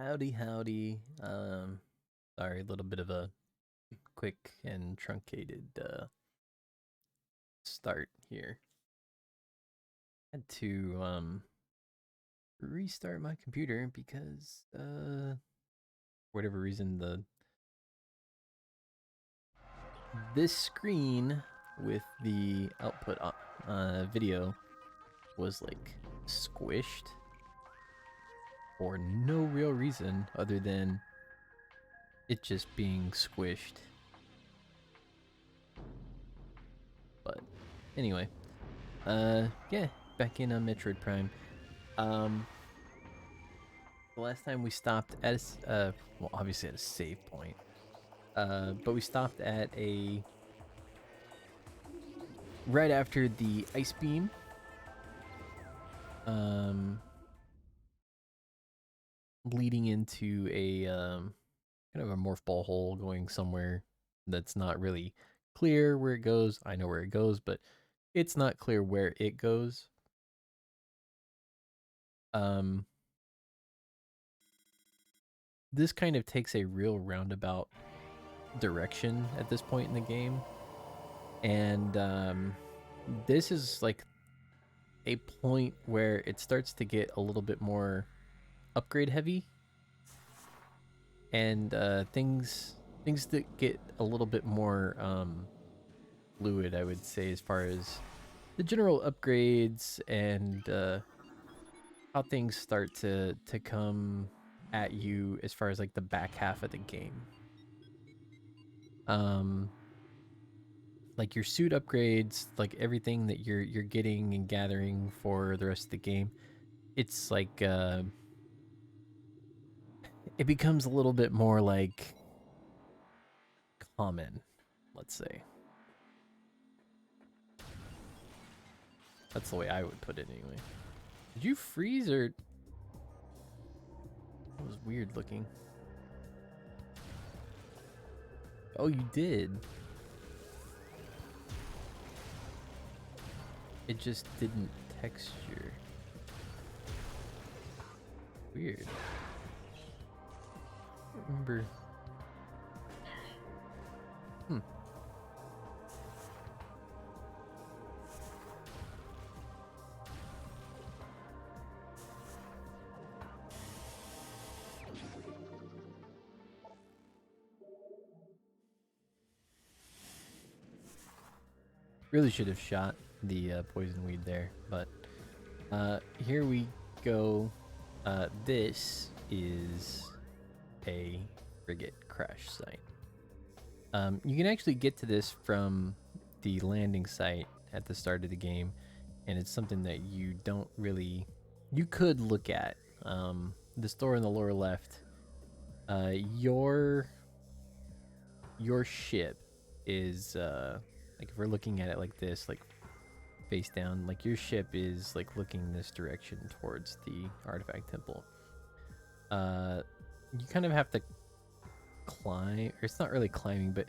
Howdy, howdy. Sorry, a little bit of a quick and truncated start here. Had to restart my computer because for whatever reason this screen with the output video was like squished for no real reason other than it just being squished. But anyway, yeah, back in Metroid Prime. The last time we stopped at well, obviously at a save point, but we stopped at a right after the ice beam, leading into a kind of a morph ball hole going somewhere that's not really clear where it goes. I know where it goes, but it's not clear where it goes. This kind of takes a real roundabout direction at this point in the game, and this is like a point where it starts to get a little bit more upgrade heavy, and things that get a little bit more fluid, I would say, as far as the general upgrades and how things start to come at you as far as like the back half of the game. Like your suit upgrades, like everything that you're getting and gathering for the rest of the game, it's like it becomes a little bit more like common, let's say. That's the way I would put it anyway. Did you freeze or it was weird looking? Oh, you did. It just didn't texture. Weird. I don't remember. Really should have shot the poison weed there, but here we go. This is a frigate crash site. You can actually get to this from the landing site at the start of the game, and it's something that you don't really... You could look at. The store in the lower left, your ship is... like if we're looking at it like this, like face down, like your ship is like looking this direction towards the artifact temple. You kind of have to climb, or it's not really climbing, but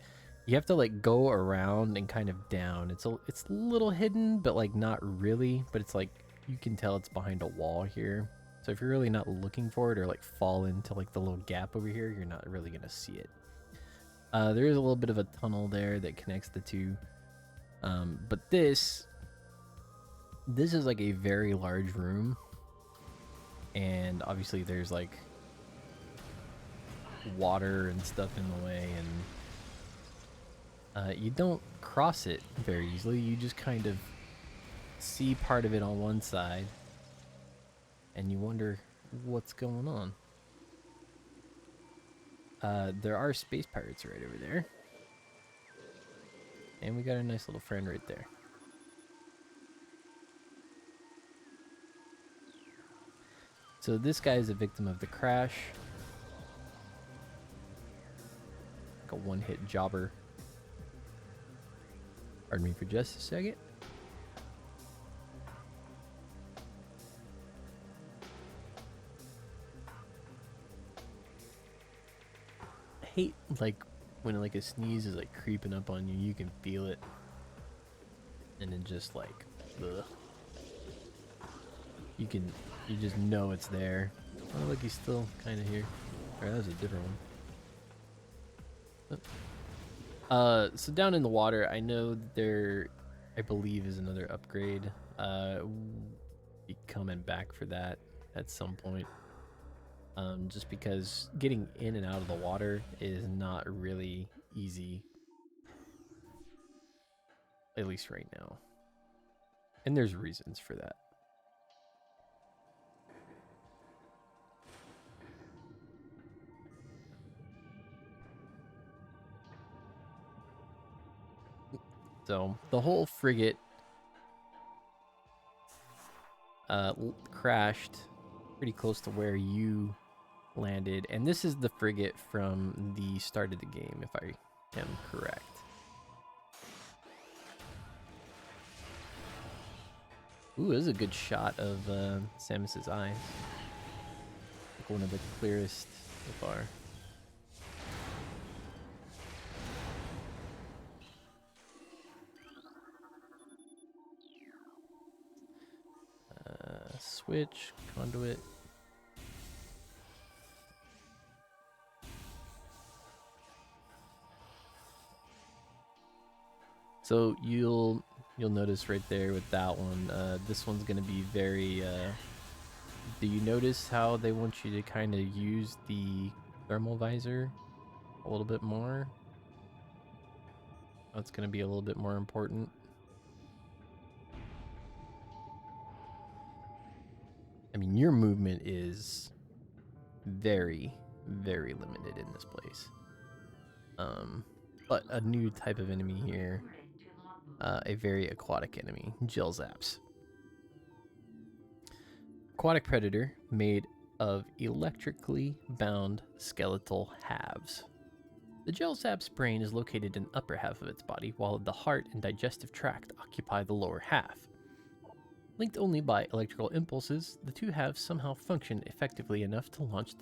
you have to like go around and kind of down. It's a little hidden, but like not really, but it's like you can tell it's behind a wall here. So if you're really not looking for it, or like fall into like the little gap over here, you're not really gonna see it. There is a little bit of a tunnel there that connects the two. But this is like a very large room, and obviously there's like water and stuff in the way, and you don't cross it very easily. You just kind of see part of it on one side, and you wonder what's going on. There are space pirates right over there, and we got a nice little friend right there. So this guy is a victim of the crash. Like a one-hit jobber. Pardon me for just a second. I hate like when like a sneeze is like creeping up on you. You can feel it, and then just like, ugh. You just know it's there. Oh, look, he's still kind of here. Or that was a different one. So down in the water, I know that there, I believe, is another upgrade. Be coming back for that at some point. Just because getting in and out of the water is not really easy, at least right now. And there's reasons for that. So the whole frigate crashed pretty close to where you landed, and this is the frigate from the start of the game, if I am correct. Ooh, this is a good shot of Samus's eyes. Like one of the clearest so far. Switch, conduit. So you'll notice right there with that one, this one's gonna be very, do you notice how they want you to kind of use the thermal visor a little bit more? That's gonna be a little bit more important. I mean, your movement is very, very limited in this place. But a new type of enemy here, a very aquatic enemy, gel zaps. Aquatic predator made of electrically bound skeletal halves. The gel zap's brain is located in the upper half of its body, while the heart and digestive tract occupy the lower half. Linked only by electrical impulses, the two halves somehow function effectively enough to launch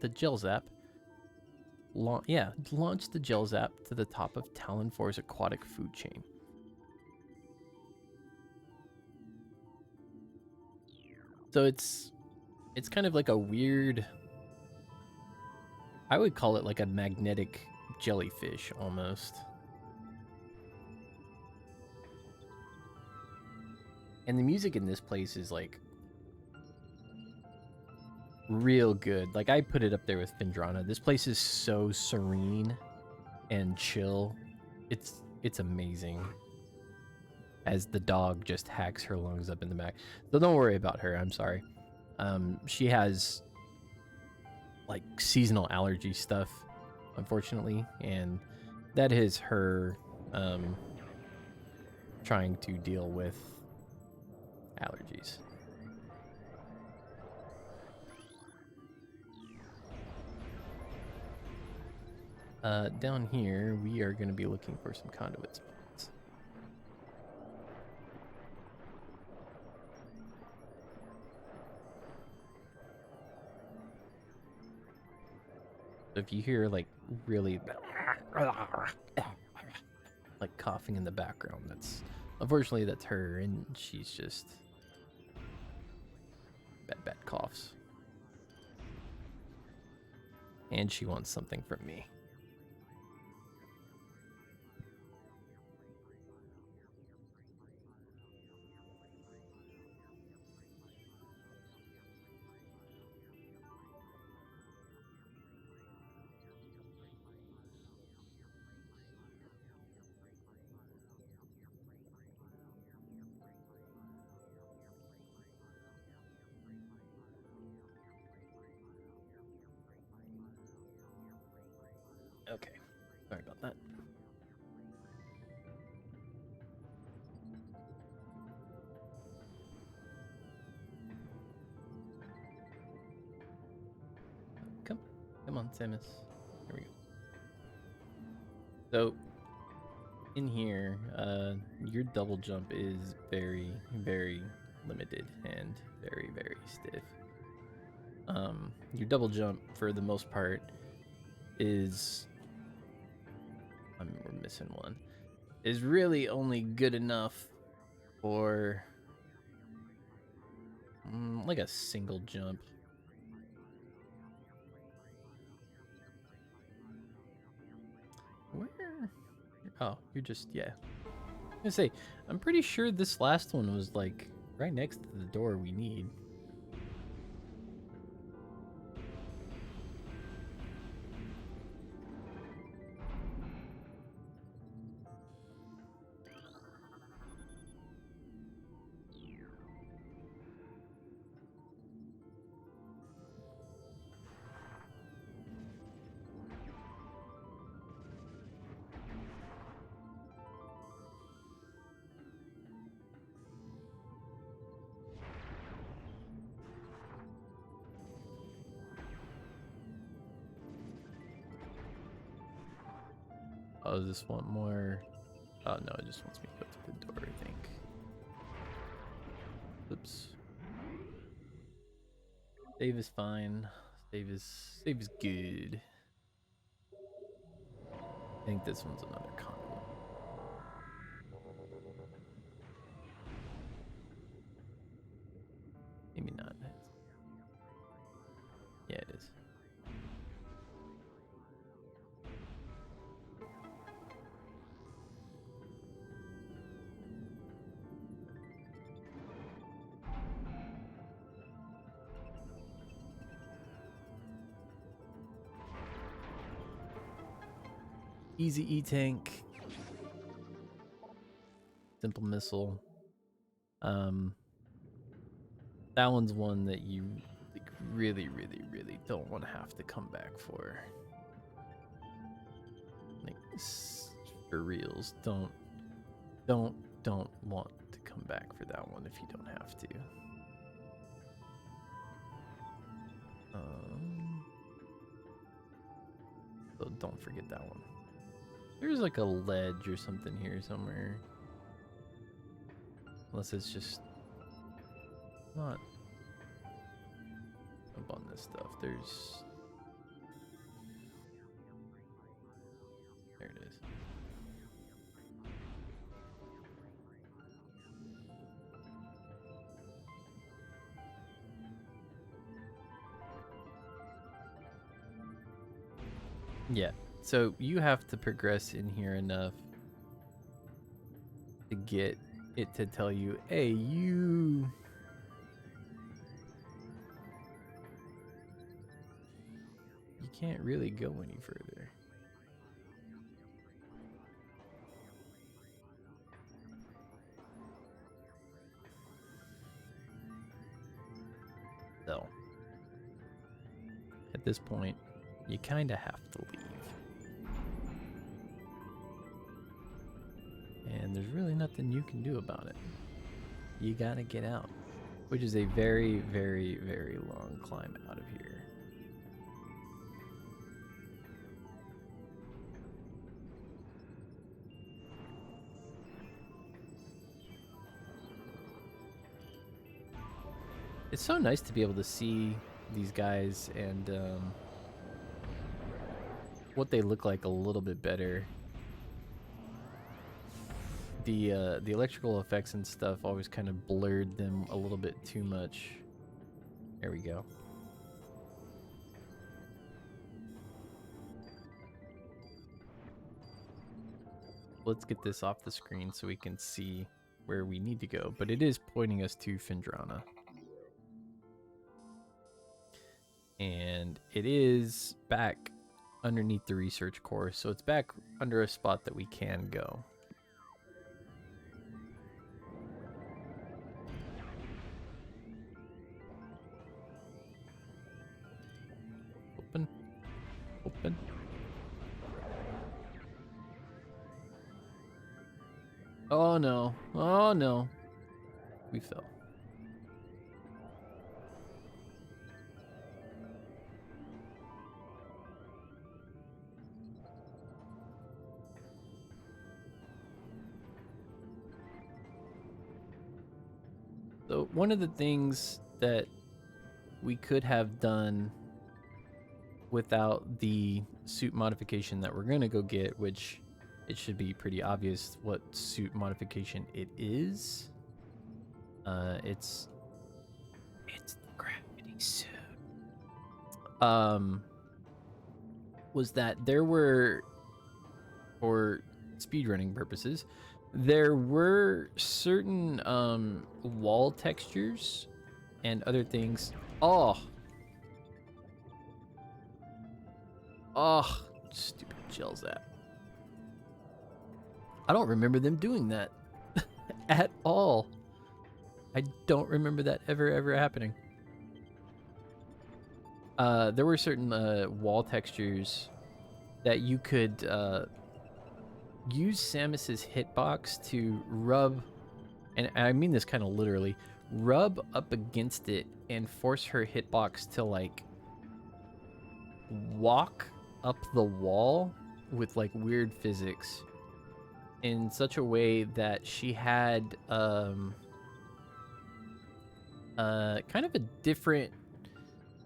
the gel zap. Launch the gel zap to the top of Talon 4's aquatic food chain. So it's kind of like a weird, I would call it like a magnetic jellyfish almost. And the music in this place is like real good. Like I put it up there with Findrana. This place is so serene and chill. It's amazing. As the dog just hacks her lungs up in the back. So don't worry about her. I'm sorry. She has like seasonal allergy stuff, unfortunately, and that is her trying to deal with allergies. Down here, we are going to be looking for some conduit spots. So if you hear like really like coughing in the background, that's unfortunately that's her, and she's just bad coughs. And she wants something from me. Okay, sorry about that. Come on, Samus. Here we go. So, in here, your double jump is very, very limited and very, very stiff. Your double jump, for the most part, is... we're missing one. Is really only good enough for... like a single jump. Oh, you're just, yeah. I was gonna say, I'm pretty sure this last one was like right next to the door we need. Oh, does this want more? Oh no, it just wants me to go to the door, I think. Oops. Save is fine. Save is good. I think this one's another conduit. Maybe not. Yeah, it is. Easy E-tank. Simple missile. That one's one that you like really don't want to have to come back for. Like for reals, don't want to come back for that one if you don't have to. So don't forget that one. There's like a ledge or something here somewhere. Unless it's just not up on this stuff. There it is. Yeah, so you have to progress in here enough to get it to tell you, hey, you can't really go any further. So, at this point, you kind of have to leave. And there's really nothing you can do about it. You gotta get out, which is a very long climb out of here. It's so nice to be able to see these guys and what they look like a little bit better. The electrical effects and stuff always kind of blurred them a little bit too much. There we go. Let's get this off the screen so we can see where we need to go, but it is pointing us to Phendrana. And it is back underneath the research core, so it's back under a spot that we can go. Open. Oh no. Oh no. We fell. So one of the things that we could have done without the suit modification that we're going to go get, which it should be pretty obvious what suit modification it is. It's the gravity suit. Was that there were, or speedrunning purposes, there were certain wall textures and other things. Oh, stupid gels app. I don't remember them doing that at all. I don't remember that ever happening. There were certain wall textures that you could use Samus's hitbox to rub, and I mean this kind of literally, rub up against it and force her hitbox to like walk up the wall with like weird physics in such a way that she had kind of a different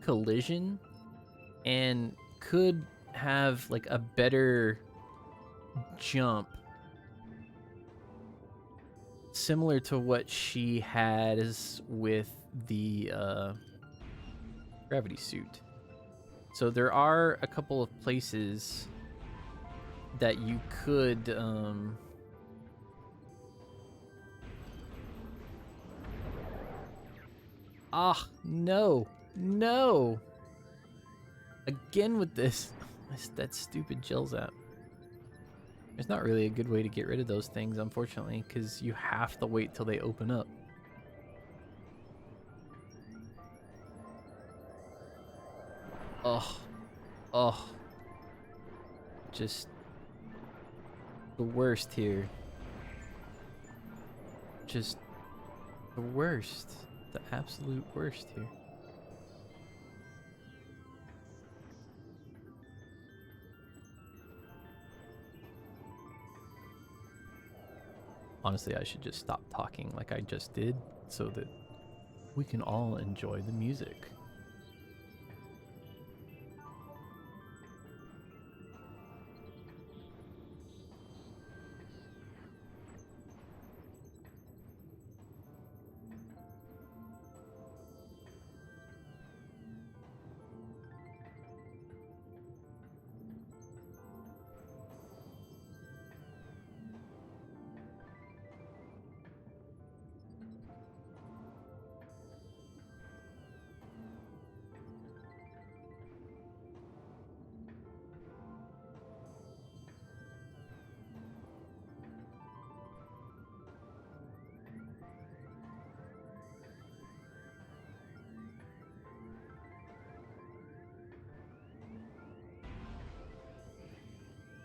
collision and could have like a better jump similar to what she has with the gravity suit. So there are a couple of places that you could no again with this that stupid gels app. There's not really a good way to get rid of those things, unfortunately, because you have to wait till they open up. Just the worst here. Just the worst. The absolute worst here. Honestly, I should just stop talking like I just did so that we can all enjoy the music.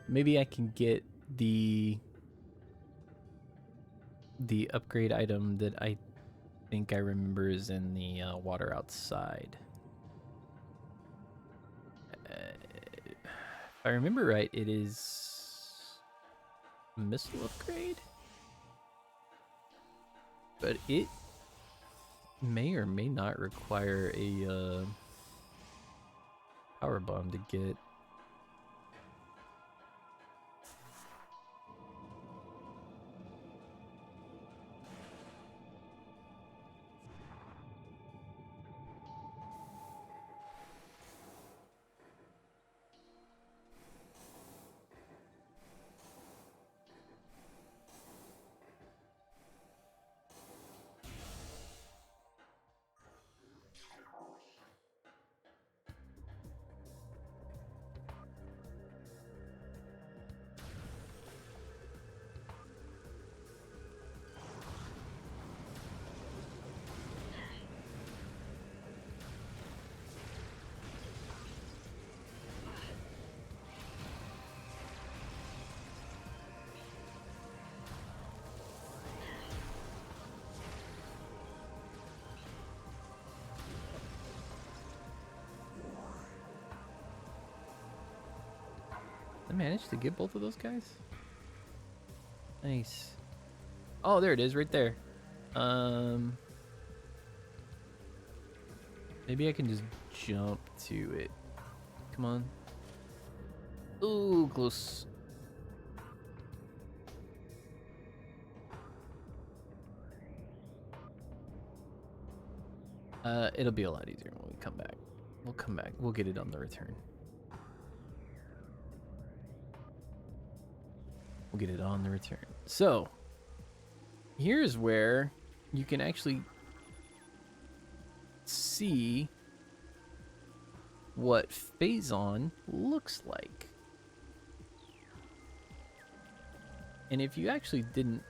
Maybe I can get the upgrade item that I think I remember is in the water outside. If I remember right, it is a missile upgrade, but it may or may not require a power bomb to get. I managed to get both of those guys. Nice. Oh, there it is, right there. Maybe I can just jump to it. Come on. Ooh, close. It'll be a lot easier when we come back. We'll come back. We'll get it on the return. We'll get it on the return. So here's where you can actually see what Phazon looks like. And if you actually didn't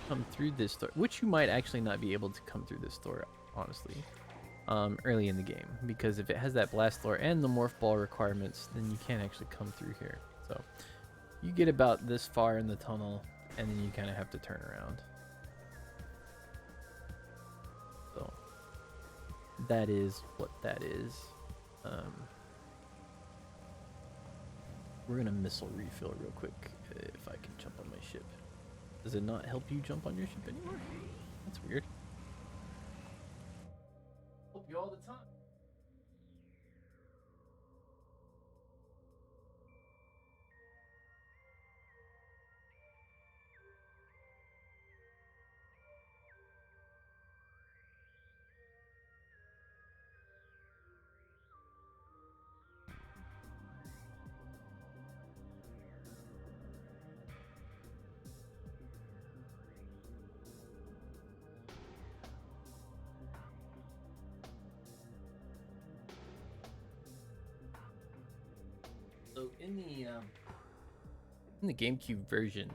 come through this door, which you might actually not be able to come through this door, honestly, early in the game, because if it has that blast door and the morph ball requirements, then you can't actually come through here. So you get about this far in the tunnel, and then you kind of have to turn around. So that is what that is. We're gonna missile refill real quick if I can jump on my ship. Does it not help you jump on your ship anymore? That's weird. Help you all the time. So in the GameCube version,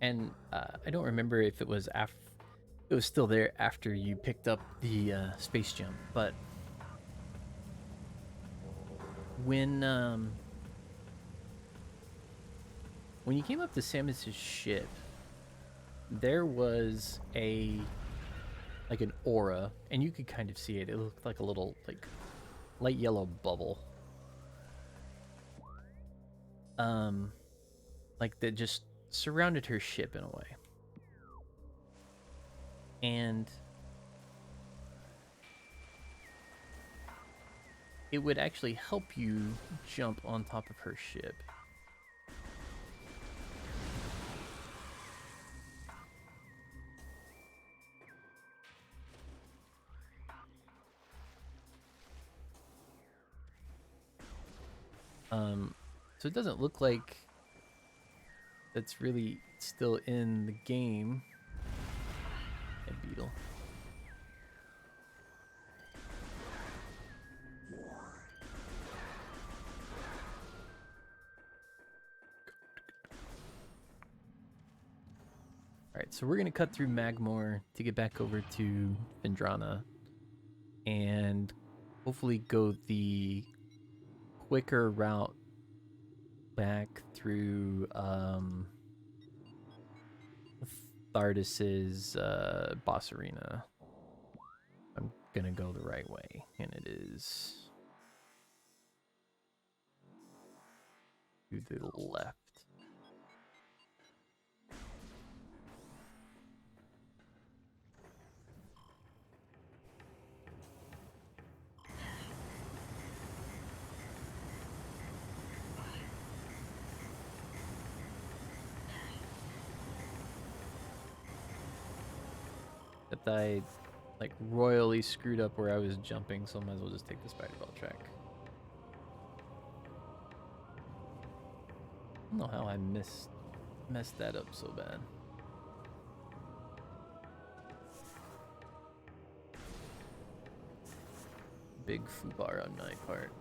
and I don't remember if it was it was still there after you picked up the space jump, but when you came up to Samus's ship, there was like an aura, and you could kind of see it. It looked like a little like light yellow bubble. Like that just surrounded her ship in a way. And it would actually help you jump on top of her ship. So it doesn't look like that's really still in the game. A beetle. Alright, so we're going to cut through Magmore to get back over to Vendrana and hopefully go the quicker route back through Thardis's boss arena. I'm gonna go the right way, and it is to the left. Except I like royally screwed up where I was jumping, so I might as well just take the spider belt track. I don't know how I messed that up so bad. Big foobar on my part.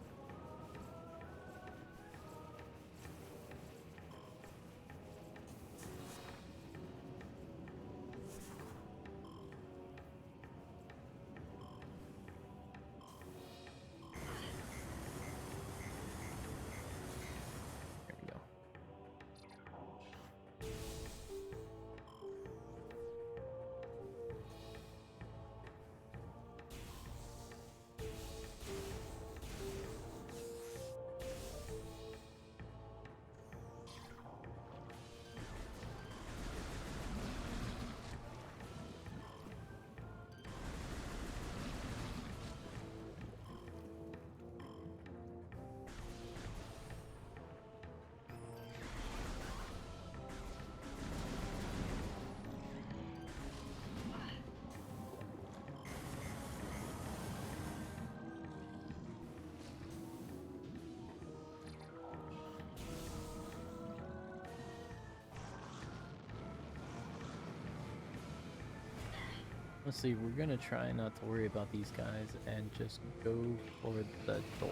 Honestly, we're gonna try not to worry about these guys and just go for the door.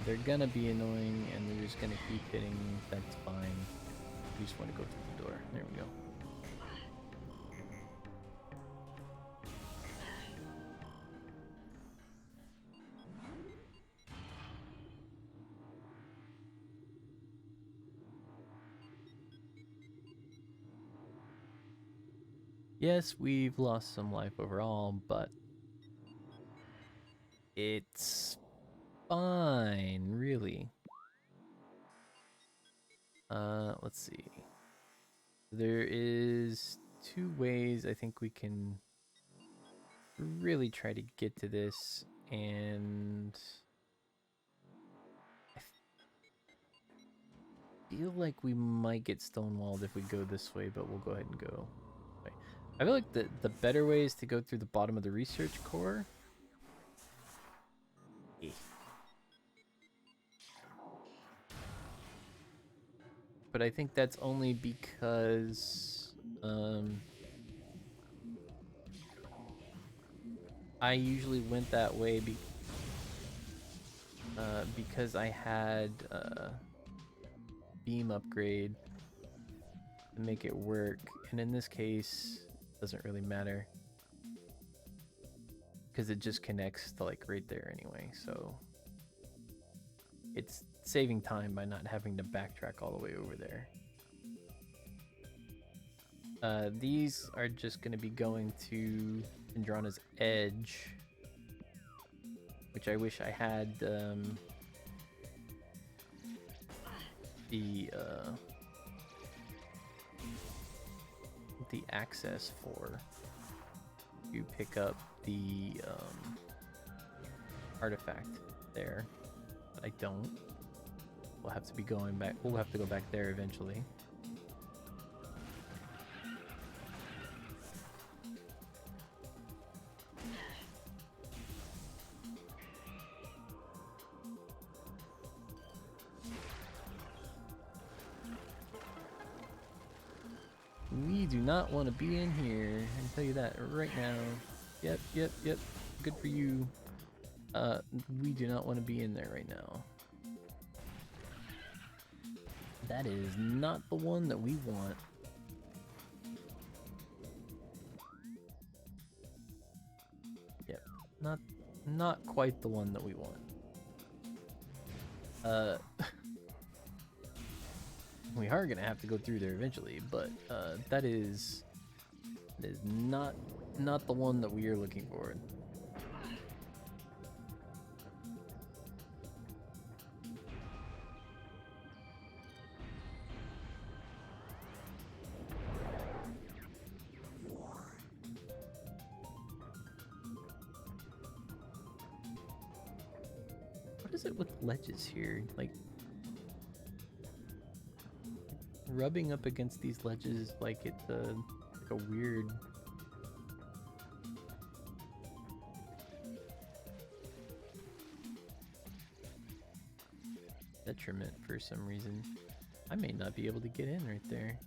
They're gonna be annoying and they're just gonna keep hitting. That's fine. We just want to go through the door. There we go. Yes, we've lost some life overall, but it's fine, really. Let's see. There is 2 ways I think we can really try to get to this, and I feel like we might get stonewalled if we go this way, but we'll go ahead and go. I feel like the better way is to go through the bottom of the research core. But I think that's only because I usually went that way because I had beam upgrade to make it work, and in this case it doesn't really matter because it just connects to like right there anyway, so it's saving time by not having to backtrack all the way over there. These are just going to be going to Andrana's Edge, which I wish I had the access for to pick up the artifact there, but I don't. We'll have to be going back. We'll have to go back there eventually. We do not want to be in here. I can tell you that right now. Yep. Good for you. We do not want to be in there right now. That is not the one that we want. Yep. Not quite the one that we want. We are gonna have to go through there eventually, but that is not the one that we are looking for. What is it with ledges here? Like, rubbing up against these ledges like it's like a weird detriment for some reason. I may not be able to get in right there.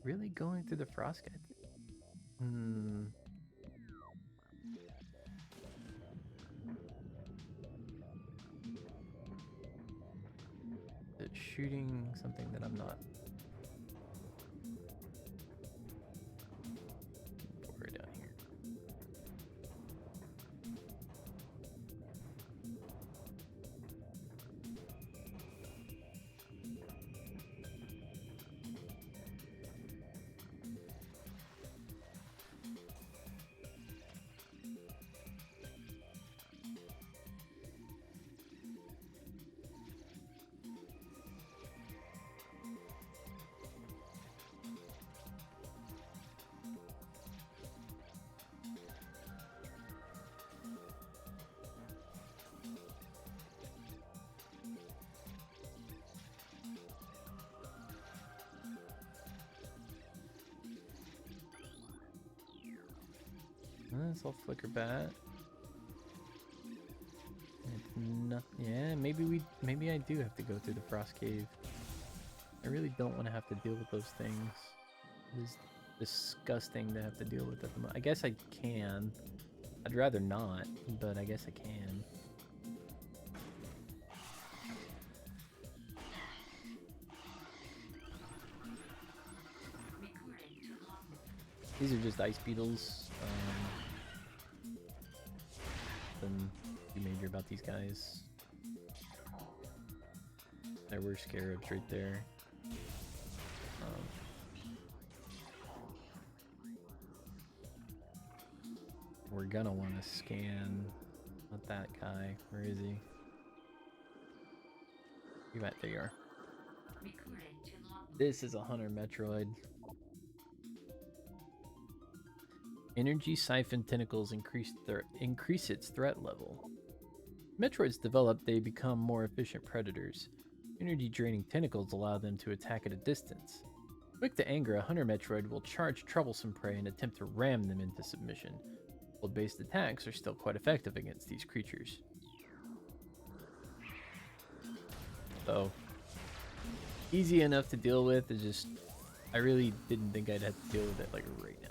Really going through the frost guy? It's shooting something that I'm not. We're down here. This will flicker bat. It's not, yeah, maybe I do have to go through the frost cave. I really don't want to have to deal with those things. It is disgusting to have to deal with at the moment. I guess I can. I'd rather not, but I guess I can. These are just ice beetles. Nothing too major about these guys. There were scarabs right there. We're gonna want to scan. Not that guy. Where is he? You at? There you are. This is a hunter Metroid. Energy siphon tentacles increase its threat level. Metroids develop, they become more efficient predators. Energy draining tentacles allow them to attack at a distance. Quick to anger, a hunter Metroid will charge troublesome prey and attempt to ram them into submission. Based attacks are still quite effective against these creatures. So, easy enough to deal with. It's just, I really didn't think I'd have to deal with it like right now.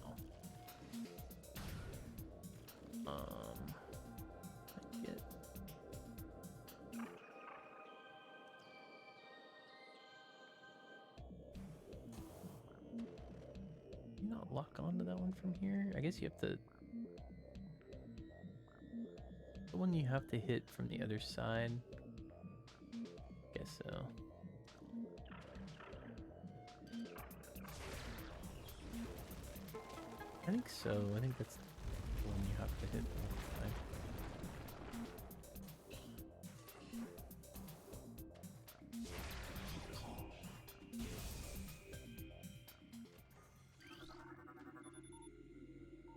Can you not lock onto that one from here? I guess you have to. The one you have to hit from the other side. Guess so. I think so. I think that's the one you have to hit from the other side.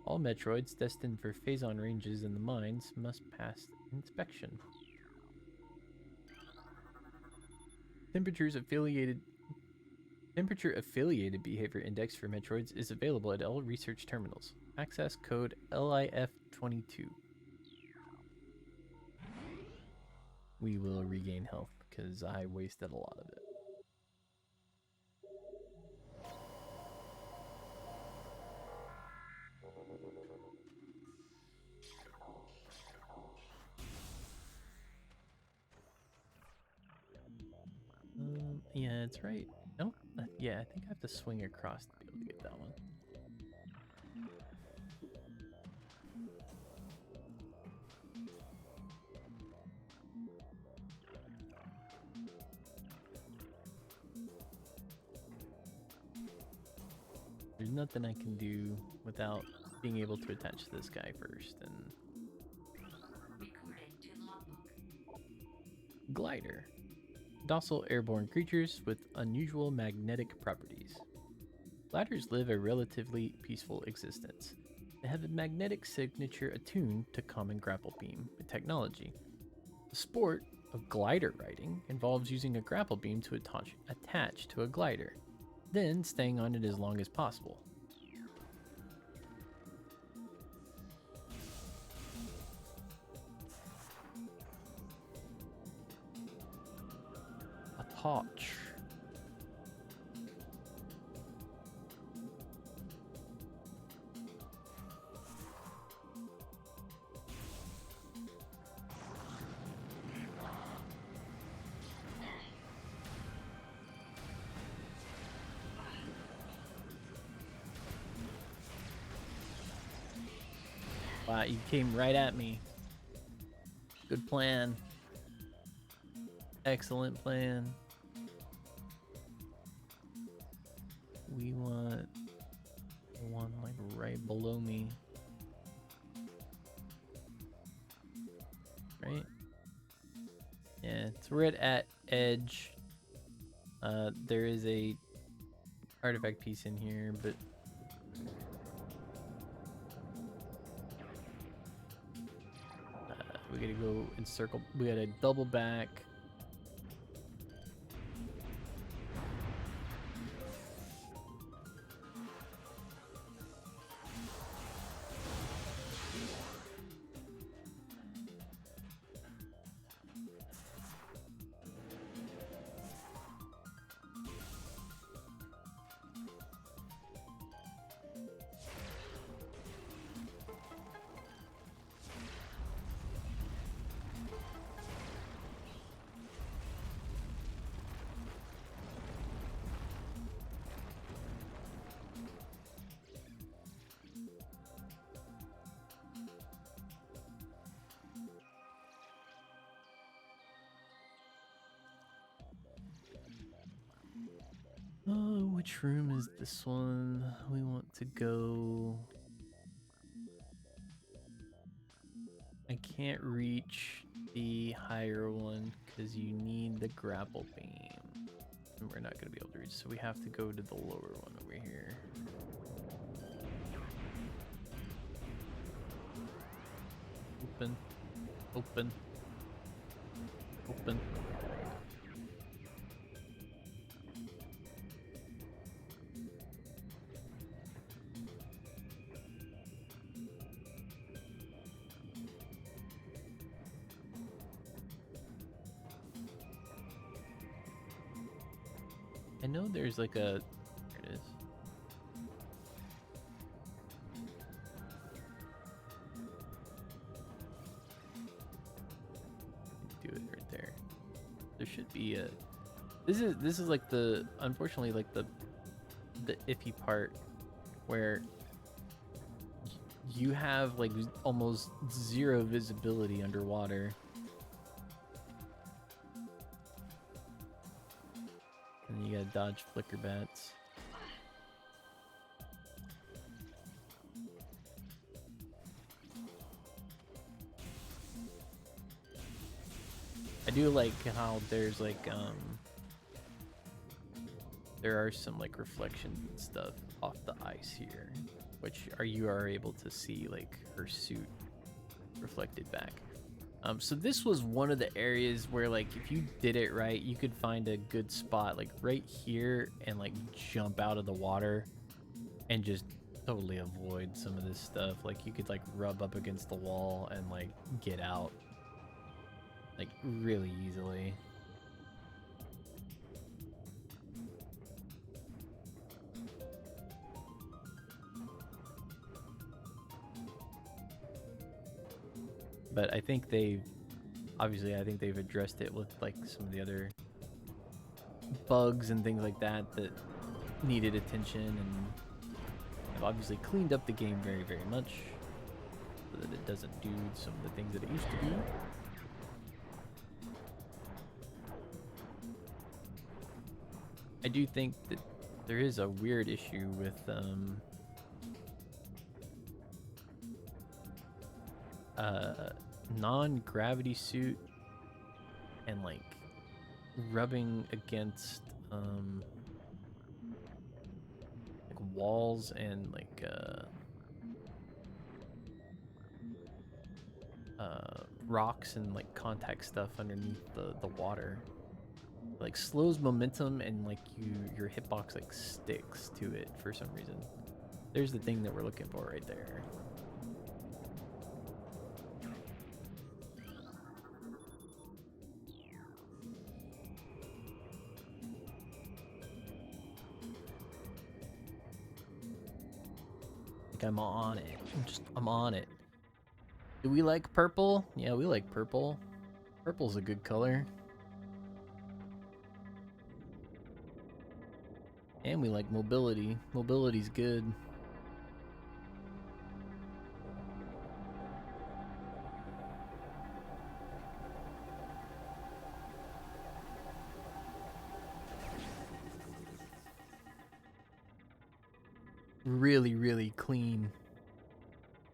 All Metroids destined for phazon ranges in the mines must pass inspection. Temperature-affiliated behavior index for Metroids is available at all research terminals. Access code LIF22. We will regain health because I wasted a lot of it. Yeah, it's right. No, yeah, I think I have to swing across to be able to get that one. There's nothing I can do without being able to attach to this guy first. And glider. Docile airborne creatures with unusual magnetic properties. Gliders live a relatively peaceful existence. They have a magnetic signature attuned to common grapple beam technology. The sport of glider riding involves using a grapple beam to attach to a glider, then staying on it as long as possible. A torch. Wow, you came right at me. Good plan. Excellent plan. We want one like right below me. Right? Yeah, so we're at edge. There is a artifact piece in here, but we gotta go and circle. We gotta double back. Which room is this one? We want to go... I can't reach the higher one because you need the grapple beam. And we're not going to be able to reach, so we have to go to the lower one over here. Open. Open. Open. I know there's like a... There it is. Do it right there. There should be a... This is like the... Unfortunately, like the iffy part where you have like almost zero visibility underwater. And you gotta dodge flicker bats. I do like how there's like there are some like reflections and stuff off the ice here, which you are able to see like her suit reflected back. So this was one of the areas where like if you did it right, you could find a good spot like right here and like jump out of the water and just totally avoid some of this stuff. Like you could like rub up against the wall and like get out like really easily. But I think they've addressed it with like some of the other bugs and things like that that needed attention, and have obviously cleaned up the game very, very much so that it doesn't do some of the things that it used to do. I do think that there is a weird issue with non-gravity suit and like rubbing against like walls and like rocks and like contact stuff underneath the water. Like slows momentum and like your hitbox like sticks to it for some reason. There's the thing that we're looking for right there. Like I'm on it. I'm on it. Do we like purple? Yeah, we like purple. Purple's a good color. And we like mobility. Mobility's good. Really, really clean.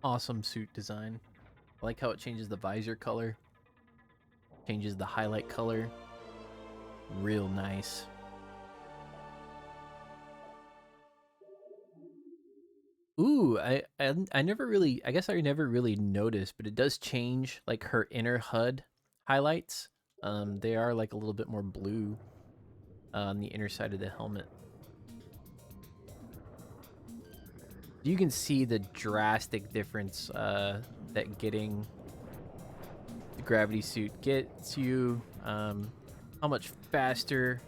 Awesome suit design. I like how it changes the visor color. Changes the highlight color. Real nice. Ooh, I never really, I guess I never really noticed, but it does change like her inner HUD highlights. They are like a little bit more blue on the inner side of the helmet. You can see the drastic difference that getting the gravity suit gets you, how much faster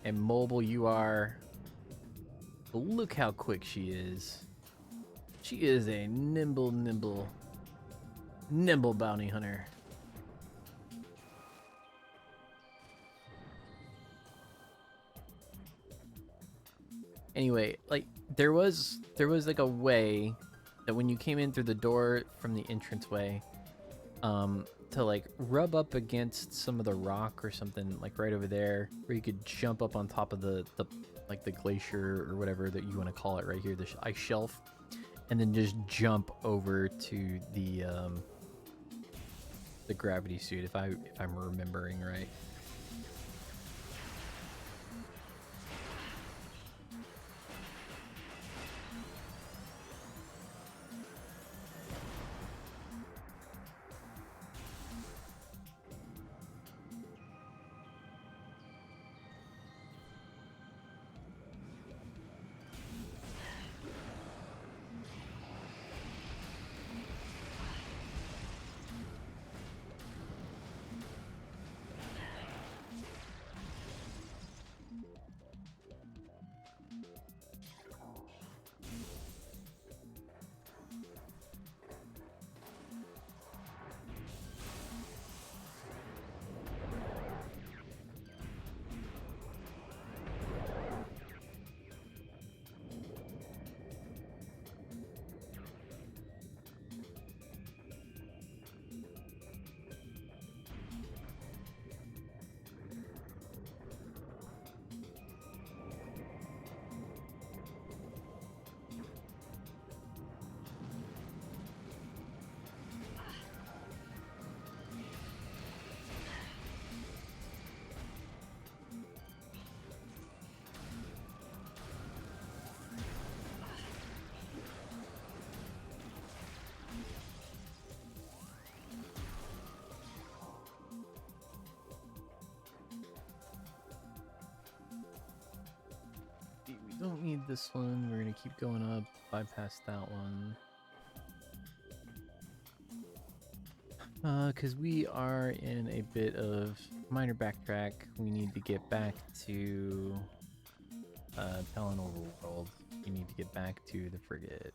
and mobile you are. But look how quick she is. She is a nimble bounty hunter. Anyway, like there was like a way that when you came in through the door from the entranceway, to to like rub up against some of the rock or something like right over there, where you could jump up on top of the like the glacier or whatever that you want to call it right here, the ice shelf, and then just jump over to the gravity suit if I'm remembering right. We don't need this one. We're gonna keep going up, bypass that one. Because we are in a bit of minor backtrack. We need to get back to Talon Overworld. We need to get back to the frigate.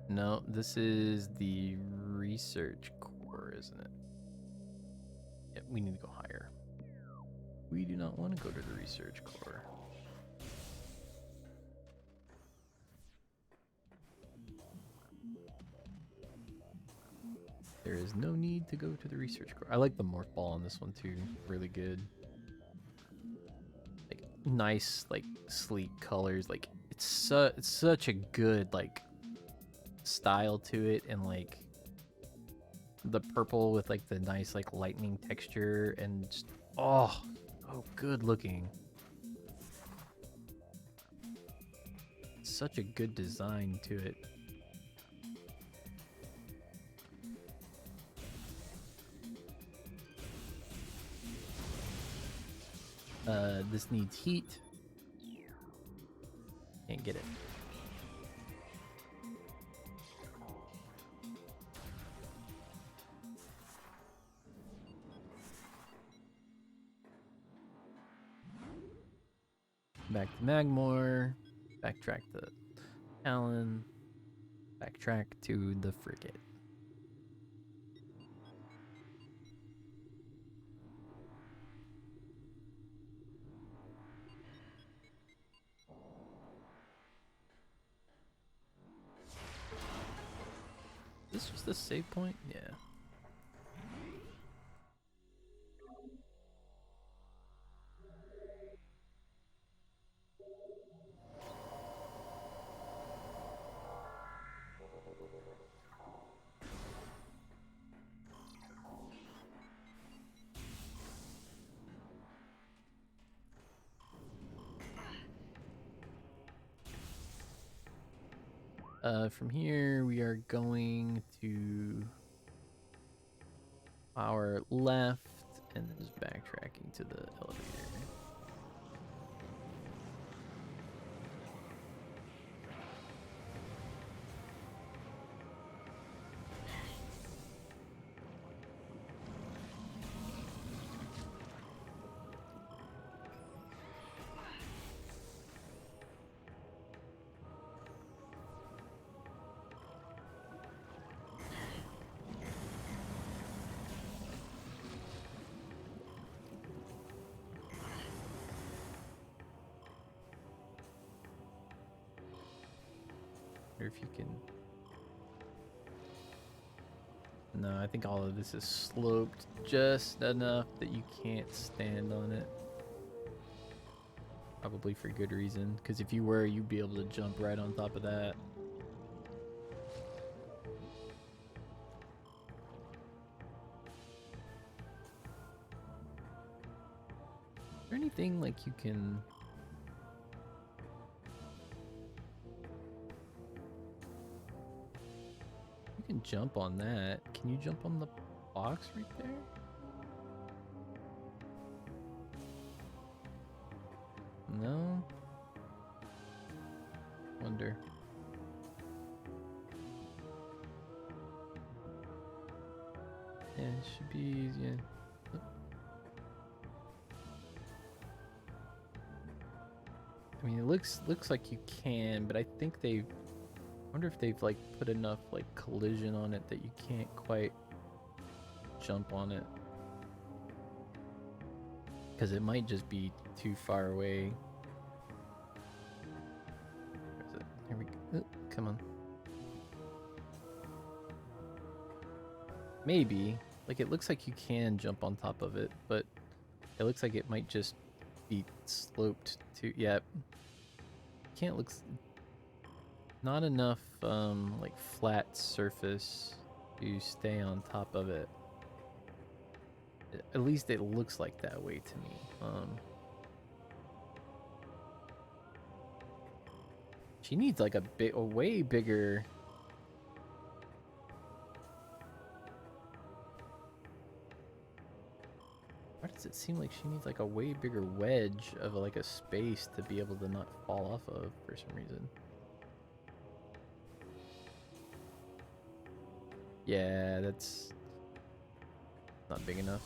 No, this is the research core, isn't it? Yep, we need to go higher. We do not want to go to the research core. There is no need to go to the research core. I like the morph ball on this one too. Really good. Like nice, like sleek colors. Like it's such a good like style to it, and like the purple with like the nice like lightning texture, and just oh good looking. Such a good design to it. This needs heat. Can't get it. Back to Magmore. Backtrack to Talon. Backtrack to the frigate. This was the save point? Yeah. From here, we are going to our left and then just backtracking to the elevator. Or if you can... No, I think all of this is sloped just enough that you can't stand on it. Probably for good reason, because if you were, you'd be able to jump right on top of that. Is there anything like you can... You can jump on that. Can you jump on the box right there? No? Wonder. Yeah, it should be easy. Oh. I mean, it looks like you can, but I think I wonder if they've like put enough like collision on it that you can't quite jump on it. Because it might just be too far away. Where is it? Here we go. Oh, come on. Maybe. Like, it looks like you can jump on top of it, but it looks like it might just be sloped to... Yep. Can't look... Not enough, like, flat surface to stay on top of it. At least it looks like that way to me. She needs like a way bigger. Why does it seem like she needs like a way bigger wedge of like a space to be able to not fall off of for some reason? Yeah, that's not big enough.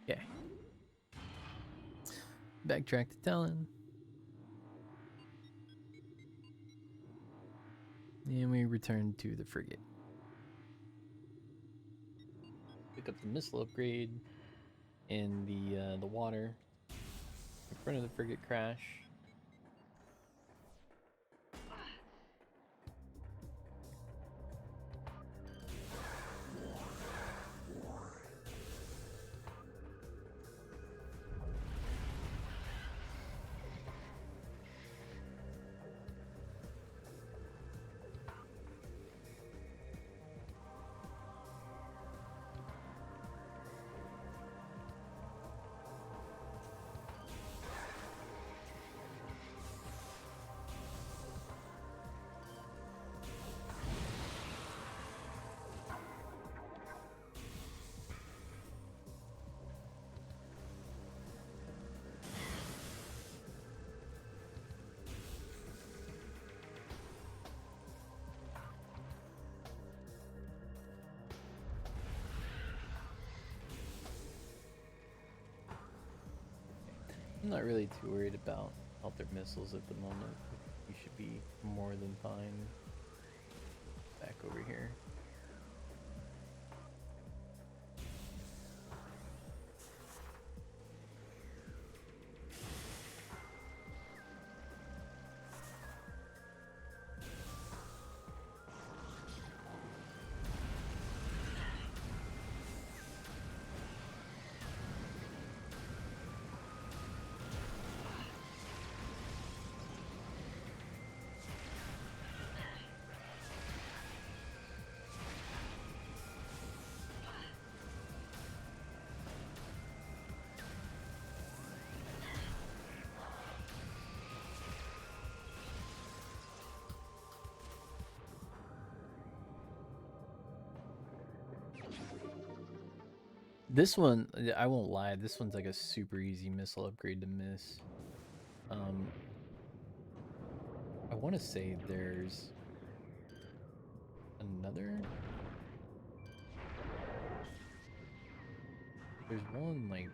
Okay. Backtrack to Talon. And we return to the frigate. Pick up the missile upgrade in the water in front of the frigate crash. I'm not really too worried about altered missiles at the moment. We should be more than fine. Back over here. This one, I won't lie, this one's like a super easy missile upgrade to miss. I want to say there's another. There's one like.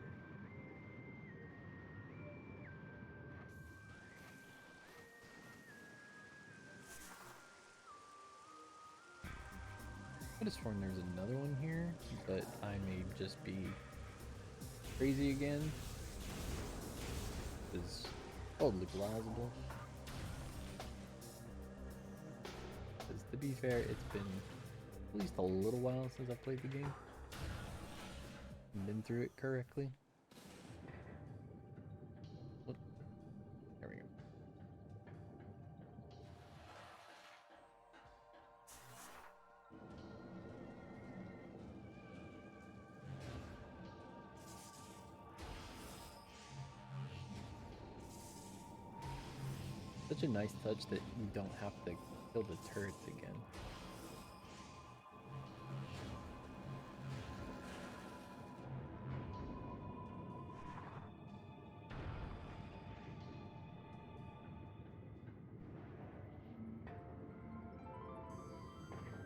I could have sworn there's another one here, but I may just be crazy again. It's totally plausible. Because to be fair, it's been at least a little while since I've played the game. Been through it correctly. Whoop. There we go. Such a nice touch that you don't have to kill the turrets again.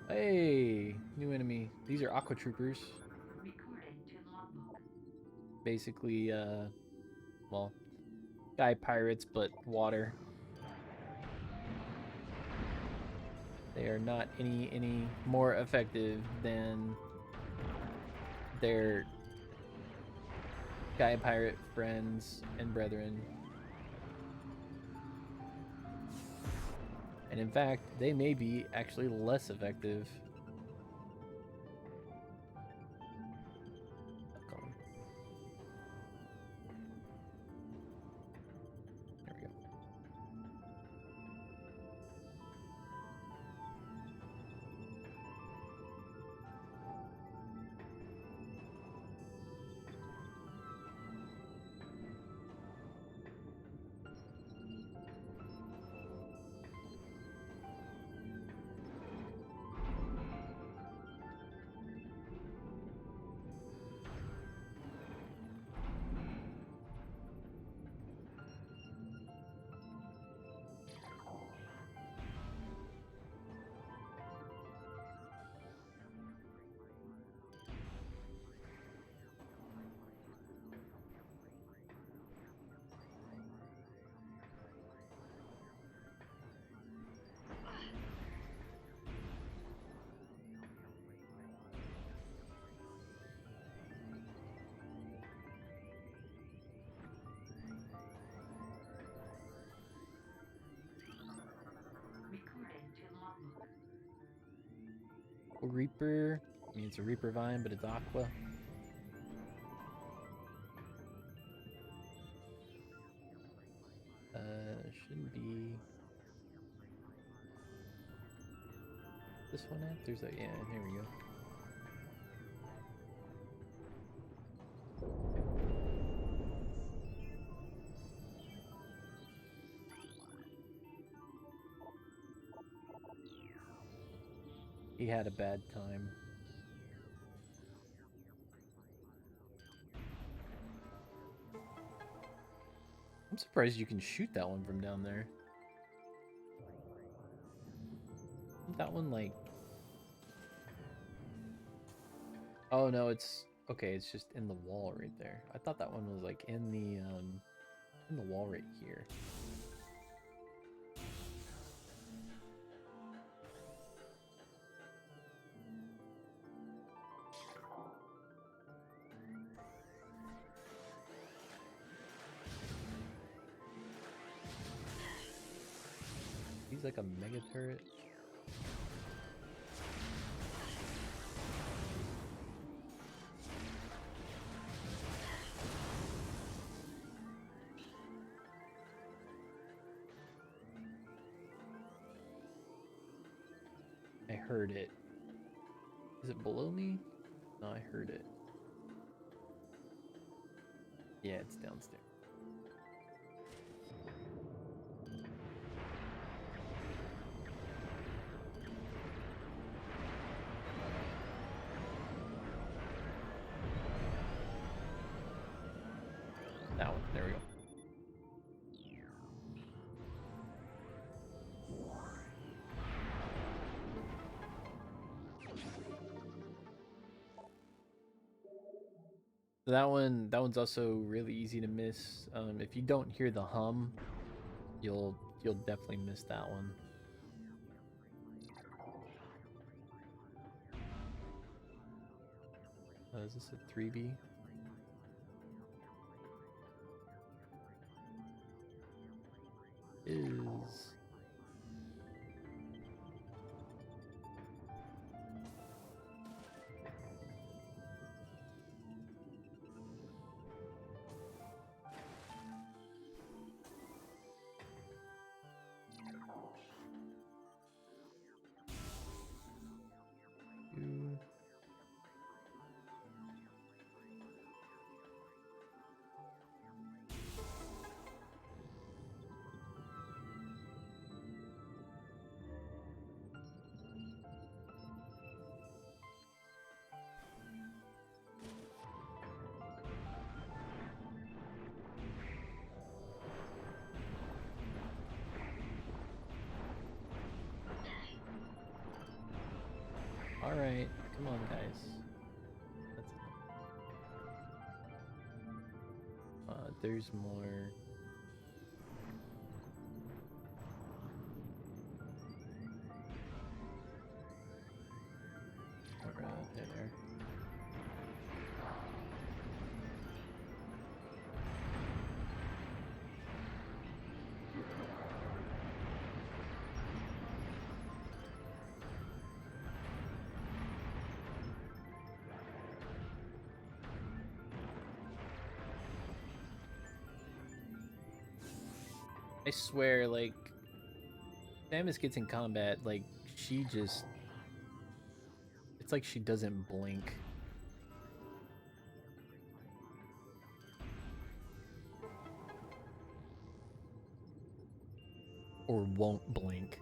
Hey, new enemy. These are aqua troopers. Basically, well, guy pirates, but water. They are not any more effective than their guy pirate friends and brethren. And in fact, they may be actually less effective. There we go. Reaper. I mean, it's a Reaper vine, but it's aqua. Shouldn't be this one. There's a yeah. There we go. He had a bad time. I'm surprised you can shoot that one from down there. That one like... Oh no, it's... Okay, it's just in the wall right there. I thought that one was like in the wall right here. He's like a mega turret. I heard it. Is it below me? No, I heard it. Yeah, it's downstairs. That one's also really easy to miss. If you don't hear the hum, you'll definitely miss that one. Is this a 3B? Is you. All right, come on, guys. There's more. There. I swear, like, Samus gets in combat, like, she just... It's like she doesn't blink. Or won't blink.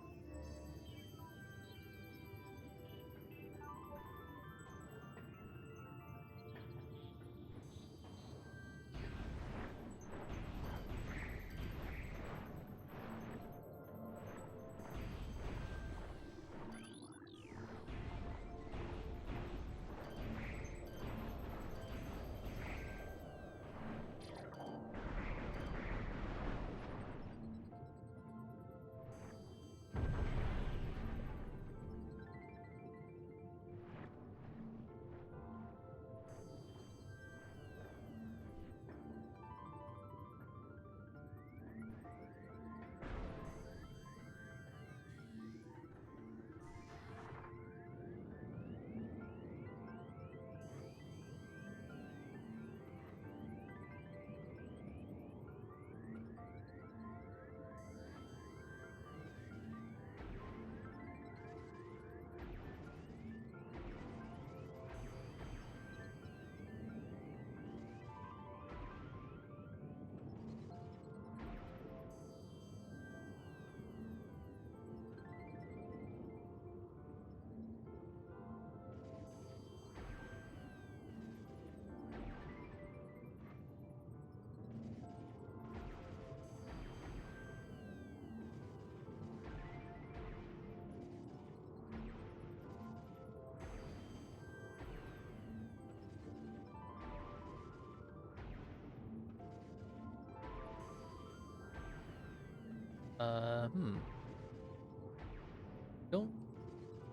Don't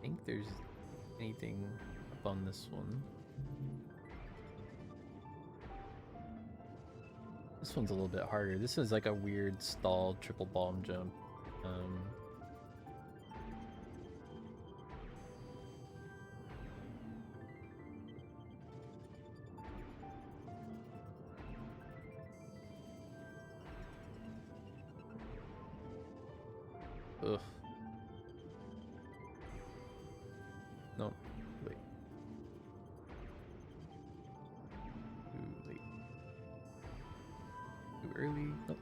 think there's anything up on this one. This one's a little bit harder. This is like a weird stalled triple bomb jump. Ugh. No, wait. Too late. Too early. Nope.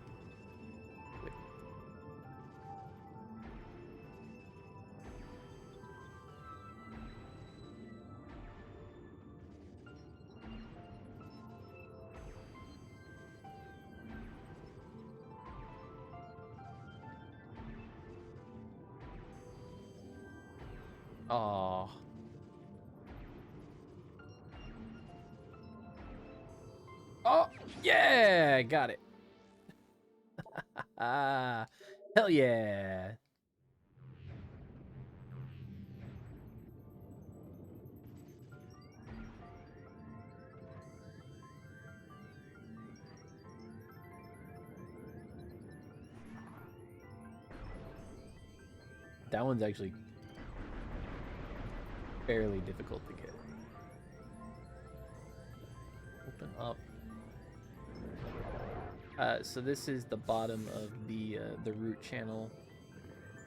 Wait. Aw. Oh, yeah, got it. Ah, hell yeah. That one's actually fairly difficult to get. Open up. So this is the bottom of the root channel.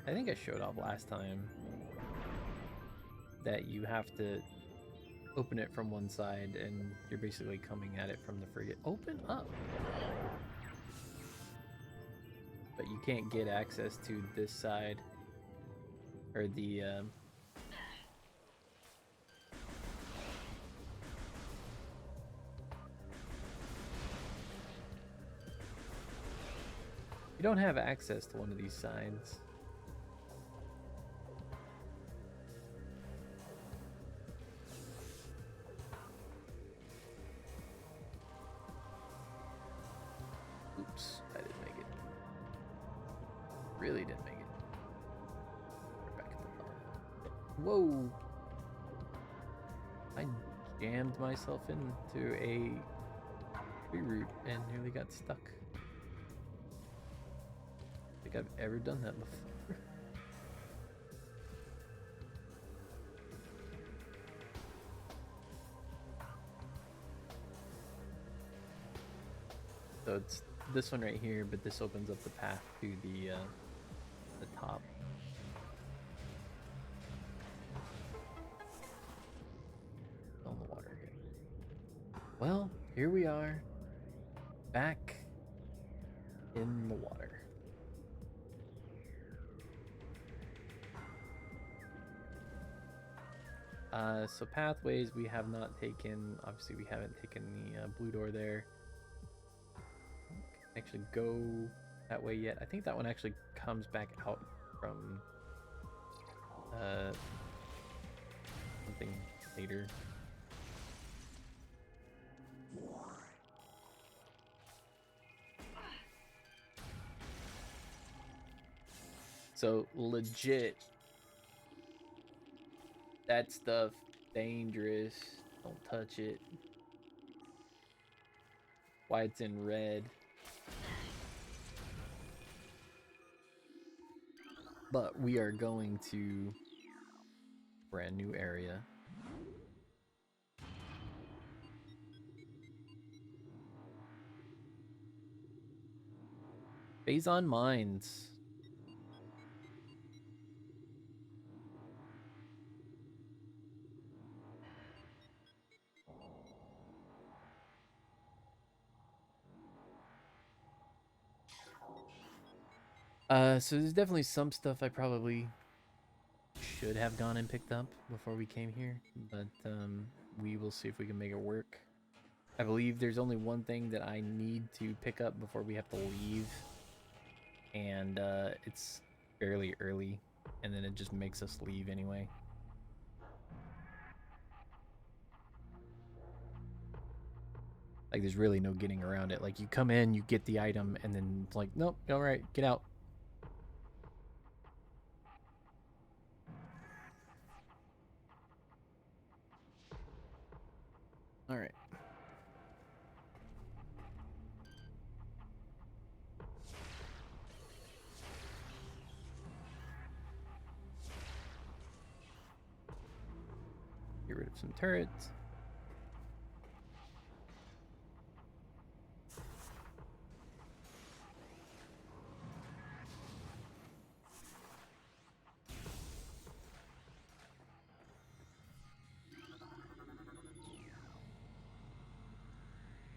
I think I showed off last time that you have to open it from one side and you're basically coming at it from the frigate. Open up! But you can't get access to this side or the you don't have access to one of these sides. Oops, I didn't make it. Really didn't make it. We're back at the bottom. Whoa! I jammed myself into a tree root and nearly got stuck. I think I've ever done that before. So it's this one right here, but this opens up the path to the top. On the water again. Well, here we are, back in the water. So pathways we have not taken. Obviously, we haven't taken the blue door there. Actually go that way yet. I think that one actually comes back out from something later. So legit, that stuff dangerous. Don't touch it. Why it's in red. But we are going to brand new area. Phazon Mines. So there's definitely some stuff I probably should have gone and picked up before we came here, but we will see if we can make it work. I believe there's only one thing that I need to pick up before we have to leave, and it's fairly early, and then it just makes us leave anyway. Like, there's really no getting around it. Like, you come in, you get the item, and then it's like, nope, all right, get out. All right. Get rid of some turrets.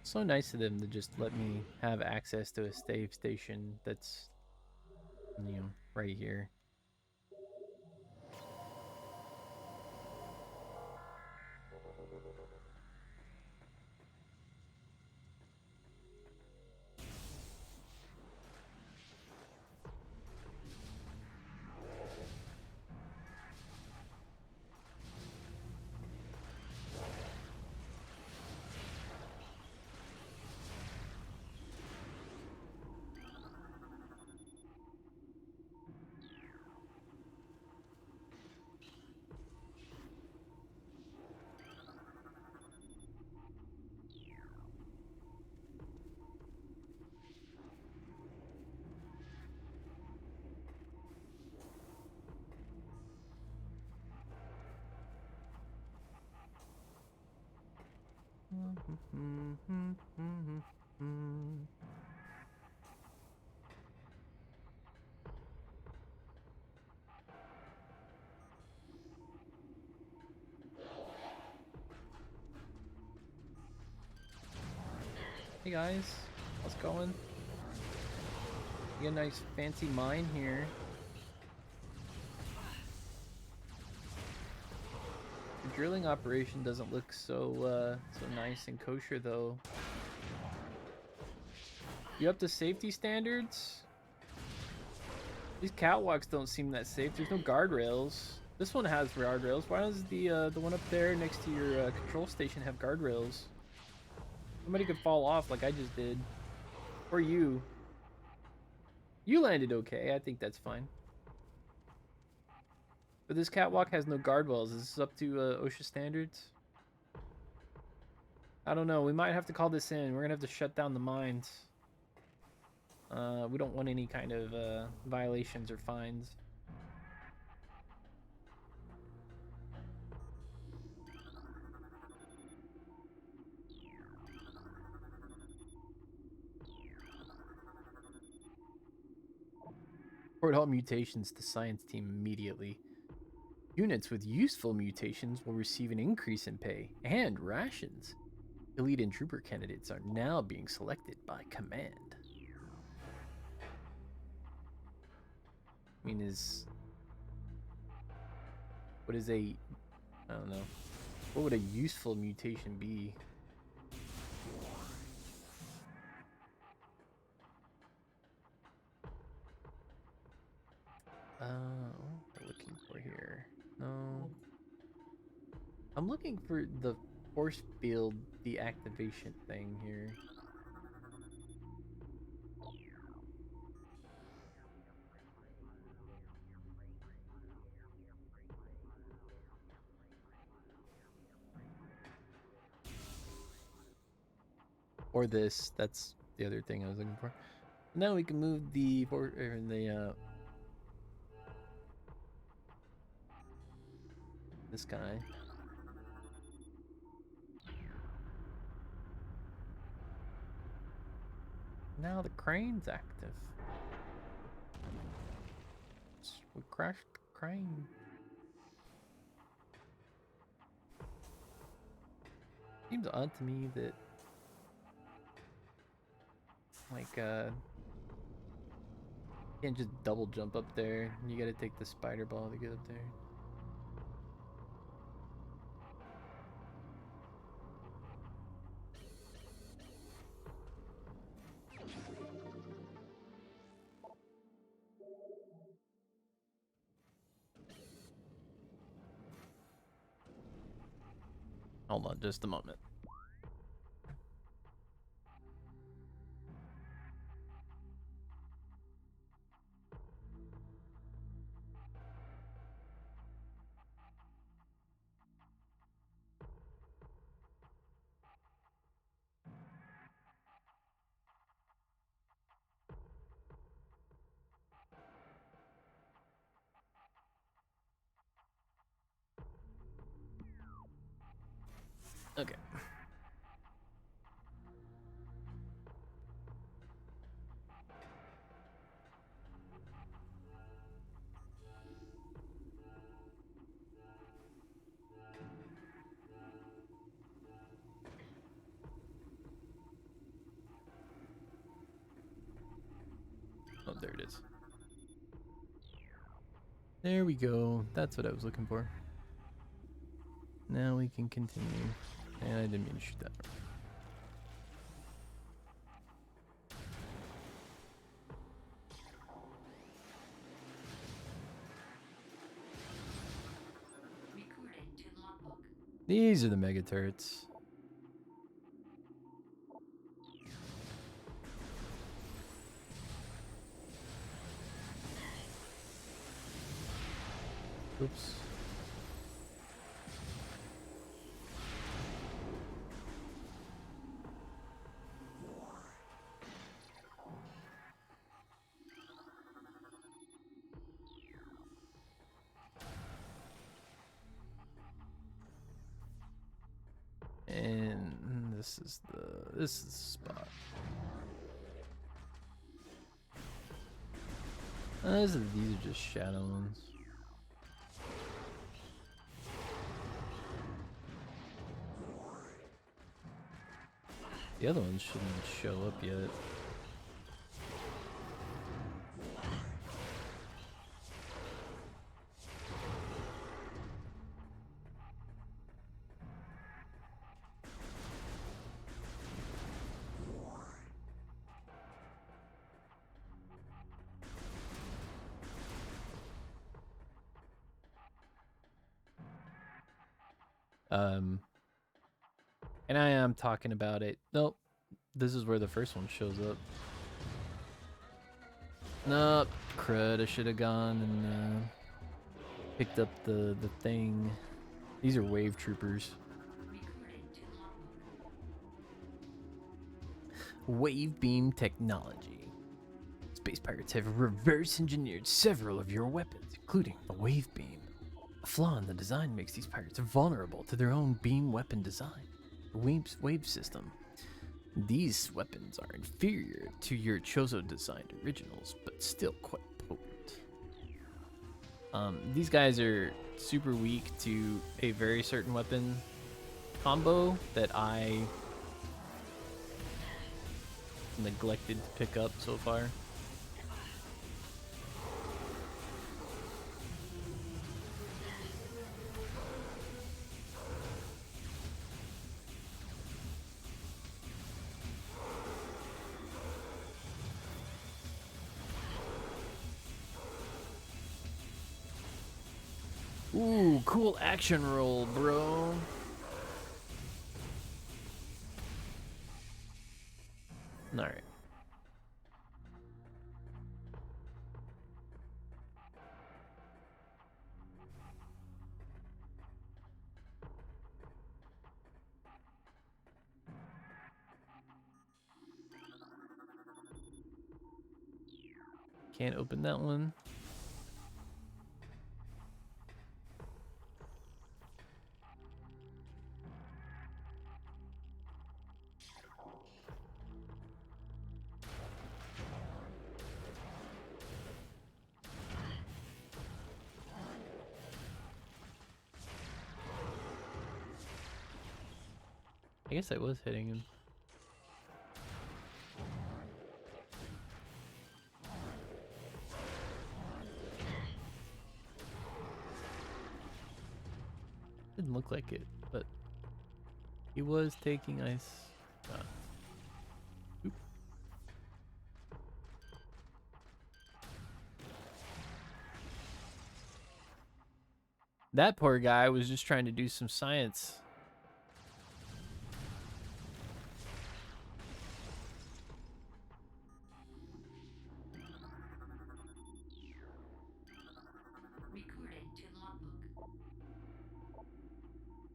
So nice of them to just let me have access to a save station that's, you know, right here. Hey guys, how's it going? You got a nice fancy mine here. The drilling operation doesn't look so so nice and kosher though. You up to safety standards? These catwalks don't seem that safe. There's no guardrails. This one has guardrails. Why does the one up there next to your control station have guardrails? Somebody could fall off like I just did. Or you. You landed okay. I think that's fine. But this catwalk has no guardrails. Is this up to OSHA standards? I don't know. We might have to call this in. We're gonna have to shut down the mines. We don't want any kind of violations or fines. Report all mutations to science team immediately. Units with useful mutations will receive an increase in pay and rations. Elite and trooper candidates are now being selected by command. I mean, what is a, I don't know. What would a useful mutation be? What am I looking for here? No. I'm looking for the force field deactivation thing here. Or this. That's the other thing I was looking for. Now we can move the this guy. Now the crane's active. We crashed the crane. Seems odd to me that like you can't just double jump up there. You gotta take the spider ball to get up there. Hold on just a moment. Okay. Oh, there it is. There we go. That's what I was looking for. Now we can continue. And I didn't mean to shoot that. These are the mega turrets. Oops. And this is the spot. These are just shadow ones. The other ones shouldn't show up yet. And I am talking about it. Nope. This is where the first one shows up. Nope. Crud, I should have gone and picked up the thing. These are wave troopers. Wave beam technology. Space pirates have reverse engineered several of your weapons, including the wave beam. A flaw in the design makes these pirates vulnerable to their own beam weapon design. The wave system. These weapons are inferior to your Chozo designed originals, but still quite potent. These guys are super weak to a very certain weapon combo that I neglected to pick up so far. Ooh, cool action roll, bro. Alright. Can't open that one. I guess I was hitting him. Didn't look like it, but he was taking ice. Oop. That poor guy was just trying to do some science.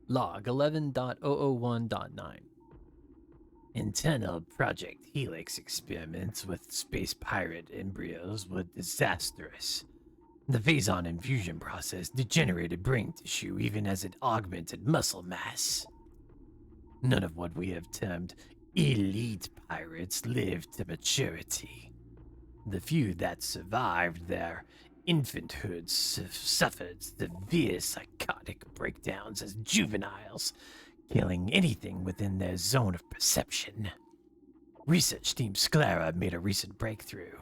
Log 11.001.9. Internal Project Helix experiments with space pirate embryos were disastrous. The Phazon infusion process degenerated brain tissue even as it augmented muscle mass. None of what we have termed elite pirates lived to maturity. The few that survived their infanthood suffered severe psychotic breakdowns as juveniles, killing anything within their zone of perception. Research Team Sclera made a recent breakthrough,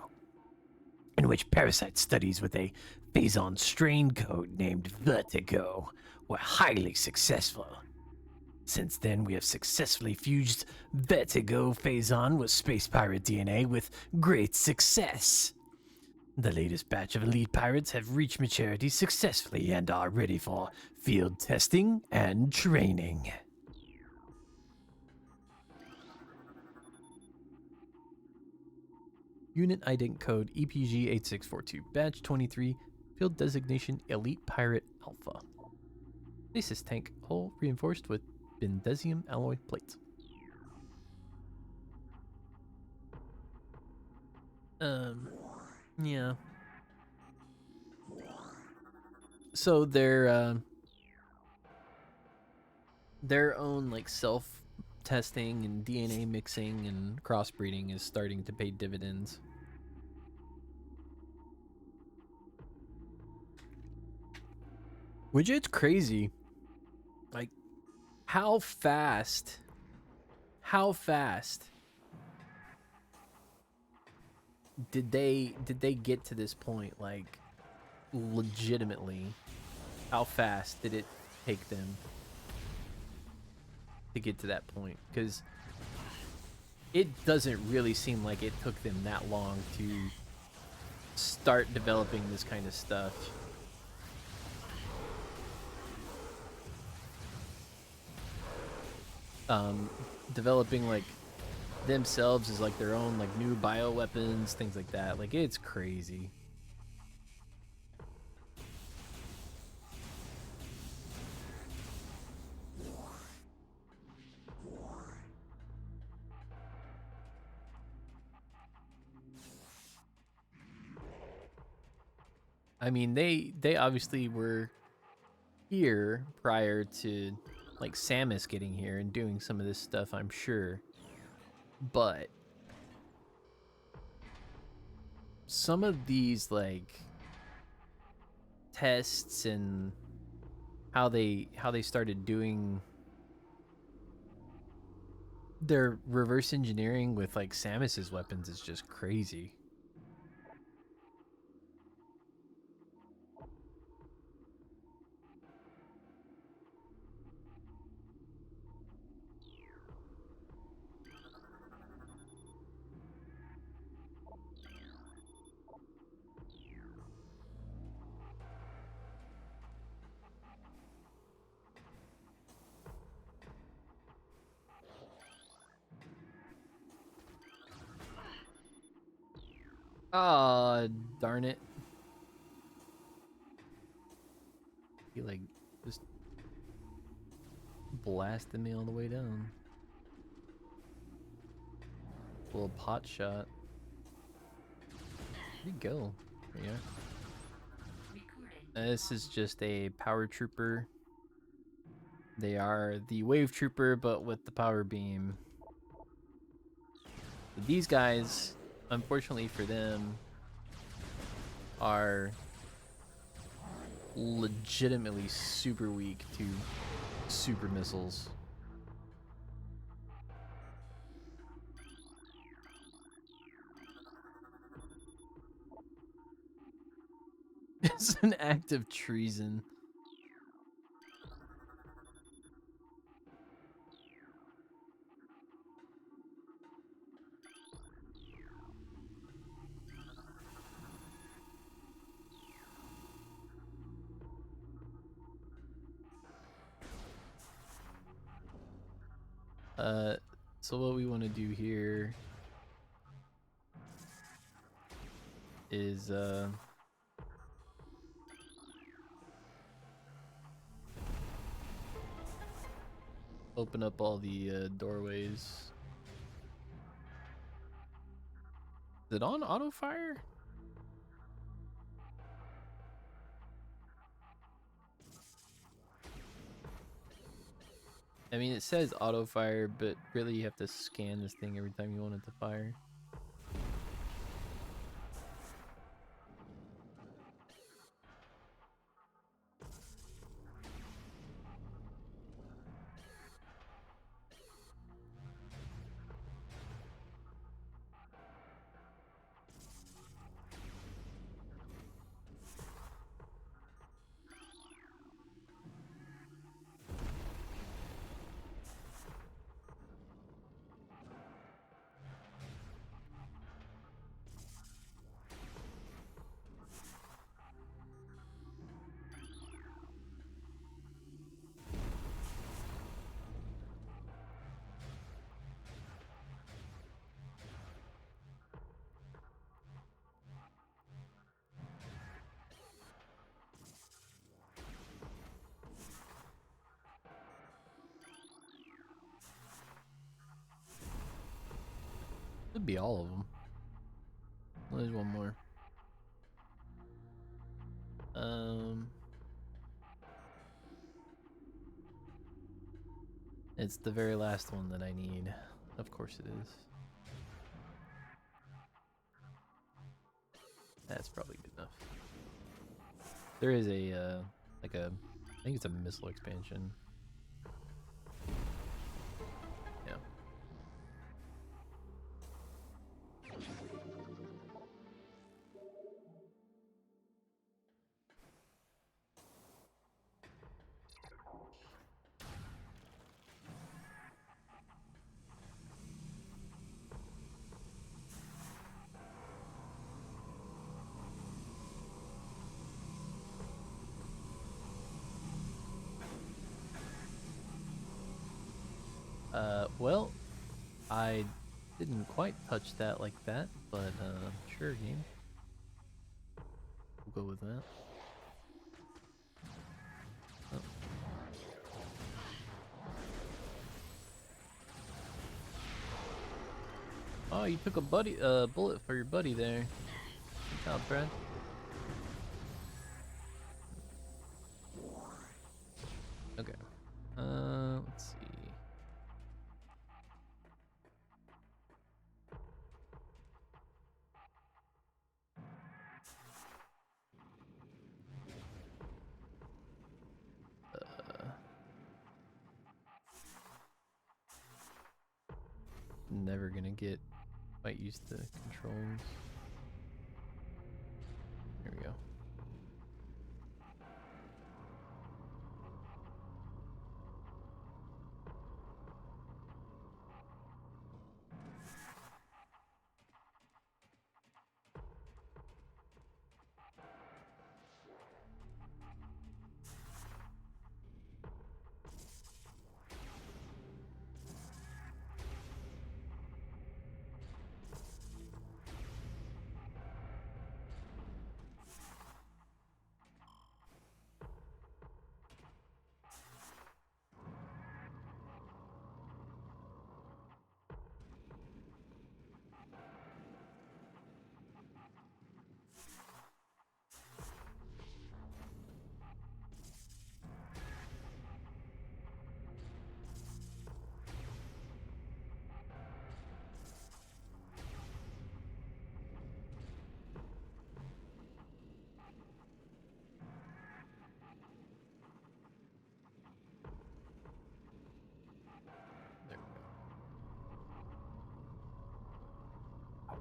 in which parasite studies with a Phazon strain code named Vertigo were highly successful. Since then, we have successfully fused Vertigo Phazon with space pirate DNA with great success. The latest batch of elite pirates have reached maturity successfully and are ready for field testing and training. Unit ident code EPG8642, Badge 23, Field Designation Elite Pirate Alpha. Stasis tank hull reinforced with bendesium alloy plates. Yeah. So their own like testing and DNA mixing and crossbreeding is starting to pay dividends. Which it's crazy. Like, how fast did they get to this point? Like, legitimately, how fast did it take them to get to that point? Because it doesn't really seem like it took them that long to start developing this kind of stuff. Developing like themselves as like their own like new bioweapons, things like that. Like, it's crazy. I mean, they obviously were here prior to like Samus getting here and doing some of this stuff, I'm sure. But some of these like tests and how they started doing their reverse engineering with like Samus's weapons is just crazy. Ah, darn it. He like just blasted me all the way down. A little pot shot. Where'd he go? There you are. This is just a power trooper. They are the wave trooper, but with the power beam. These guys, unfortunately for them, are legitimately super weak to super missiles. It's an act of treason. So what we want to do here is open up all the doorways. Is it on auto fire? I mean, it says auto fire, but really you have to scan this thing every time you want it to fire. Could be all of them. Well, there's one more. It's the very last one that I need. Of course it is. That's probably good enough. There is a, like a, I think it's a missile expansion. Yeah. Well, I didn't quite touch that like that, but sure, game. We'll go with that. Oh. Oh, you took a bullet for your buddy there. Good job, Brad. Okay. Let's see. Never gonna get quite used to controls. Here we go.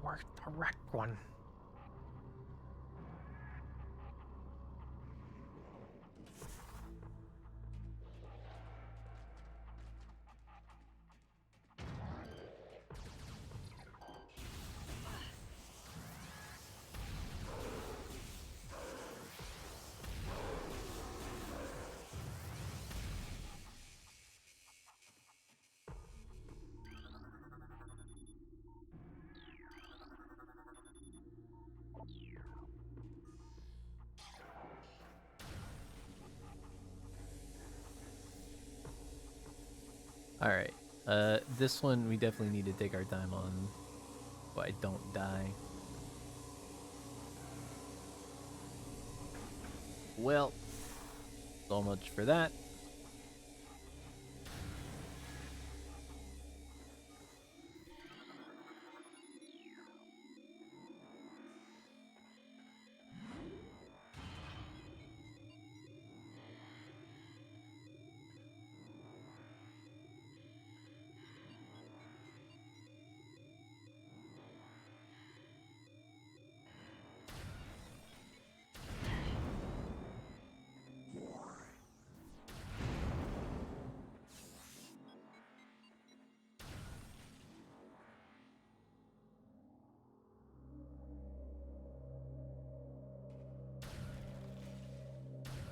Work the correct one. Alright, this one we definitely need to take our time on, so I don't die. Well, so much for that.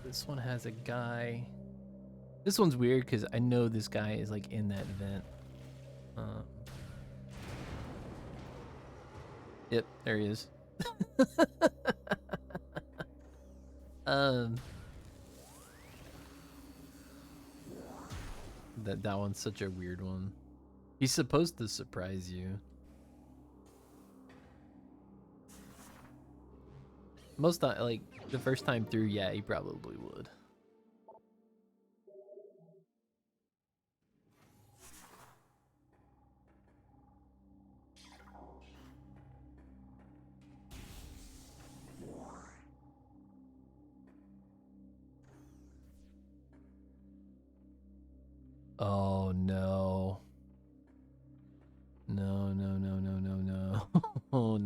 This one has a guy. This one's weird because I know this guy is like in that vent. Yep, there he is. That one's such a weird one. He's supposed to surprise you. Most like the first time through, yeah, he probably would.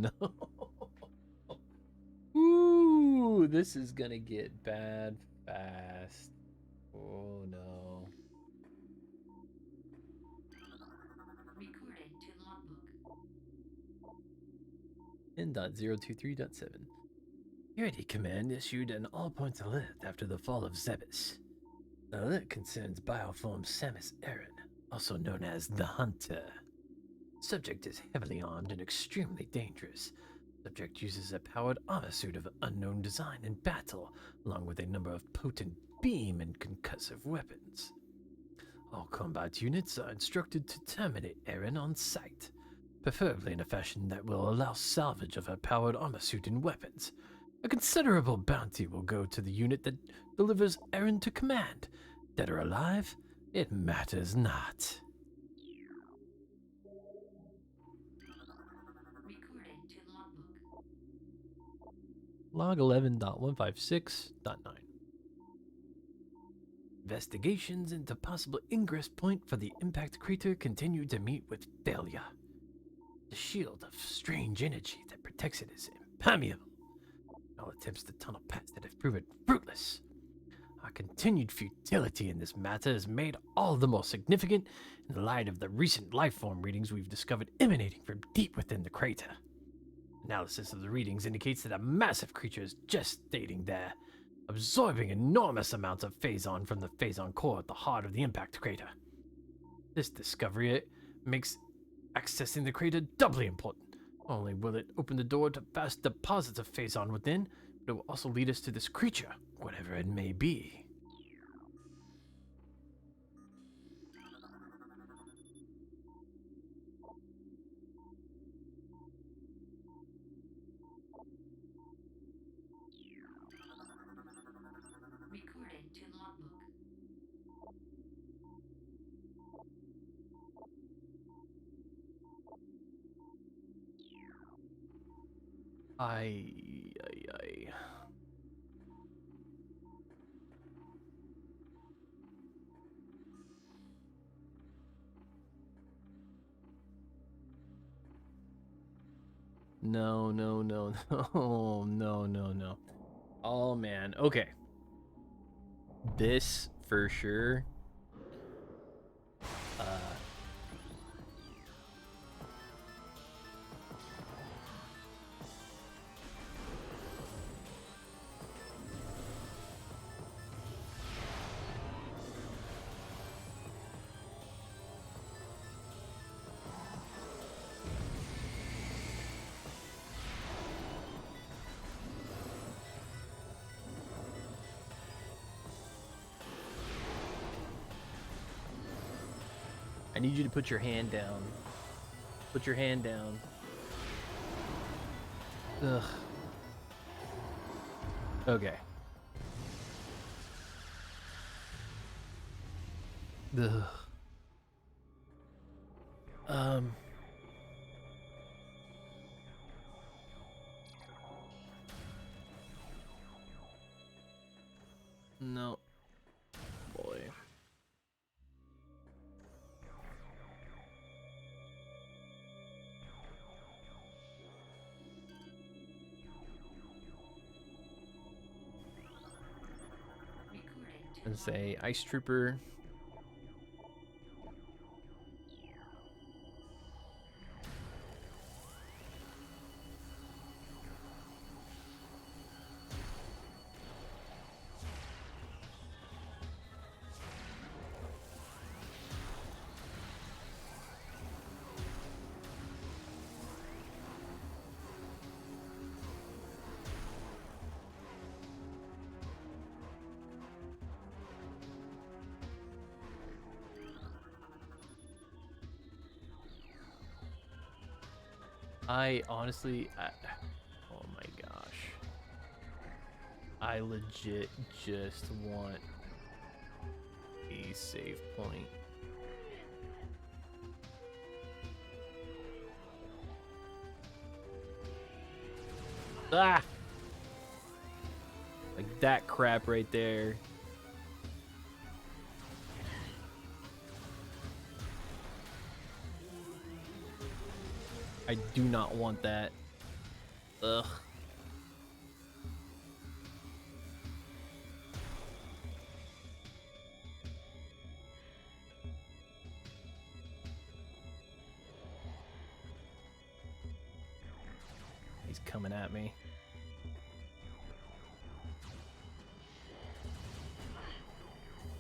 no. Ooh, this is gonna get bad fast. Oh no. Recording to logbook. 10.023.7. Security Command issued an all-points alert after the fall of Zebes. The alert concerns bioform Samus Aran, also known as the Hunter. Subject is heavily armed and extremely dangerous. Subject uses a powered armor suit of unknown design in battle, along with a number of potent beam and concussive weapons. All combat units are instructed to terminate Aran on sight, preferably in a fashion that will allow salvage of her powered armor suit and weapons. A considerable bounty will go to the unit that delivers Aran to command. Dead or alive, it matters not. Recording to logbook. Log 11.156.9. Investigations into possible ingress point for the impact crater continue to meet with failure. The shield of strange energy that protects it is impermeable. All attempts to tunnel past it have proven fruitless. Our continued futility in this matter is made all the more significant in light of the recent lifeform readings we've discovered emanating from deep within the crater. Analysis of the readings indicates that a massive creature is gestating there, absorbing enormous amounts of phazon from the phazon core at the heart of the impact crater. This discovery makes accessing the crater doubly important. Not only will it open the door to vast deposits of phazon within, but it will also lead us to this creature, whatever it may be. Recording to logbook. I. No, no, no, no, no, no, no. Oh man, okay. This for sure. I need you to put your hand down. Put your hand down. Ugh. Okay. Ugh. No. Boy. Recording to And say Ice Trooper. I honestly, oh my gosh. I legit just want a save point. Ah! Like that crap right there. I do not want that. Ugh. He's coming at me.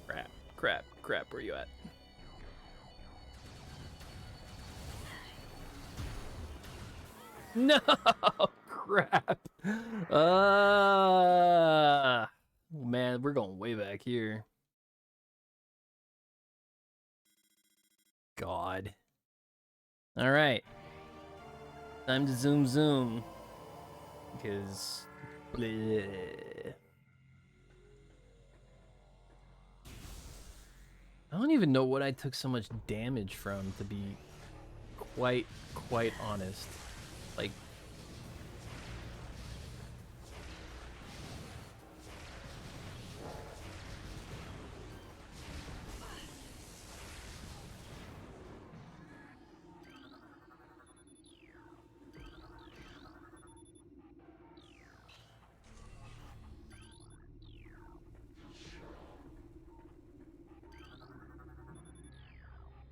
Crap, crap, crap, where you at? No, crap. Man, we're going way back here. God. All right. Time to zoom. Because... bleh. I don't even know what I took so much damage from, to be quite honest. Like...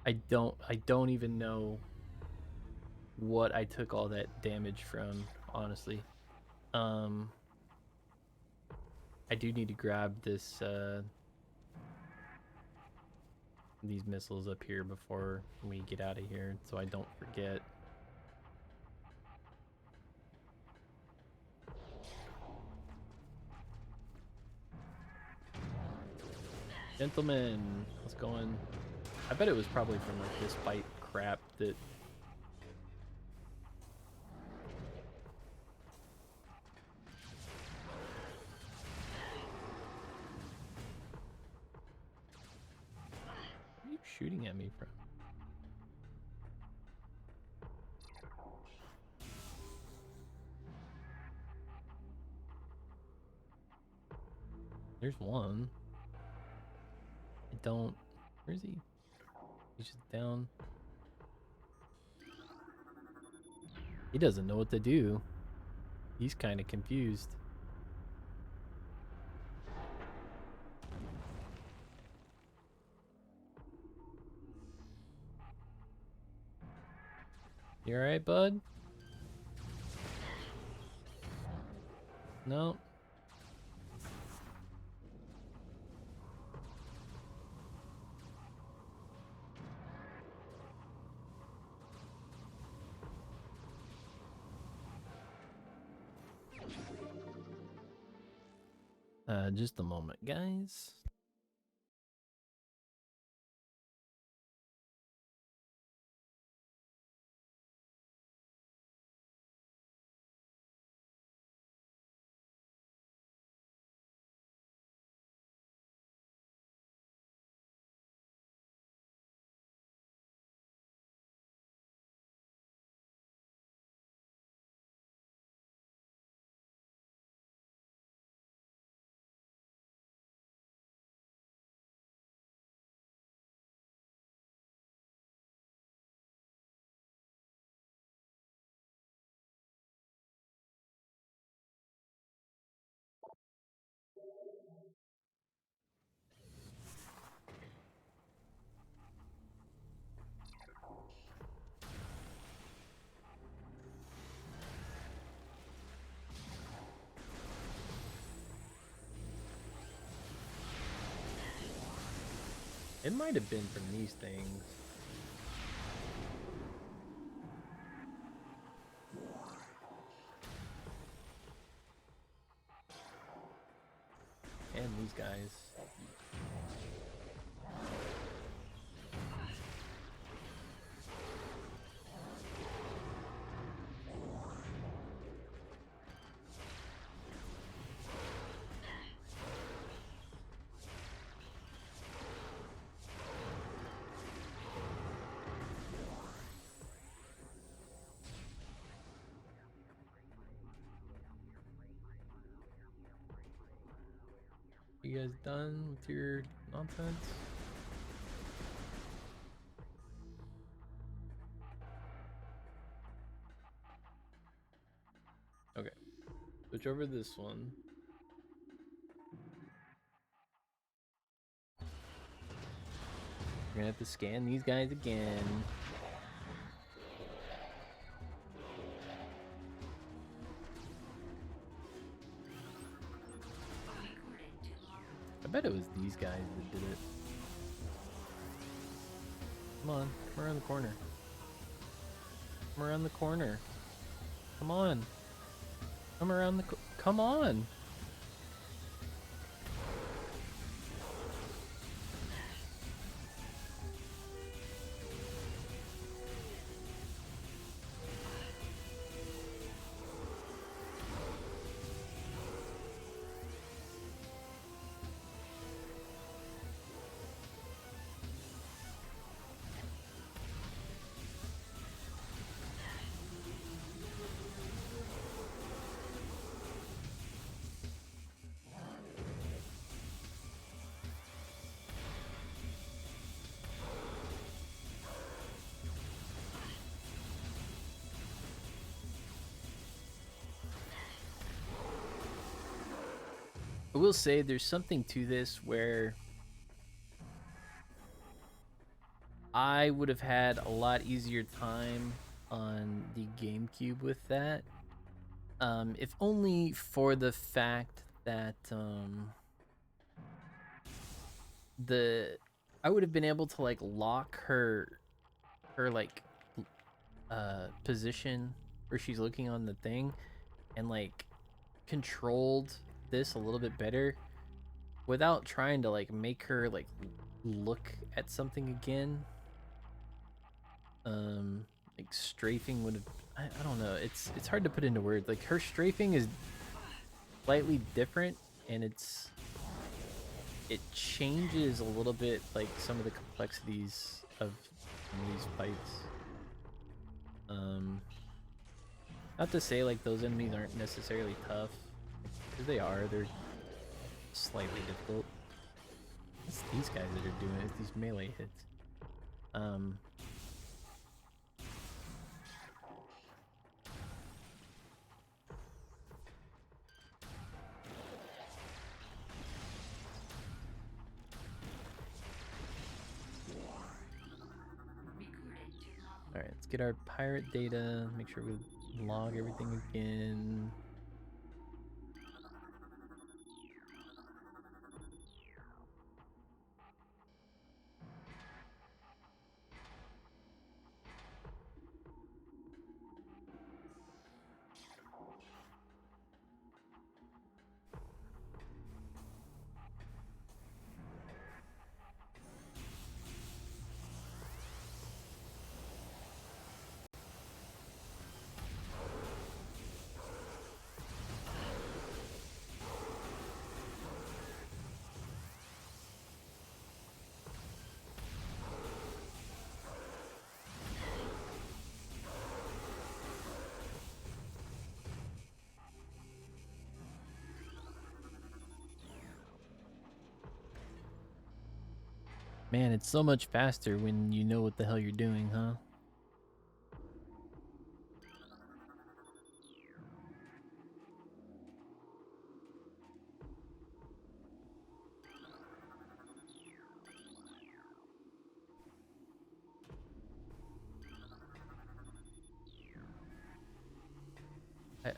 I don't even know what I took all that damage from, honestly. I do need to grab this these missiles up here before we get out of here so I don't forget. Gentlemen, what's going? I bet it was probably from like this fight crap that... Where are you shooting at me from? There's one. I don't... Where is he? He's just down. He doesn't know what to do. He's kind of confused. You alright, bud? No. Just a moment, guys. It might have been from these things. And these guys. You guys done with your nonsense? Okay. switch over this one. We're gonna have to scan these guys again. I bet it was these guys that did it. Come on, come around the corner. Come around the corner. Come on. Come around the come on. I will say there's something to this where I would have had a lot easier time on the GameCube with that. If only for the fact that I would have been able to like lock her like position where she's looking on the thing and like controlled this a little bit better without trying to like make her like look at something again. Like strafing would have I don't know, it's hard to put into words. Like her strafing is slightly different and it changes a little bit like some of the complexities of these fights. Not to say like those enemies aren't necessarily tough, because they are. They're slightly difficult. It's these guys that are doing it. It's these melee hits. Alright, let's get our pirate data, make sure we log everything again. Man, it's so much faster when you know what the hell you're doing, huh?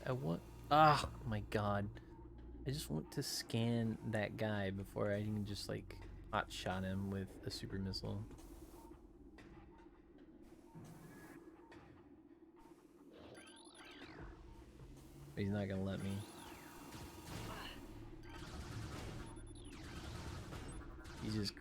I want... Ah, my god. I just want to scan that guy before I can just, like, hot shot him with a super missile. But he's not gonna let me. He's just...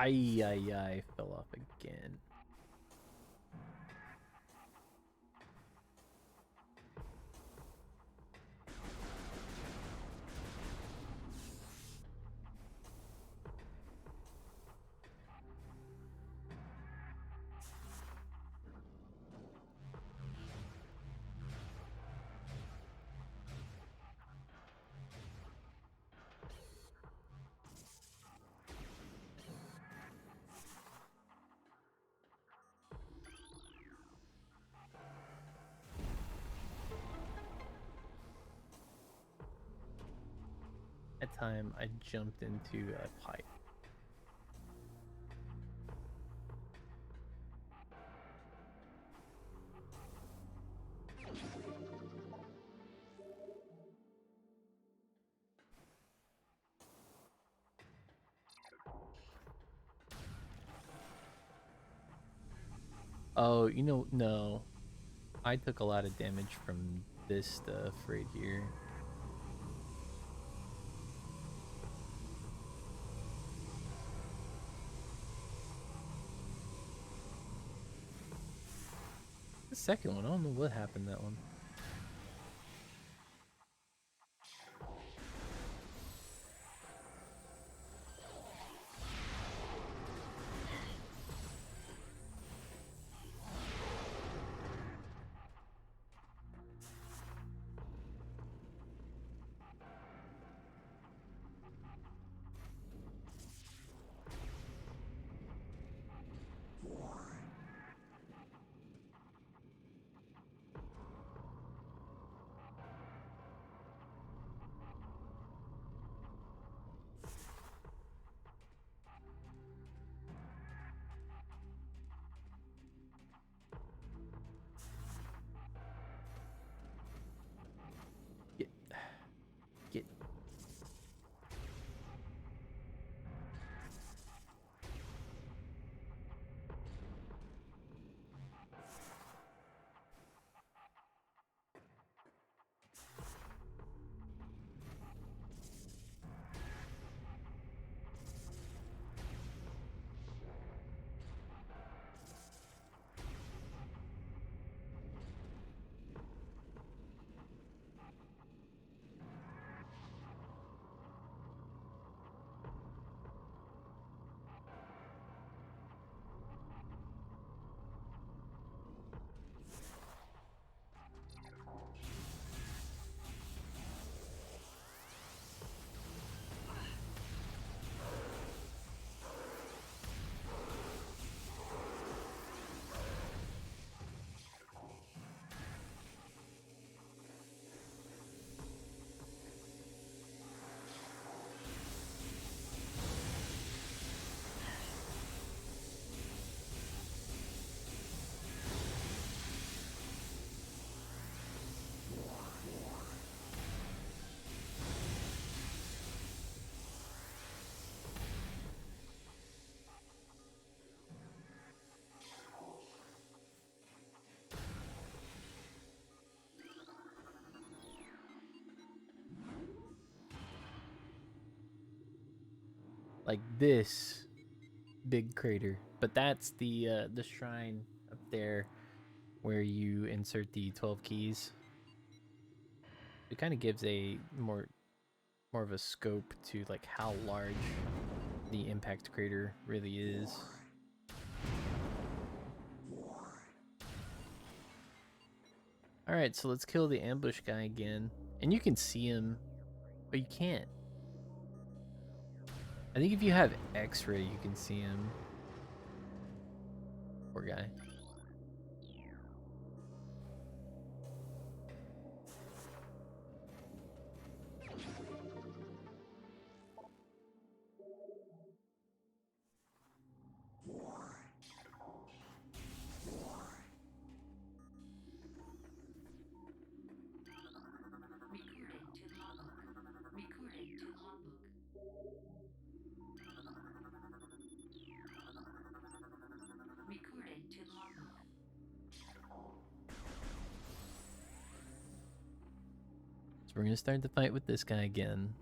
Yeah, ay, fell off again. That time I jumped into a pipe. Oh, you know, no. I took a lot of damage from this stuff right here. The second one, I don't know what happened that one. Get, get. Like this big crater. But that's the shrine up there where you insert the 12 keys. It kind of gives a more of a scope to like how large the impact crater really is. All right, so let's kill the ambush guy again. And you can see him, but you can't. I think if you have X-ray, you can see him. Poor guy. Recording to logbook. Recording to logbook. Recording to logbook. So we're gonna start the fight with this guy again.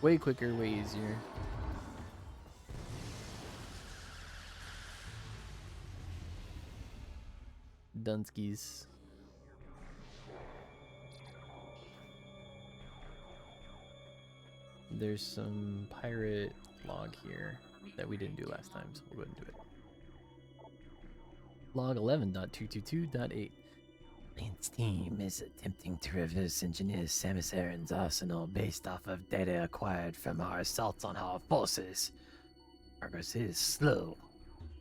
Way quicker, way easier. Dunskies. There's some pirate log here that we didn't do last time, so we'll go ahead and do it. Log 11.222.8. Lane's team is attempting to reverse engineer Samus Aran's arsenal based off of data acquired from our assaults on our forces. Progress is slow,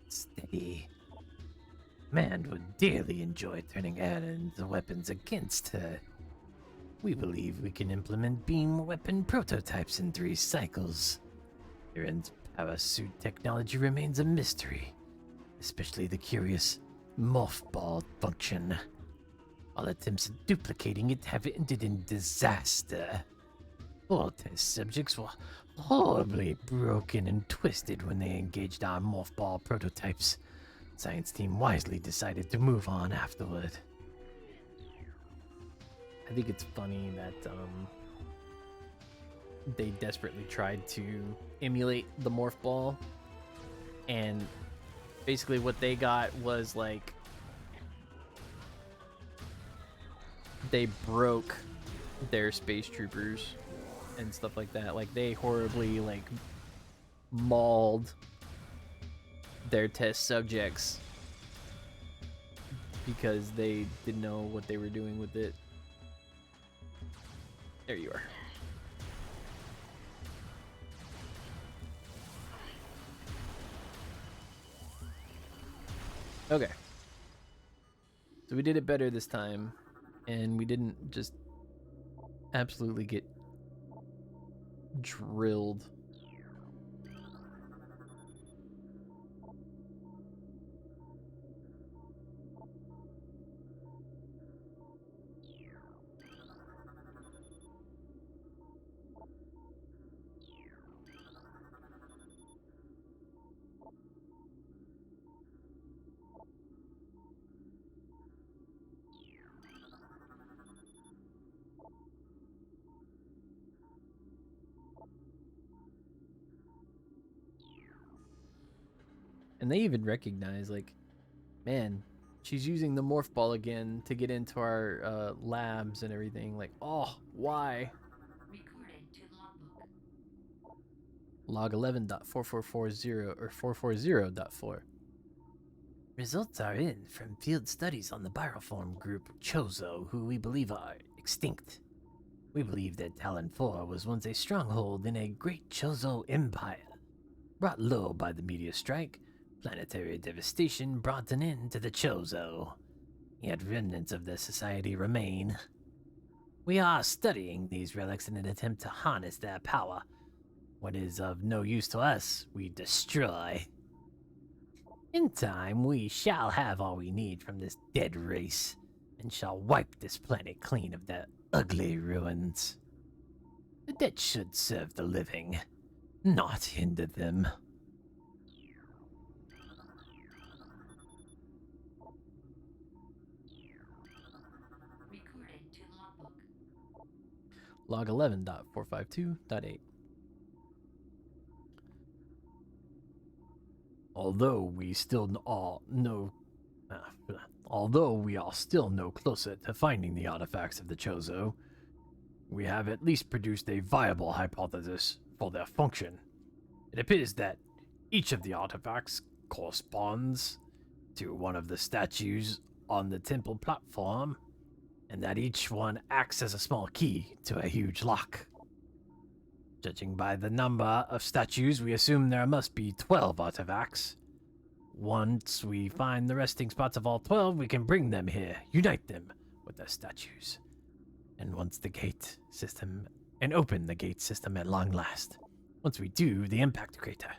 steady. Command would dearly enjoy turning Aran's weapons against her. We believe we can implement beam weapon prototypes in 3 cycles. Aran's power suit technology remains a mystery, especially the curious morph ball function. All attempts at duplicating it have ended in disaster. All test subjects were horribly broken and twisted when they engaged our morph ball prototypes. Science team wisely decided to move on afterward. I think it's funny that they desperately tried to emulate the morph ball, and basically what they got was like they broke their space troopers and stuff like that. Like they horribly like mauled their test subjects because they didn't know what they were doing with it. There you are. Okay. So we did it better this time, and we didn't just absolutely get drilled. And they even recognize, like, man, she's using the morph ball again to get into our labs and everything. Like, oh, why? Recorded to logbook. Log 11.4440 or 440.4. Results are in from field studies on the Biroform group Chozo, who we believe are extinct. We believe that Talon 4 was once a stronghold in a great Chozo empire. Brought low by the meteor strike, planetary devastation brought an end to the Chozo. Yet remnants of the society remain. We are studying these relics in an attempt to harness their power. What is of no use to us, we destroy. In time, we shall have all we need from this dead race, and shall wipe this planet clean of their ugly ruins. The dead should serve the living, not hinder them. Recorded to logbook. Log 11.452.8. Although we are still no closer to finding the artifacts of the Chozo, we have at least produced a viable hypothesis for their function. It appears that each of the artifacts corresponds to one of the statues on the temple platform, and that each one acts as a small key to a huge lock. Judging by the number of statues, we assume there must be 12 artifacts. Once we find the resting spots of all 12, we can bring them here, unite them with the statues, and open the gate system at long last. Once we do, the impact crater,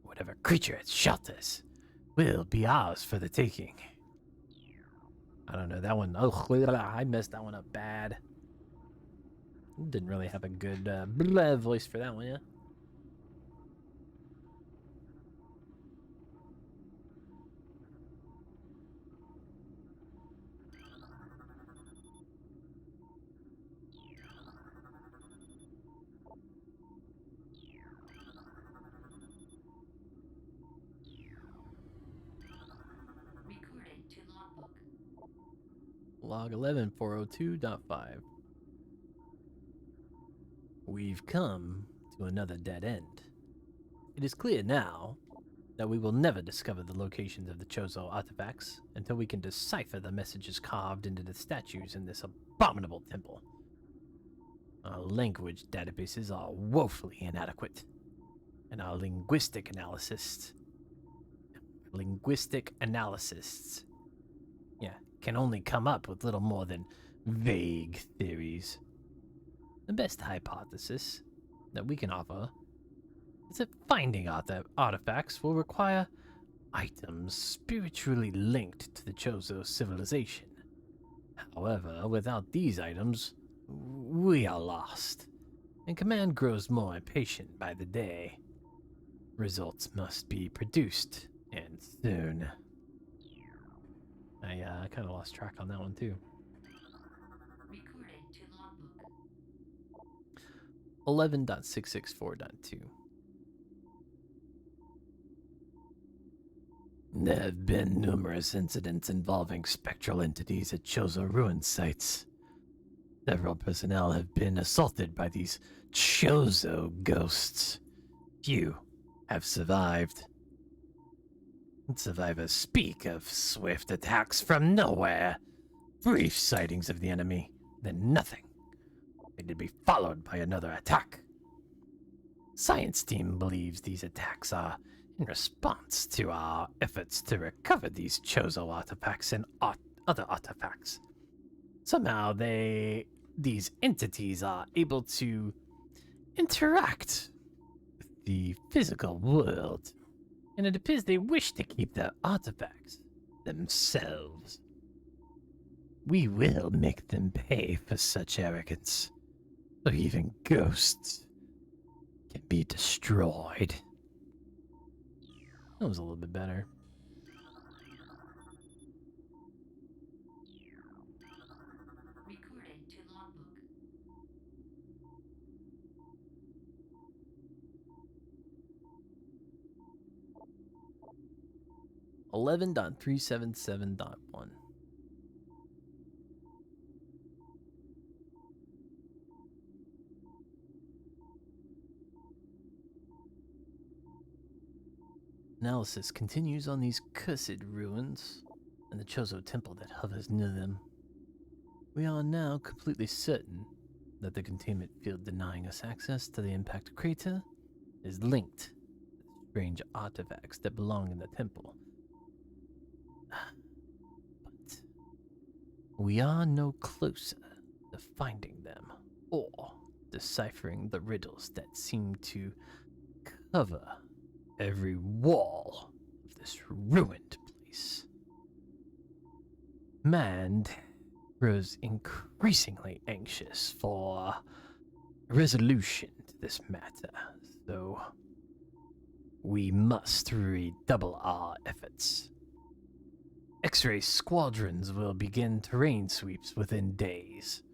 whatever creature it shelters, will be ours for the taking. I don't know, that one, oh, I messed that one up bad. Didn't really have a good voice for that one, yeah? Recorded to logbook. Log 11.402.5. We've come to another dead end. It is clear now that we will never discover the locations of the Chozo artifacts until we can decipher the messages carved into the statues in this abominable temple. Our language databases are woefully inadequate, and our linguistic analysts, can only come up with little more than vague theories. The best hypothesis that we can offer is that finding artifacts will require items spiritually linked to the Chozo civilization. However, without these items, we are lost, and Command grows more impatient by the day. Results must be produced, and soon. I kind of lost track on that one too. Recording to logbook. 11.664.2. There have been numerous incidents involving spectral entities at Chozo ruin sites. Several personnel have been assaulted by these Chozo ghosts. Few have survived. Survivors speak of swift attacks from nowhere, brief sightings of the enemy, then nothing. They would be followed by another attack. Science team believes these attacks are in response to our efforts to recover these Chozo artifacts and other artifacts. Somehow these entities are able to interact with the physical world, and it appears they wish to keep their artifacts themselves. We will make them pay for such arrogance, so even ghosts can be destroyed. That was a little bit better. Recording to logbook. 11.377.1. Analysis continues on these cursed ruins and the Chozo temple that hovers near them. We are now completely certain that the containment field denying us access to the impact crater is linked to the strange artifacts that belong in the temple. But we are no closer to finding them or deciphering the riddles that seem to cover every wall of this ruined place. Mand grows increasingly anxious for a resolution to this matter, so we must redouble our efforts. X-ray squadrons will begin terrain sweeps within days.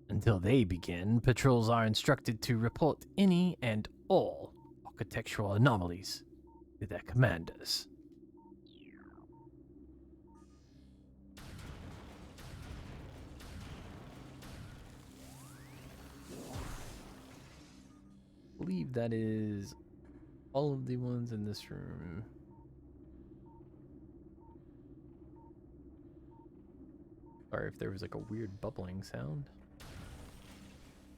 Until they begin, patrols are instructed to report any and all architectural anomalies to their commanders. I believe that is all of the ones in this room. Sorry if there was like a weird bubbling sound.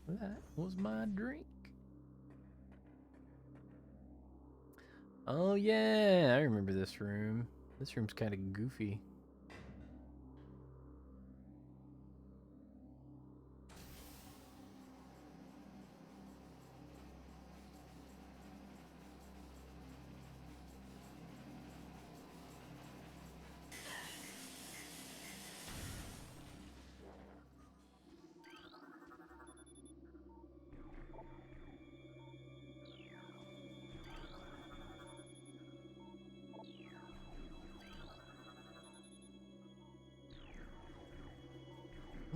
That was my drink. Oh yeah, I remember this room. This room's kind of goofy.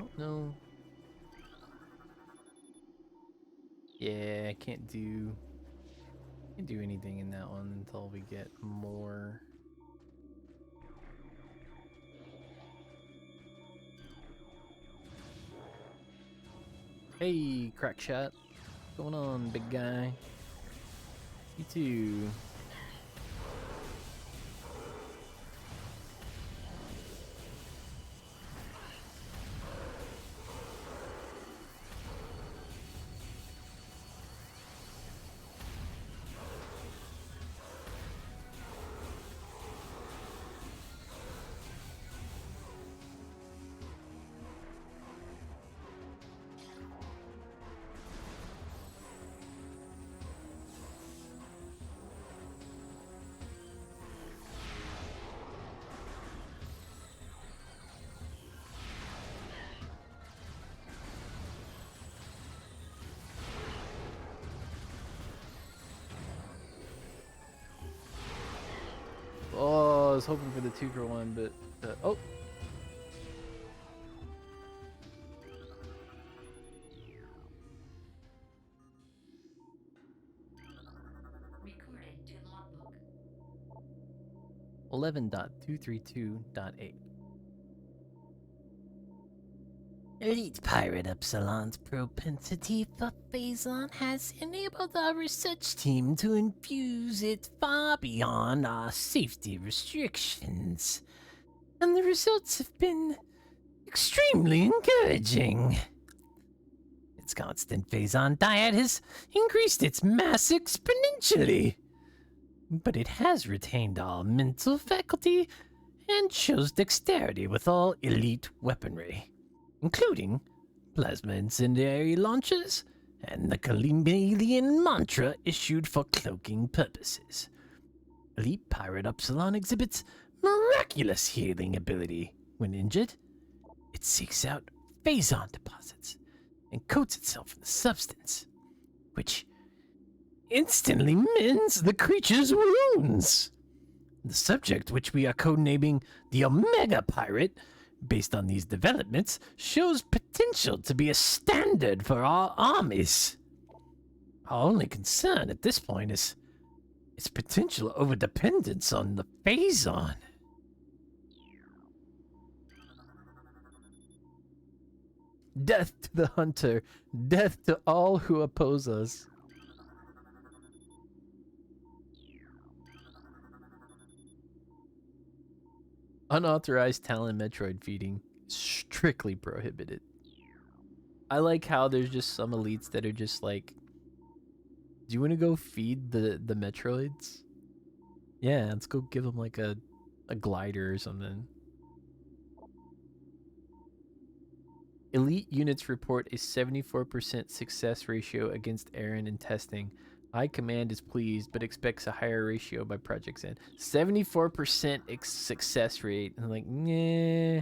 Oh no. Yeah, I can't do anything in that one until we get more. Hey, Crackshot. What's going on, big guy? You too. was hoping for the 2-for-1, but oh. Recording to logbook. 11.232.8. Elite Pirate Upsilon's propensity for Phazon has enabled our research team to infuse it far beyond our safety restrictions. And the results have been extremely encouraging. Its constant Phazon diet has increased its mass exponentially. But it has retained all mental faculty and shows dexterity with all elite weaponry, including plasma incendiary launchers and the Kalimalian mantra issued for cloaking purposes. Elite Pirate Upsilon exhibits miraculous healing ability. When injured, it seeks out Phazon deposits and coats itself in the substance, which instantly mends the creature's wounds. The subject, which we are codenaming the Omega Pirate, based on these developments, shows potential to be a standard for our armies. Our only concern at this point is its potential overdependence on the Phazon. Death to the hunter, death to all who oppose us. Unauthorized Talon Metroid feeding, strictly prohibited. I like how there's just some elites that are just like, do you want to go feed the Metroids? Yeah, let's go give them like a glider or something. Elite units report a 74% success ratio against Aaron in testing. High Command is pleased, but expects a higher ratio by Project's end. 74% success rate. I'm like, nah.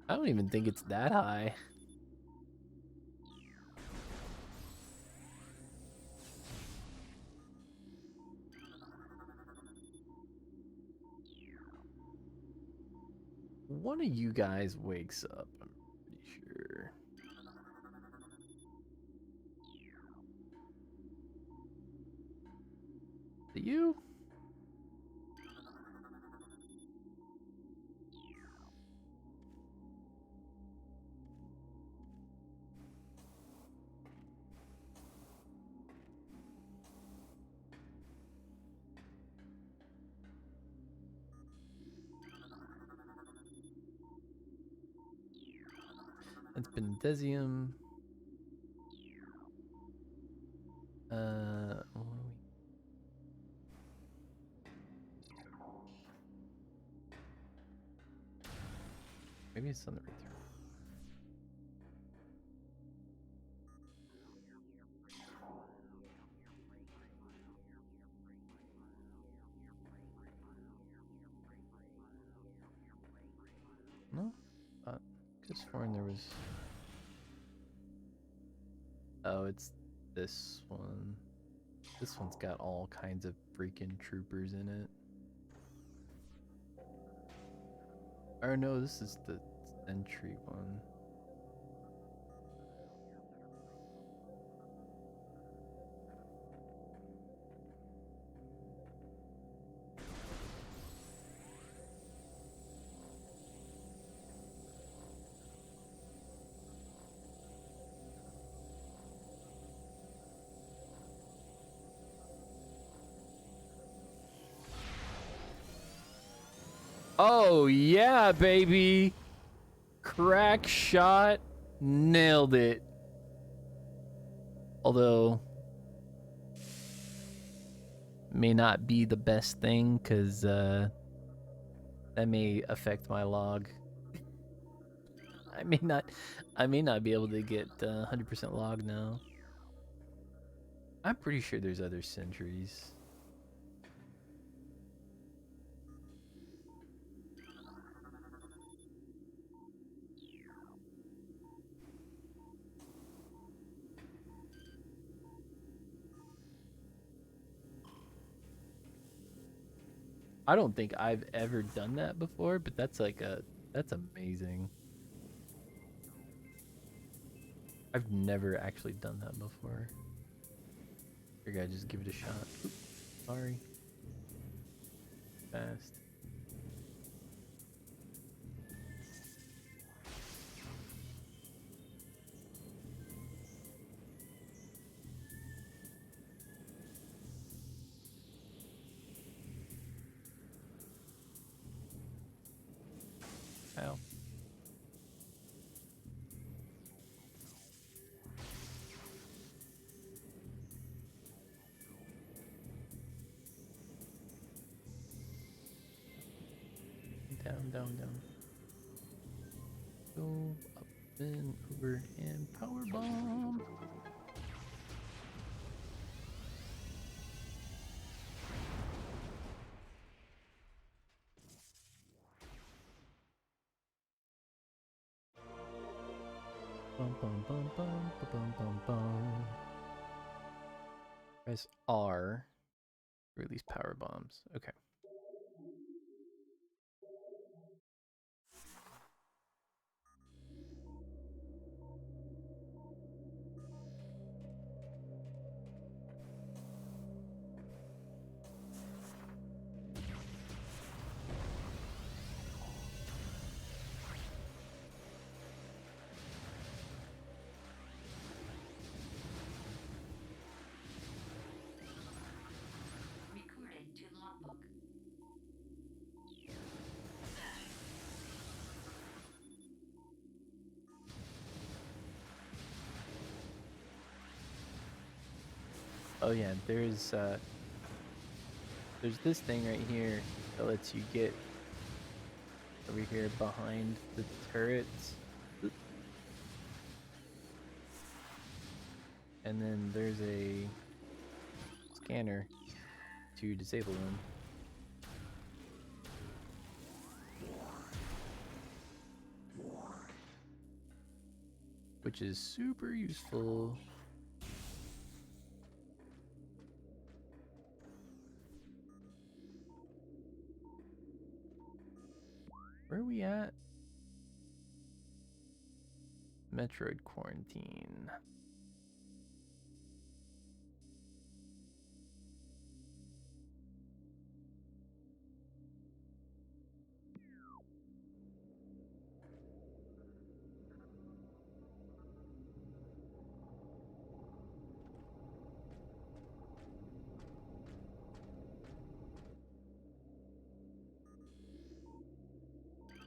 I don't even think it's that high. One of you guys wakes up, I'm pretty sure. Is it you? It's been Desium. What are we? Maybe it's on the right through. No? Just sworn there was. Oh, it's this one. This one's got all kinds of freaking troopers in it. Or no, this is the entry one. Oh yeah, baby! Crack shot, nailed it. Although, may not be the best thing, cause that may affect my log. I may not be able to get 100% log now. I'm pretty sure there's other sentries. I don't think I've ever done that before, but that's like that's amazing. I've never actually done that before. Figure I just give it a shot. Oops, sorry. Fast. Ow. Down, down, down. Go up and over and power bomb. Bum bum bum bum bum bum bum. Press R. Release power bombs. Okay. Recording to logbook. Oh yeah, there's this thing right here that lets you get over here behind the turrets. And then there's a scanner to disable them. Which is super useful. Where are we at? Metroid quarantine.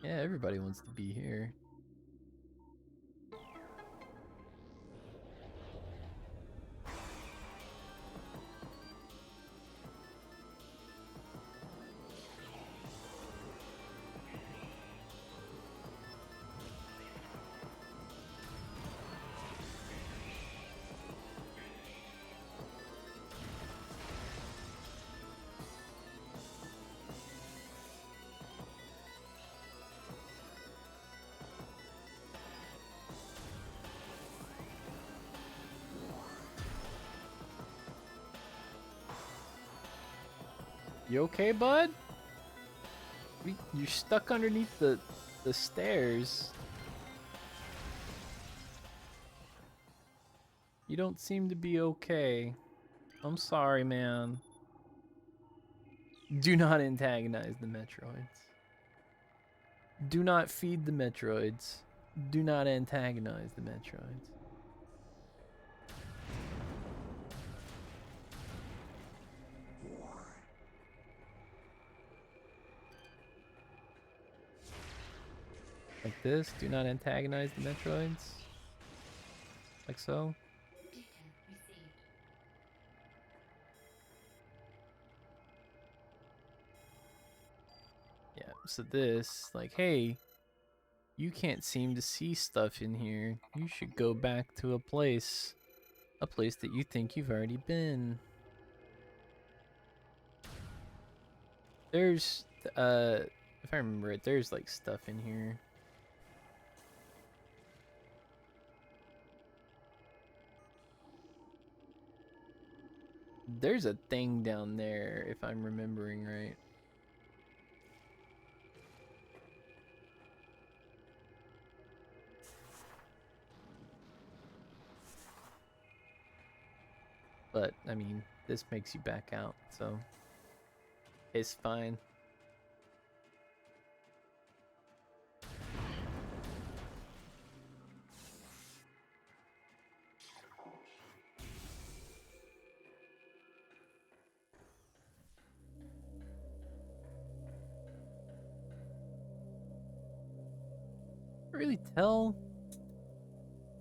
Yeah, everybody wants to be here. You okay, bud? You're stuck underneath the stairs. You don't seem to be okay. I'm sorry, man. Do not antagonize the Metroids. Do not feed the Metroids. Do not antagonize the Metroids. Like this. Do not antagonize the Metroids. Like so. Data received. Yeah, so this, like, hey, you can't seem to see stuff in here. You should go back to a place that you think you've already been. There's, if I remember it, there's like stuff in here. There's a thing down there, if I'm remembering right. But I mean, this makes you back out, so it's fine. Really tell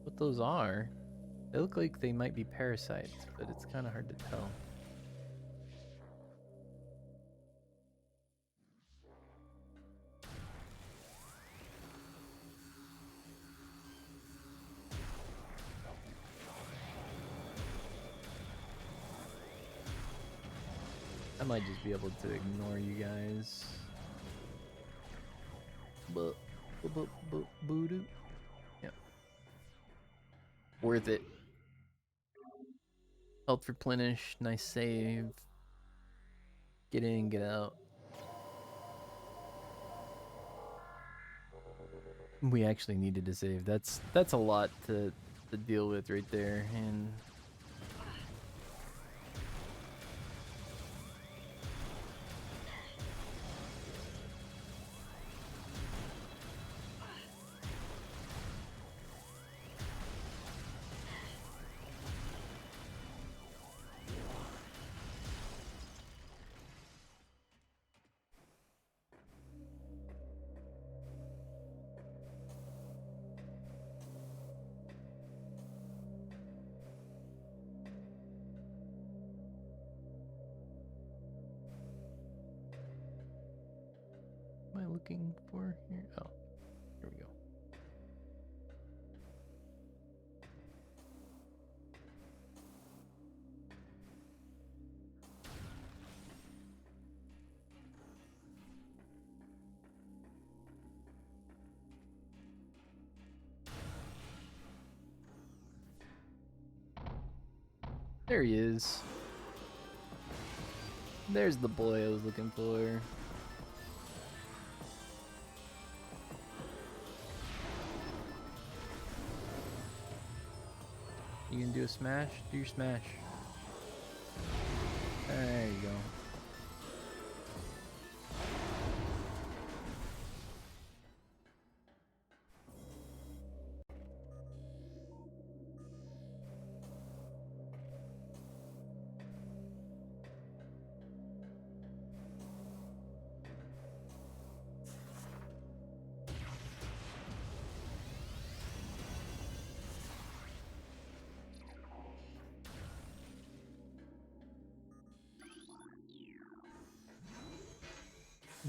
what those are. They look like they might be parasites, but it's kind of hard to tell. I might just be able to ignore you guys. Boo-doo. Yep. Worth it. Health replenish, nice save. Get in, get out. We actually needed to save. That's a lot to deal with right there, and what am I looking for here? Oh, here we go. There he is. There's the boy I was looking for. You gonna do a smash? Do your smash. There you go.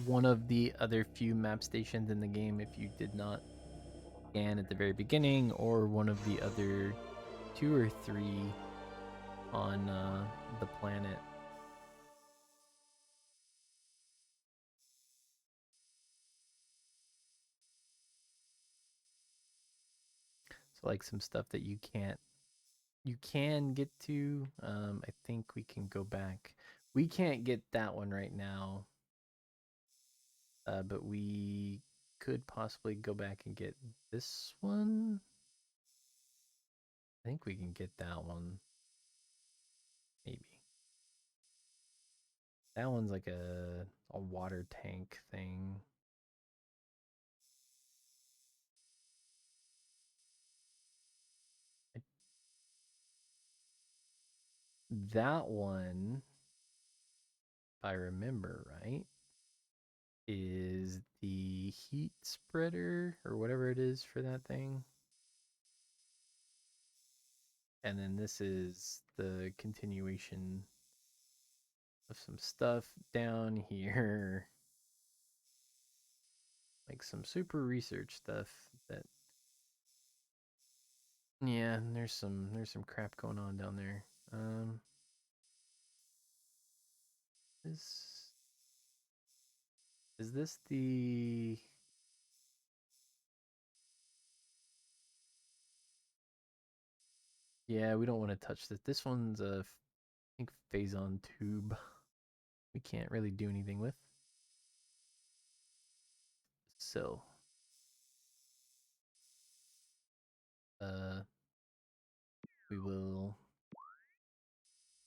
One of the other few map stations in the game if you did not scan at the very beginning, or one of the other 2 or 3 on the planet. So like some stuff that you can get to. I think we can go back. We can't get that one right now. But we could possibly go back and get this one. I think we can get that one. Maybe. That one's like a water tank thing. That one, if I remember right, is the heat spreader or whatever it is for that thing. And then this is the continuation of some stuff down here. Like some super research stuff that, yeah, and there's some crap going on down there. Is this the, yeah, we don't want to touch this. This one's a, I think, phazon tube. We can't really do anything with. So, we will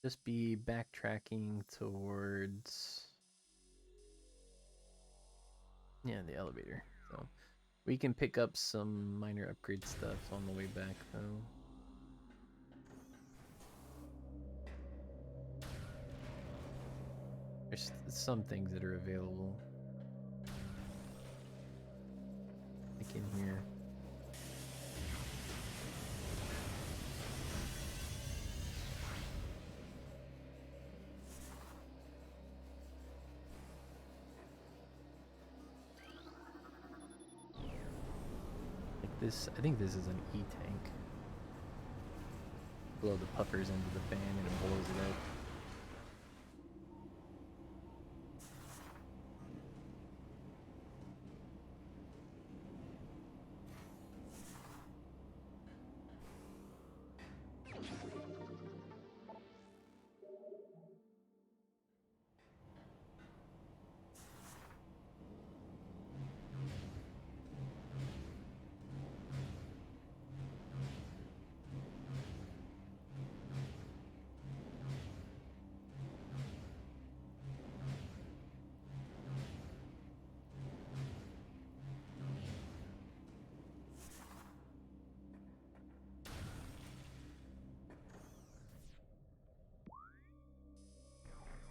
just be backtracking towards, yeah, the elevator. So we can pick up some minor upgrade stuff on the way back though. There's some things that are available. Like in here. Like this, I think this is an E-tank. Blow the puffers into the fan and it blows it up.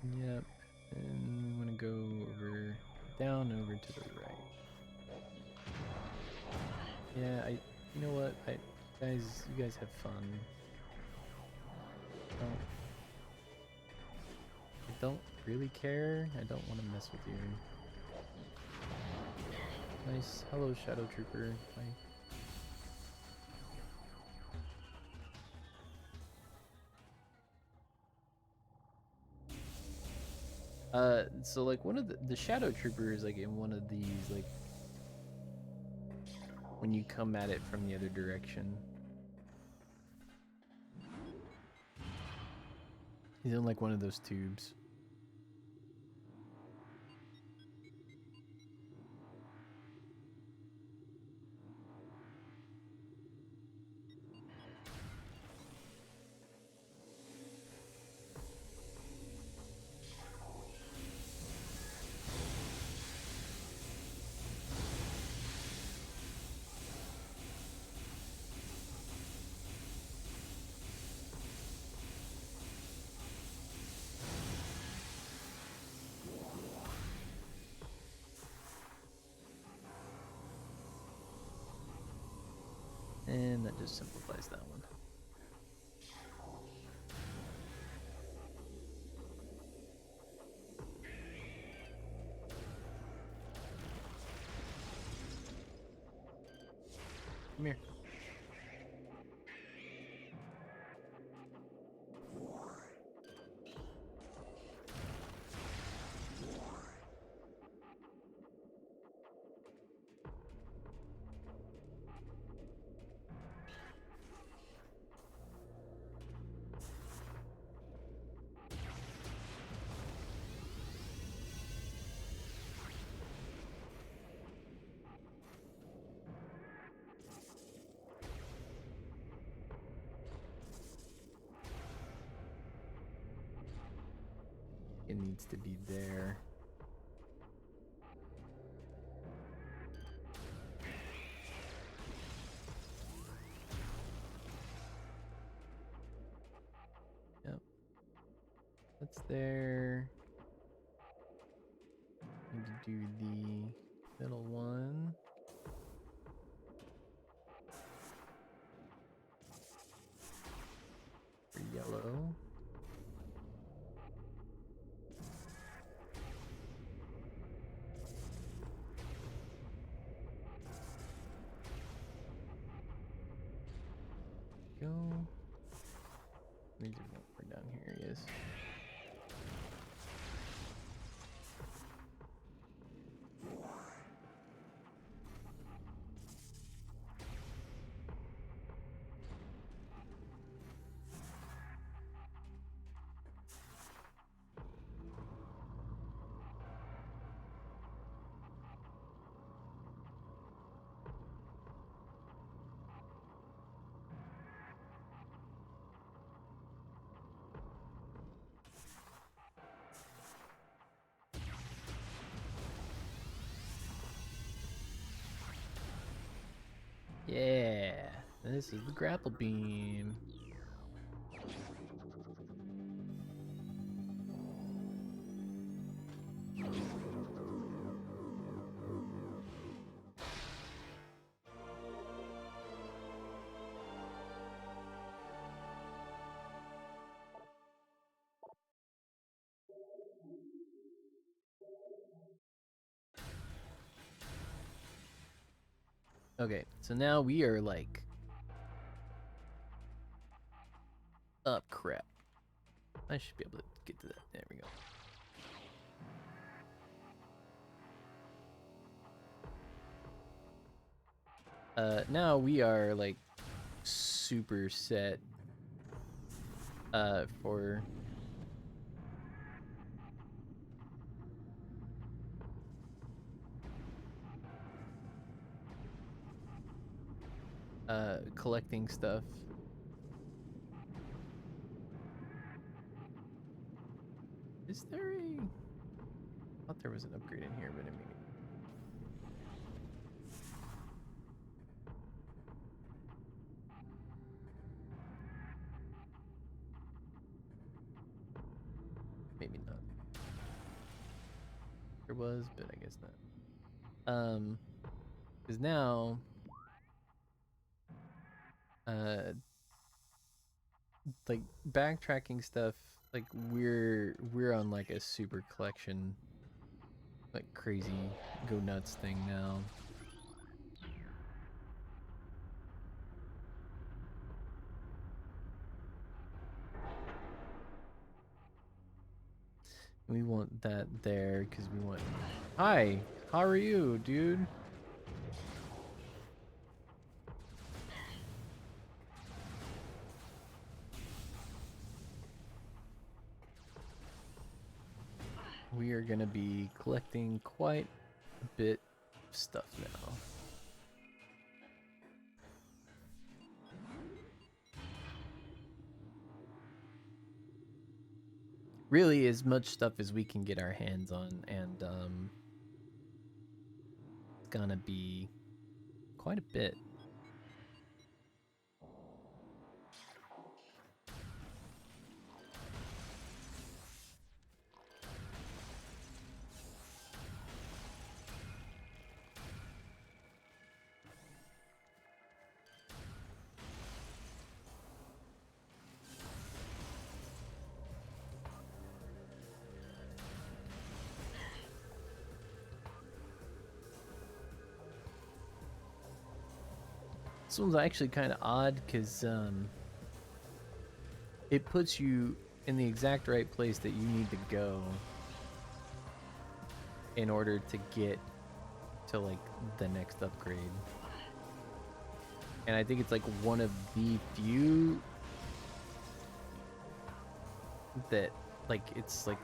Yep, and we want to go over, down, over to the right. Yeah, you know what, you guys have fun. I don't really care. I don't want to mess with you. Nice. Hello, Shadow Trooper. Hi. So like one of the Shadow Troopers, like in one of these, like when you come at it from the other direction. He's in like one of those tubes. And that just simplifies that one. Come here. It needs to be there. Yep. That's there. Need to do the middle one. For yellow. Go. Let me do one more down here. He is. Yeah, this is the grapple beam. Okay, so now we are like... up crap. I should be able to get to that. There we go. Now we are like super set for collecting stuff. Is there a... I thought there was an upgrade in here, but I mean... maybe not. There was, but I guess not. Because now... like backtracking stuff, like we're on like a super collection, like crazy go nuts thing now. We want that there because we want... Hi, how are you, dude? We are gonna be collecting quite a bit of stuff now. Really as much stuff as we can get our hands on, and it's gonna be quite a bit. This one's actually kind of odd because it puts you in the exact right place that you need to go in order to get to like the next upgrade. And I think it's like one of the few that like it's like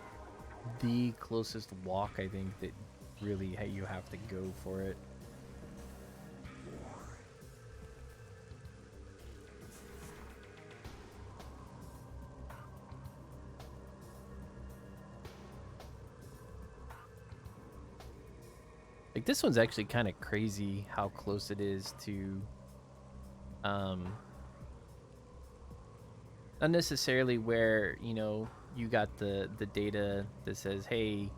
the closest walk I think that really you have to go for it. Like this one's actually kind of crazy how close it is to not necessarily where, you know, you got the data that says, hey,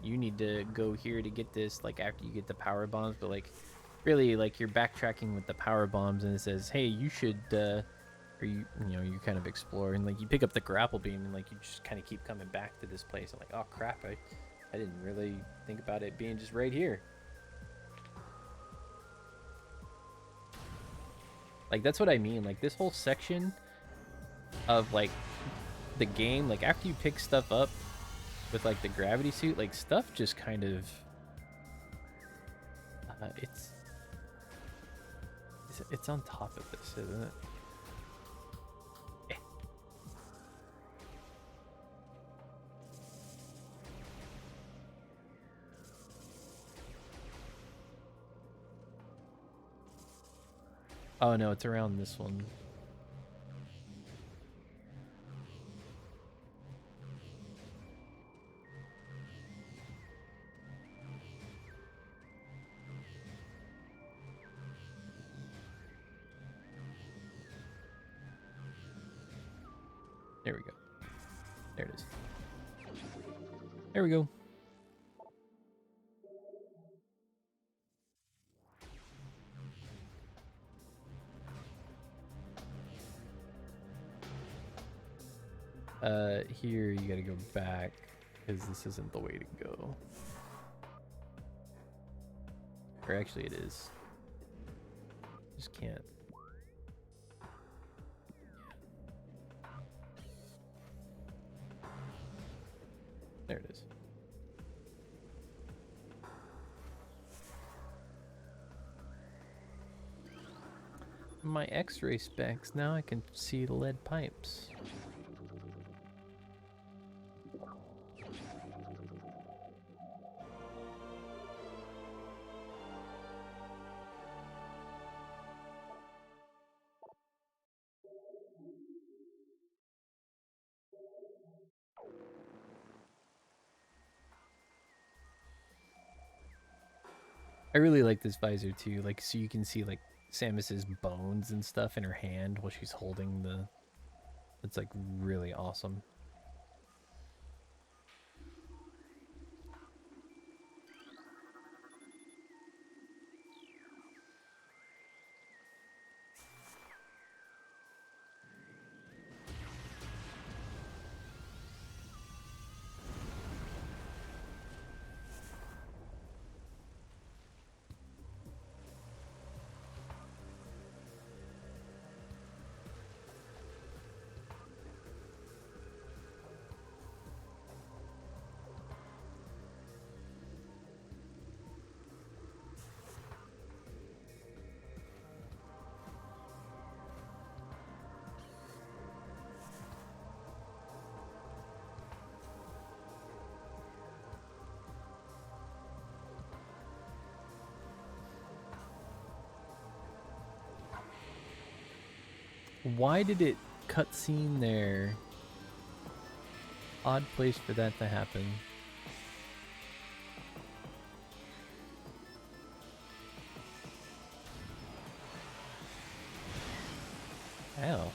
you need to go here to get this, like after you get the power bombs, but like really like you're backtracking with the power bombs and it says, hey, you should or you know, you kind of explore and like you pick up the grapple beam and like you just kind of keep coming back to this place and like, oh crap, I didn't really think about it being just right here. Like that's what I mean, like this whole section of like the game, like after you pick stuff up with like the gravity suit, like stuff just kind of it's on top of this, isn't it? Oh no, it's around this one. There we go. There it is. There we go. Here you gotta go back because this isn't the way to go. Or actually it is. Just can't. There it is. My X-ray specs, now I can see the lead pipes. I really like this visor too, like so you can see like Samus's bones and stuff in her hand while she's holding the. It's like really awesome. Why did it cutscene there? Odd place for that to happen. Ow.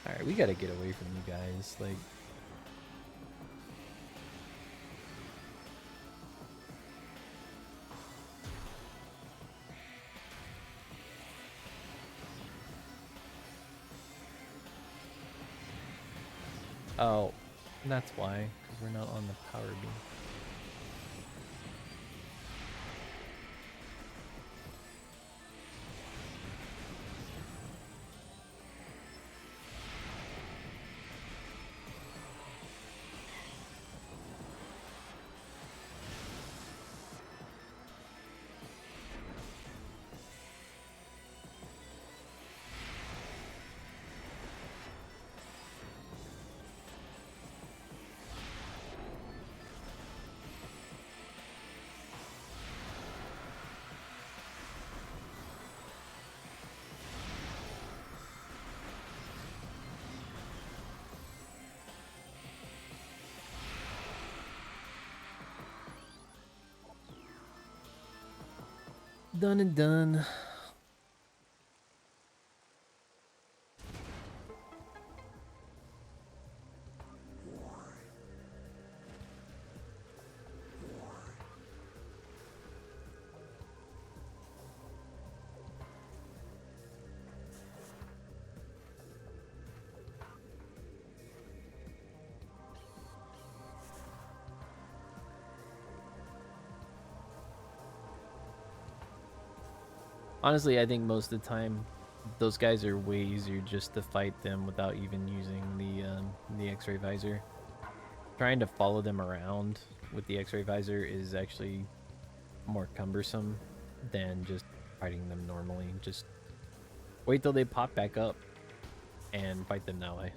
Alright, we gotta get away from you guys, like... Oh, that's why, because we're not on the power beam. Done and done. Honestly, I think most of the time, those guys are way easier just to fight them without even using the X-ray visor. Trying to follow them around with the X-ray visor is actually more cumbersome than just fighting them normally. Just wait till they pop back up and fight them that way.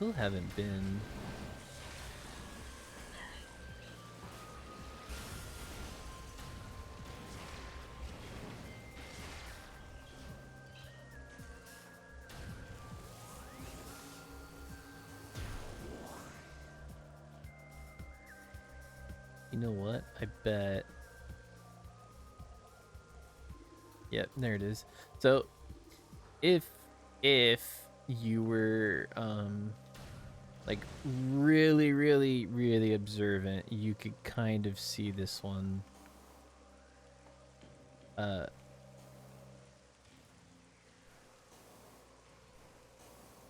still haven't been. You know what? I bet. Yep, there it is. So if you were like really observant, you could kind of see this one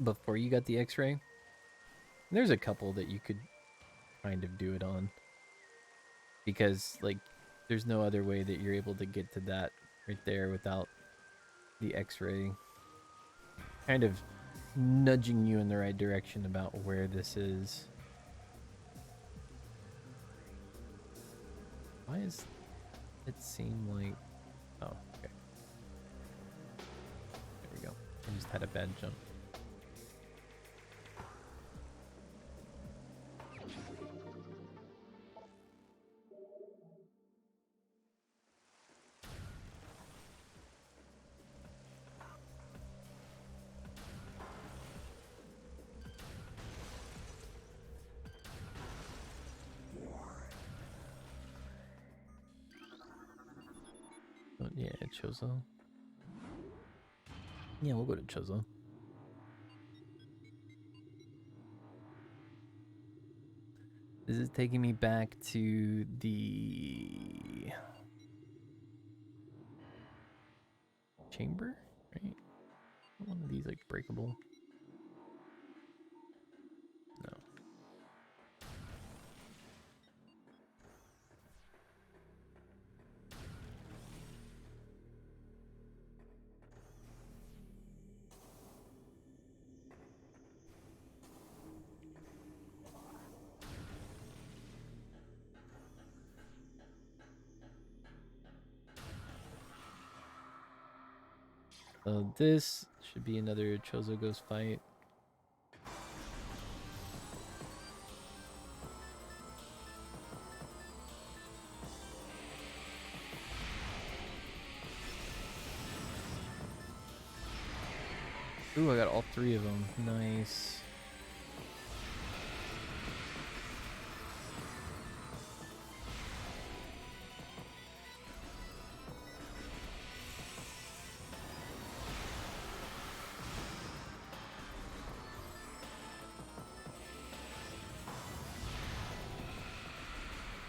before you got the X-ray. There's a couple that you could kind of do it on, because like there's no other way that you're able to get to that right there without the X-ray kind of nudging you in the right direction about where this is. Why is it seem like... Oh, okay. There we go. I just had a bad jump. Oh, yeah, Chozo. Yeah, we'll go to Chozo. This is taking me back to the chamber, right? One of these like breakable. No. This should be another Chozo Ghost fight. Ooh, I got all three of them. Nice.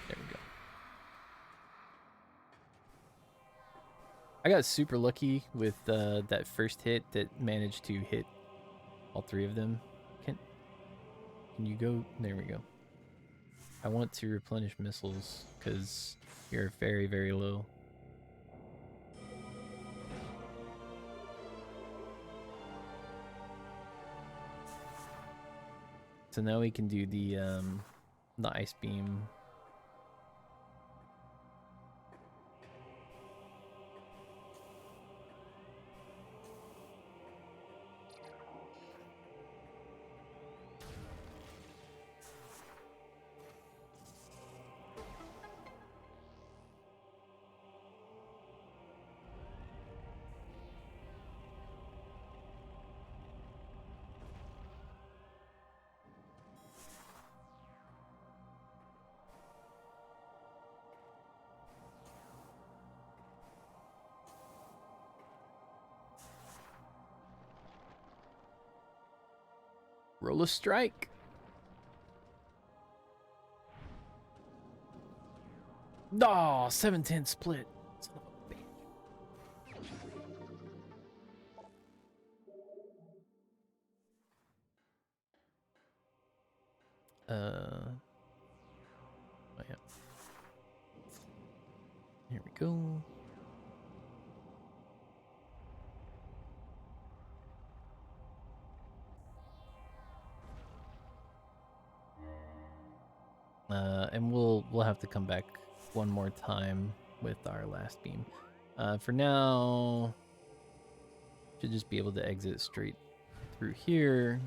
There we go. I got super lucky with that first hit that managed to hit all three of them. Can you go? There we go. I want to replenish missiles because you're very low. So now we can do the ice beam. Roll a strike. Oh, 7-10 split. Son of a bitch. Oh yeah. Here we go. And we'll have to come back one more time with our last beam. For now, should just be able to exit straight through here.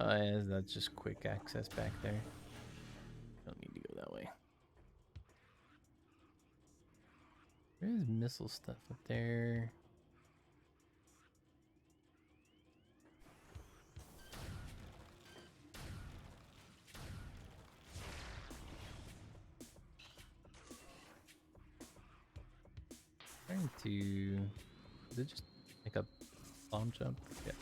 Yeah, that's just quick access back there. Don't need to go that way. There's missile stuff up there. Trying to... Is it just like a bomb jump? Yeah.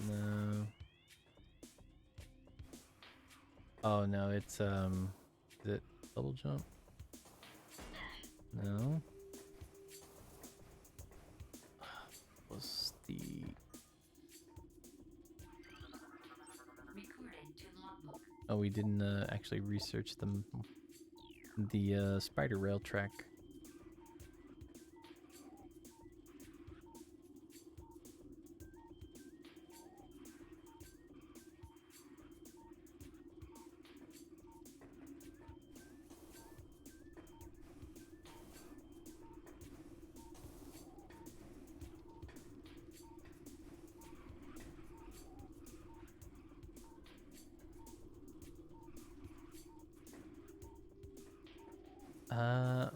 No. Oh no, it's is it double jump? No. Was the Recording to logbook. Oh, we didn't actually research the spider rail track.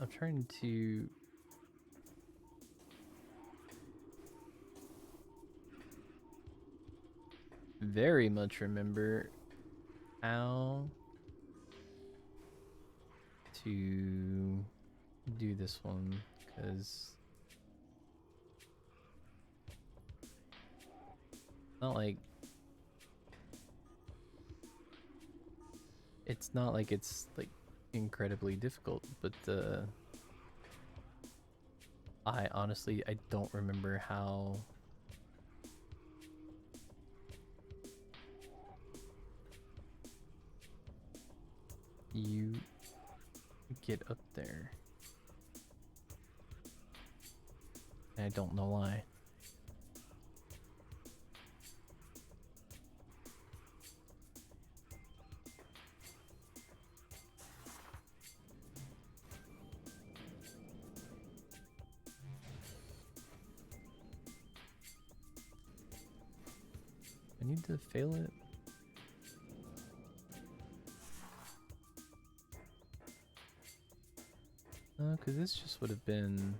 I'm trying to very much remember how to do this one, because it's not like it's like incredibly difficult, but I honestly don't remember how you get up there. And I don't know why. I need to fail it. Because this just would have been...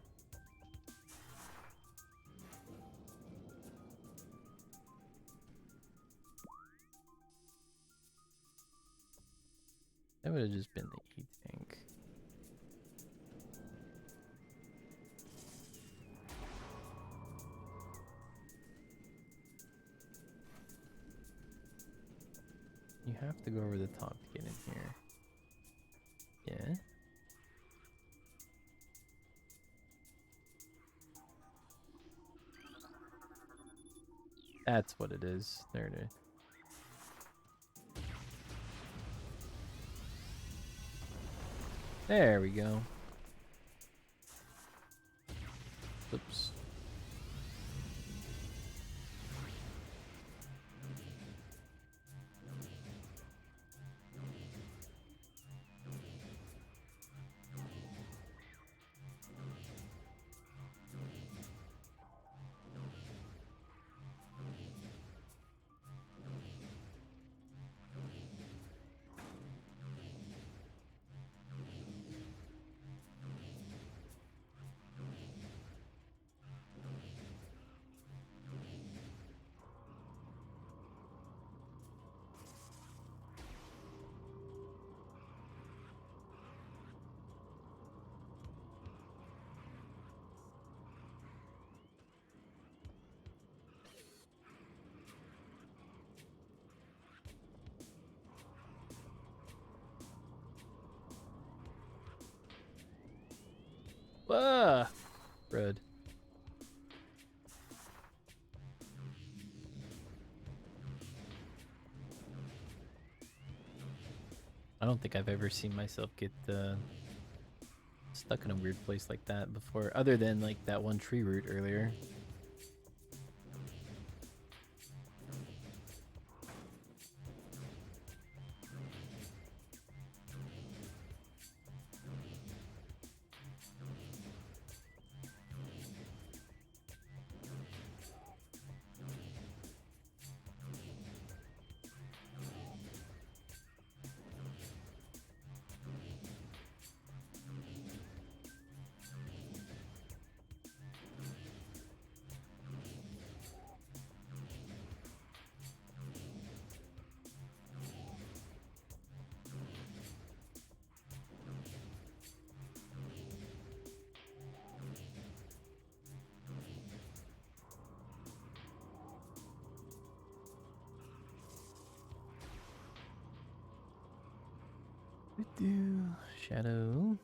That would have just been the E-tank. You have to go over the top to get in here. Yeah. That's what it is. There it is. There we go. Oops. Ah, red. I don't think I've ever seen myself get stuck in a weird place like that before, other than like that one tree root earlier. Shadow.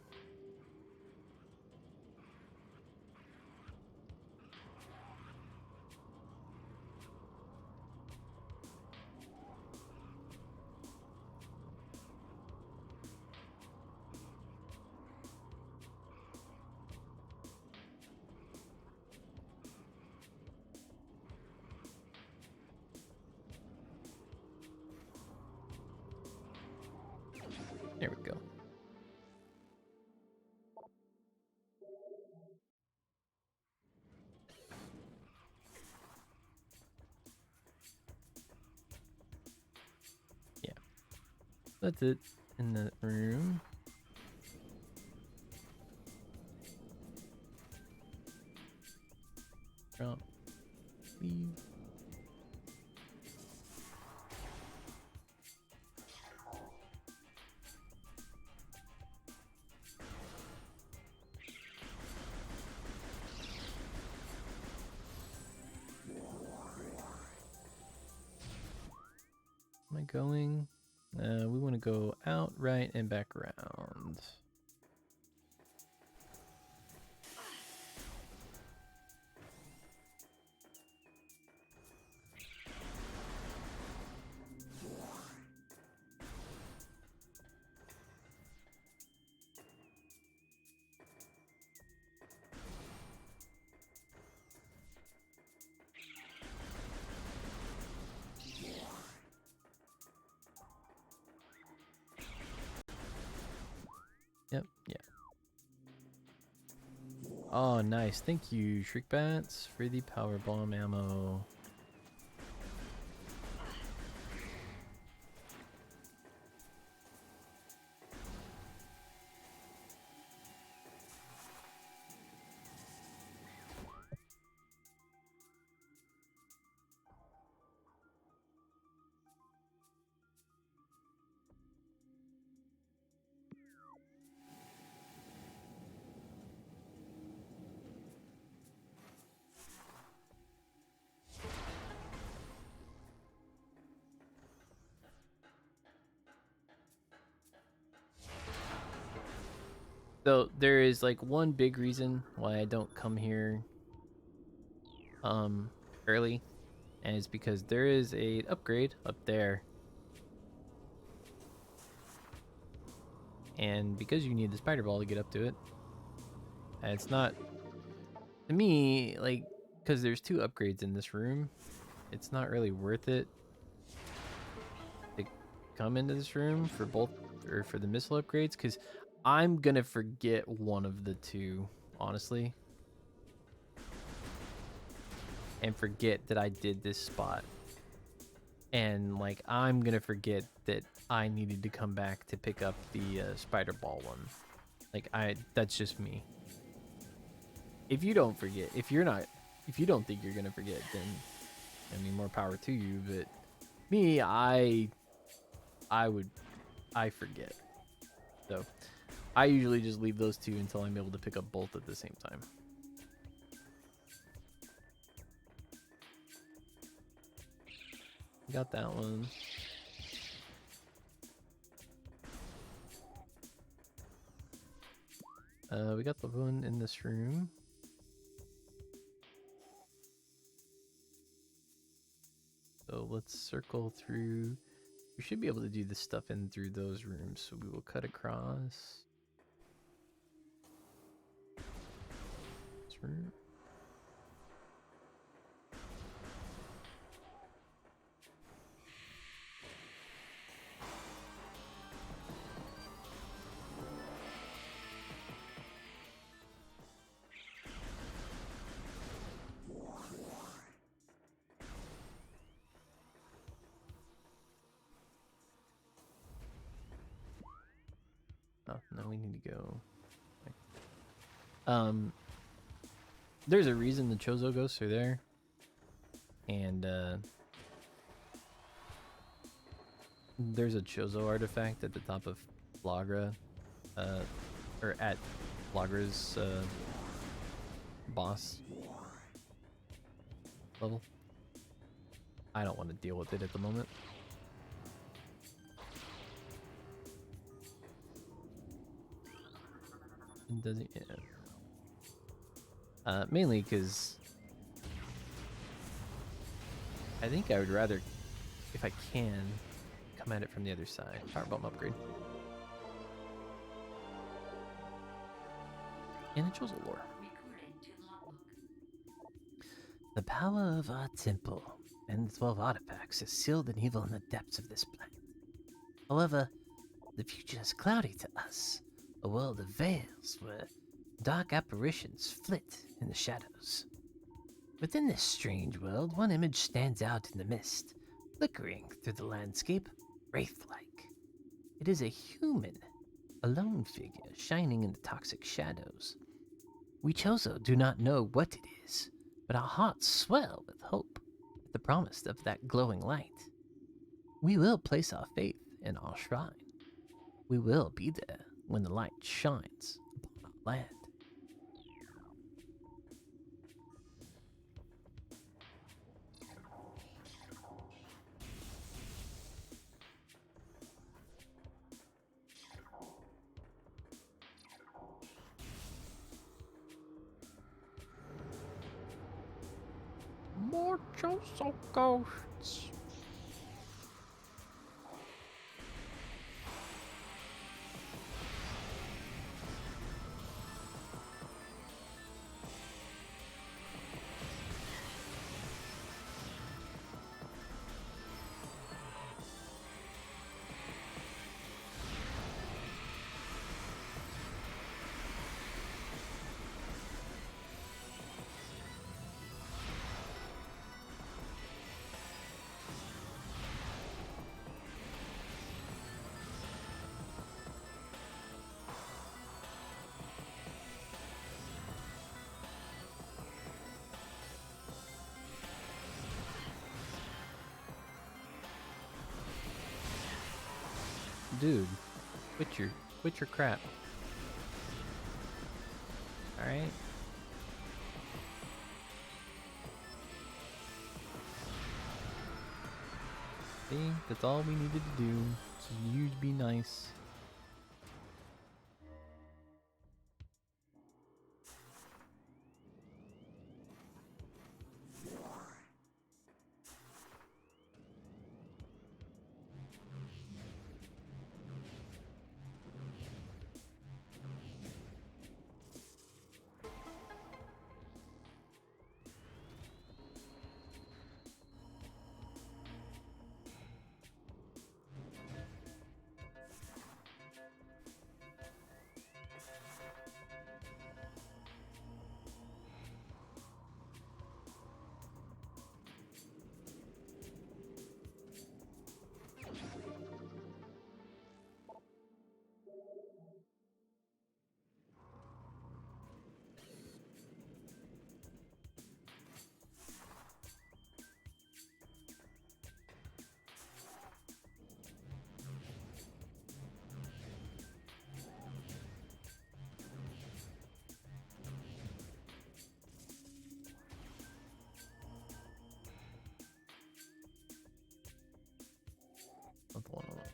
There we go. Yeah. That's it in that room. Drop. Leave. Am I going? We want to go out, right, and back around. Yep, yeah. Oh, nice. Thank you, Shriekbats, for the power bomb ammo. So there is like one big reason why I don't come here early, and it's because there is a upgrade up there. And because you need the spider ball to get up to it, and it's not, to me, like, because there's 2 upgrades in this room, it's not really worth it to come into this room for both, or for the missile upgrades, because I'm gonna forget one of the 2, honestly, and forget that I did this spot, and like I'm gonna forget that I needed to come back to pick up the spider ball one. Like, that's just me. If you don't forget, if you don't think you're gonna forget, then I mean, more power to you. But me, I forget. So I usually just leave those 2 until I'm able to pick up both at the same time. Got that one. We got the one in this room. So let's circle through. We should be able to do this stuff in through those rooms. So we will cut across. This room. Oh, no, we need to go. There's a reason the Chozo ghosts are there. And, there's a Chozo artifact at the top of Flagra, or at Flagra's, boss level. I don't want to deal with it at the moment. It doesn't. Yeah. Mainly because I think I would rather, if I can, come at it from the other side. Power bomb upgrade. And it shows a lore. Recording to logbook. The power of our temple and the 12 artifacts is sealed and evil in the depths of this planet. However, the future is cloudy to us, a world of veils where dark apparitions flit in the shadows. Within this strange world, one image stands out in the mist, flickering through the landscape, wraith-like. It is a human, a lone figure shining in the toxic shadows. We Chozo do not know what it is, but our hearts swell with hope at the promise of that glowing light. We will place our faith in our shrine. We will be there when the light shines upon our land. More Chozo ghosts. Dude, quit your crap. Alright? See, that's all we needed to do. So you be nice. Not the one I want.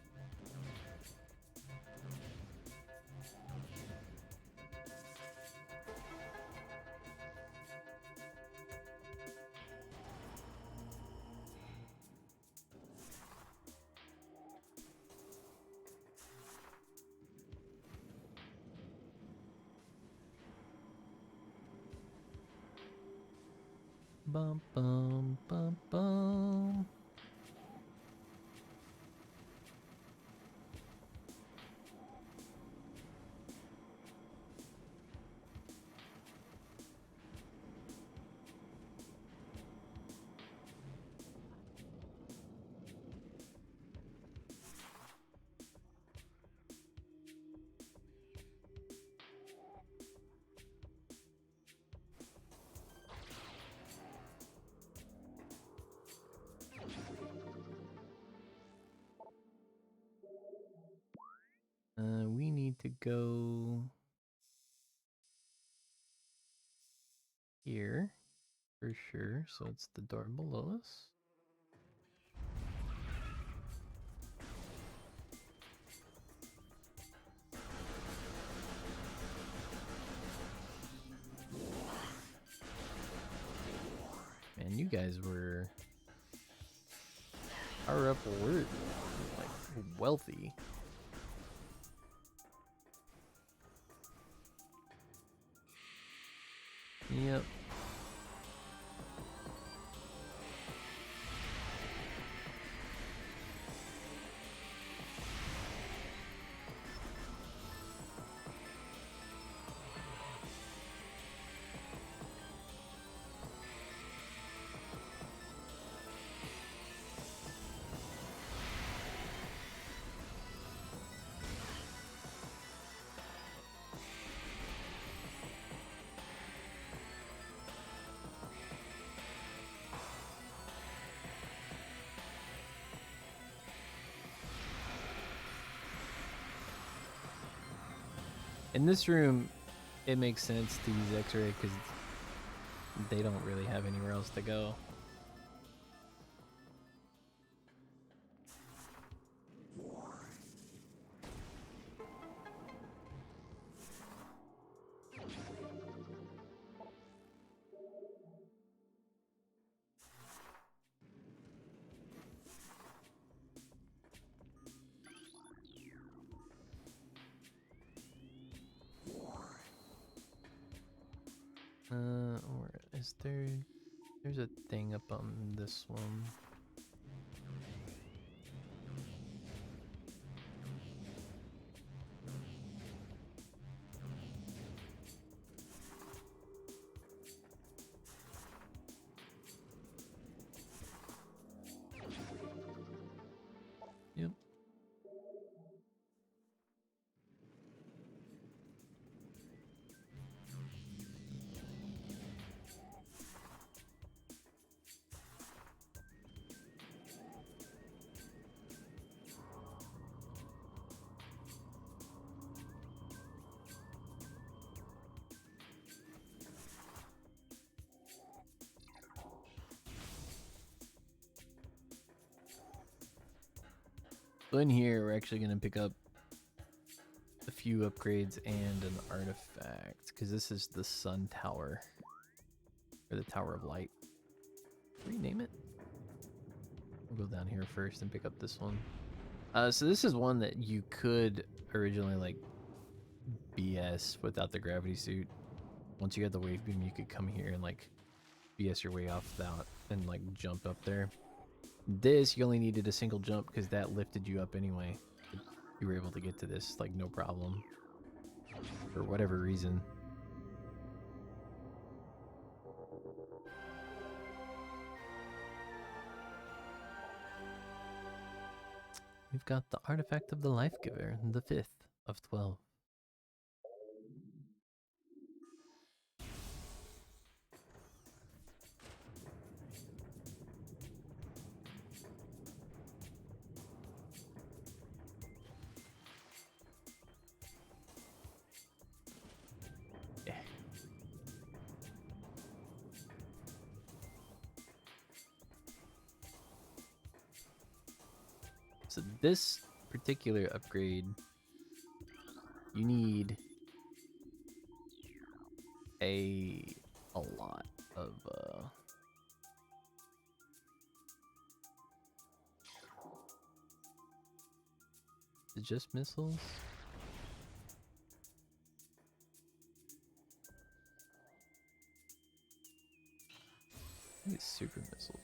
Bum bum bum bum. We need to go here for sure. So it's the door below us. And you guys were power up worthy, like wealthy. Yep. In this room, it makes sense to use X-ray because they don't really have anywhere else to go. Or is there? There's a thing up on this one. Yep. So in here, we're actually going to pick up a few upgrades and an artifact, because this is the Sun Tower, or the Tower of Light. Rename it? We'll go down here first and pick up this one. So this is one that you could originally like BS without the gravity suit. Once you got the wave beam, you could come here and like BS your way off that and like jump up there. This, you only needed a single jump because that lifted you up anyway. You were able to get to this like no problem for whatever reason. We've got the Artifact of the Life Giver, the 5th of 12. Yeah. So this particular upgrade, you need a lot of is it just missiles? I think it's super missiles.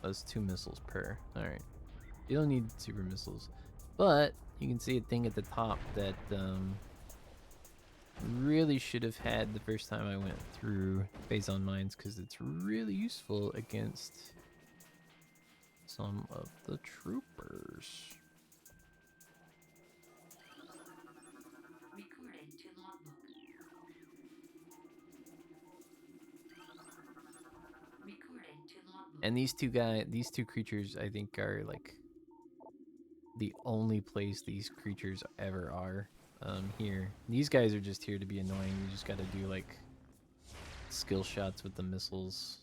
That's 2 missiles per. Alright. You don't need super missiles. But you can see a thing at the top that really should have had the first time I went through Phazon Mines, because it's really useful against some of the troopers. Recording to logbook. Recording to logbook. And these two creatures, I think, are like the only place these creatures ever are. Here. These guys are just here to be annoying. You just gotta do like skill shots with the missiles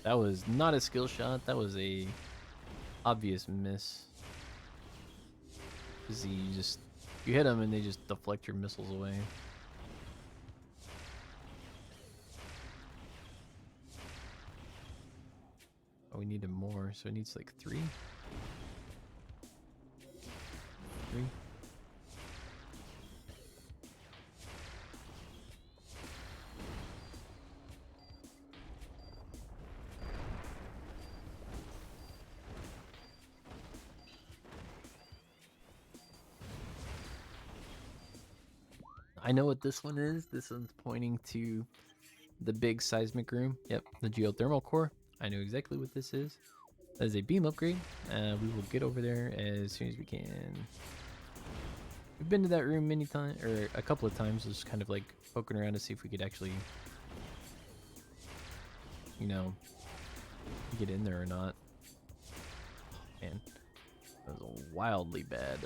That was not a skill shot. That was a obvious miss. Cause you hit them and they just deflect your missiles away. Oh, we needed more, so it needs like 3. 3. I know what this one is. This one's pointing to the big seismic room. Yep, the geothermal core. I know exactly what this is. That is a beam upgrade. We will get over there as soon as we can. We've been to that room many times, or a couple of times, just kind of like poking around to see if we could actually, you know, get in there or not. Man, that was a wildly bad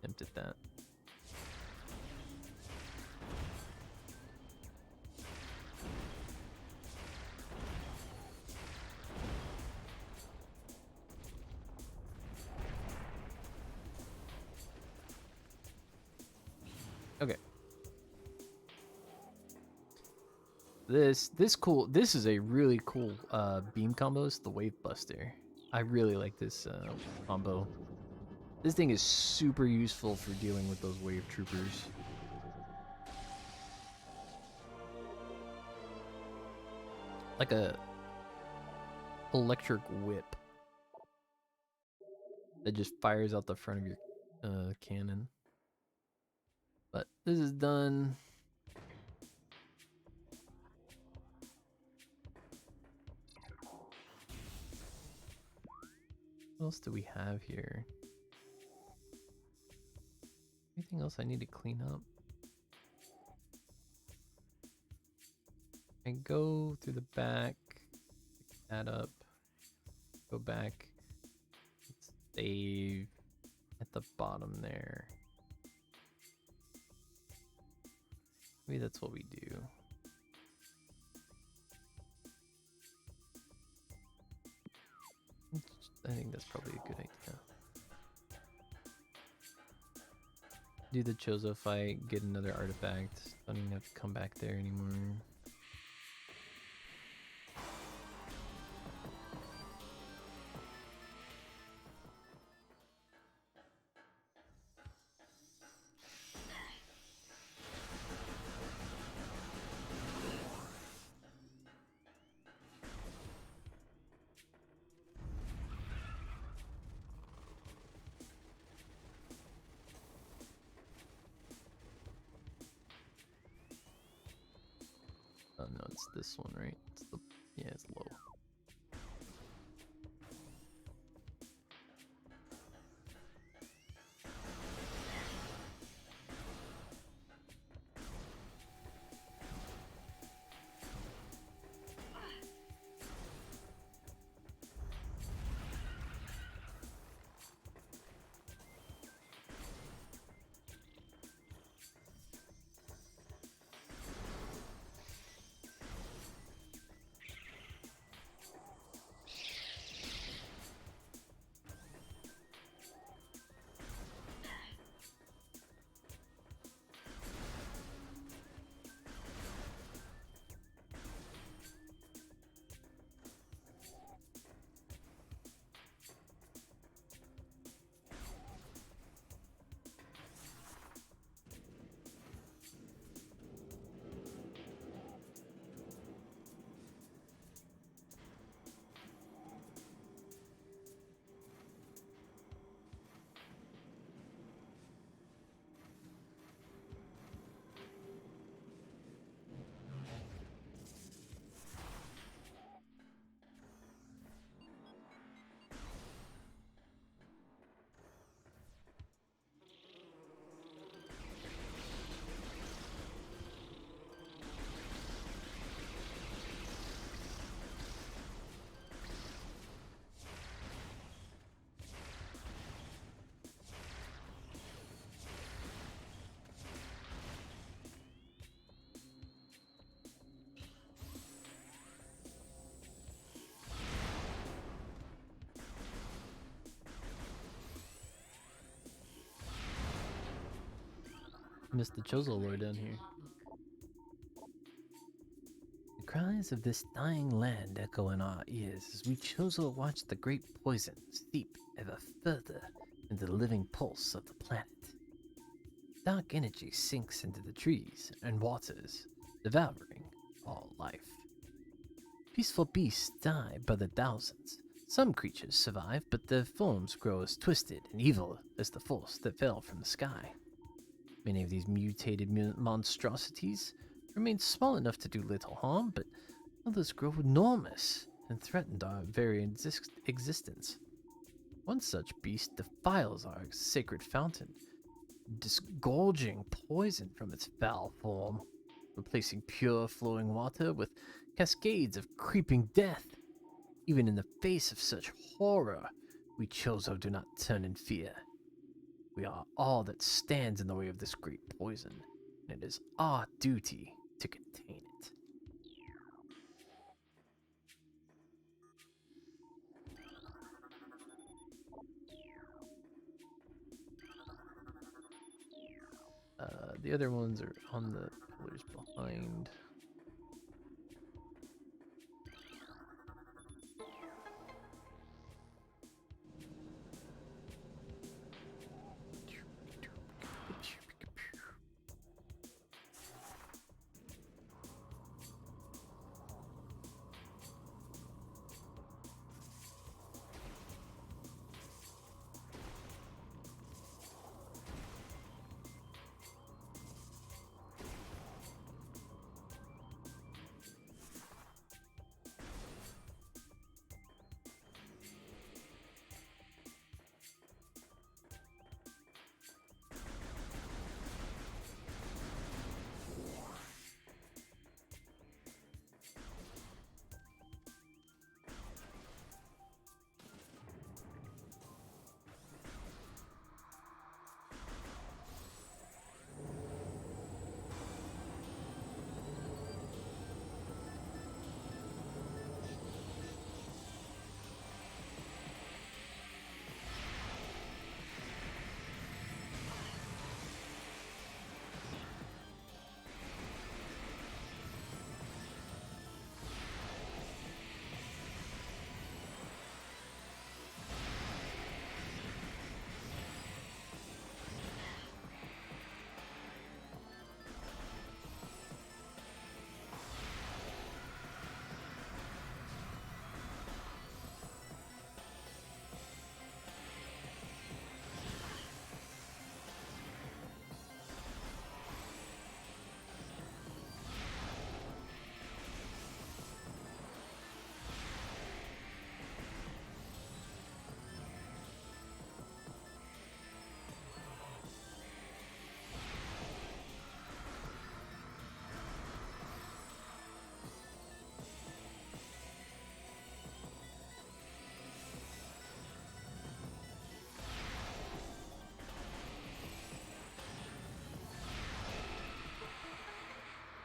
attempt at that. Okay. This is a really cool beam combo. It's the Wave Buster. I really like this combo. This thing is super useful for dealing with those wave troopers. Like a electric whip that just fires out the front of your cannon. But this is done. What else do we have here? Anything else I need to clean up? I go through the back, pick that up, go back, save at the bottom there. Maybe that's what we do. I think that's probably a good idea. Do the Chozo fight, get another artifact. Don't even have to come back there anymore. Oh no, it's this one, right? It's the, yeah, it's low. missed the Chozo lore down here. The cries of this dying land echo in our ears as we Chozo watch the great poison seep ever further into the living pulse of the planet. Dark energy sinks into the trees and waters, devouring all life. Peaceful beasts die by the thousands. Some creatures survive, but their forms grow as twisted and evil as the force that fell from the sky. Many of these mutated monstrosities remain small enough to do little harm, but others grow enormous and threaten our very existence. One such beast defiles our sacred fountain, disgorging poison from its foul form, replacing pure flowing water with cascades of creeping death. Even in the face of such horror, we Chozo do not turn in fear. We are all that stands in the way of this great poison, and it is our duty to contain it. The other ones are on the pillars behind.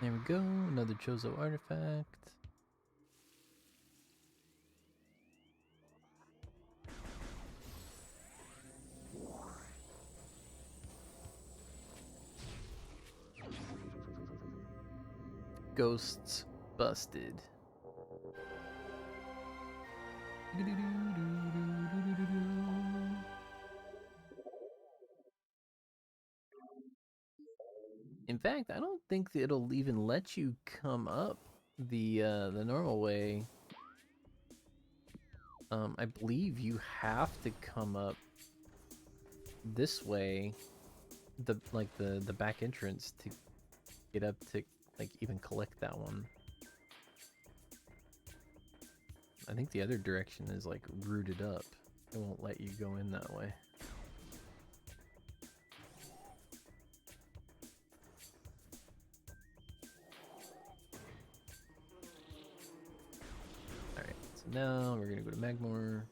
There we go, another Chozo artifact. Ghosts busted. In fact, I don't think that it'll even let you come up the normal way. I believe you have to come up this way, the back entrance to get up to like even collect that one. I think the other direction is like rooted up. It won't let you go in that way. Alright, so now we're gonna go to Magmore.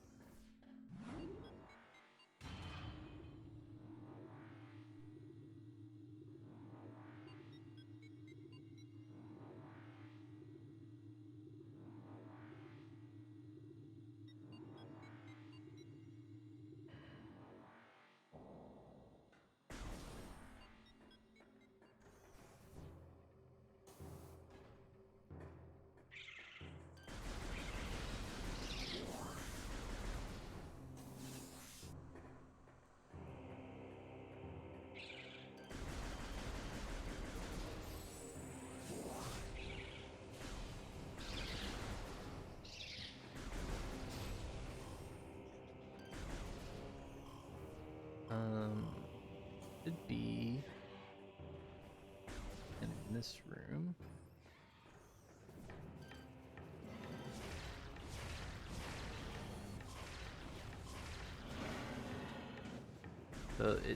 So I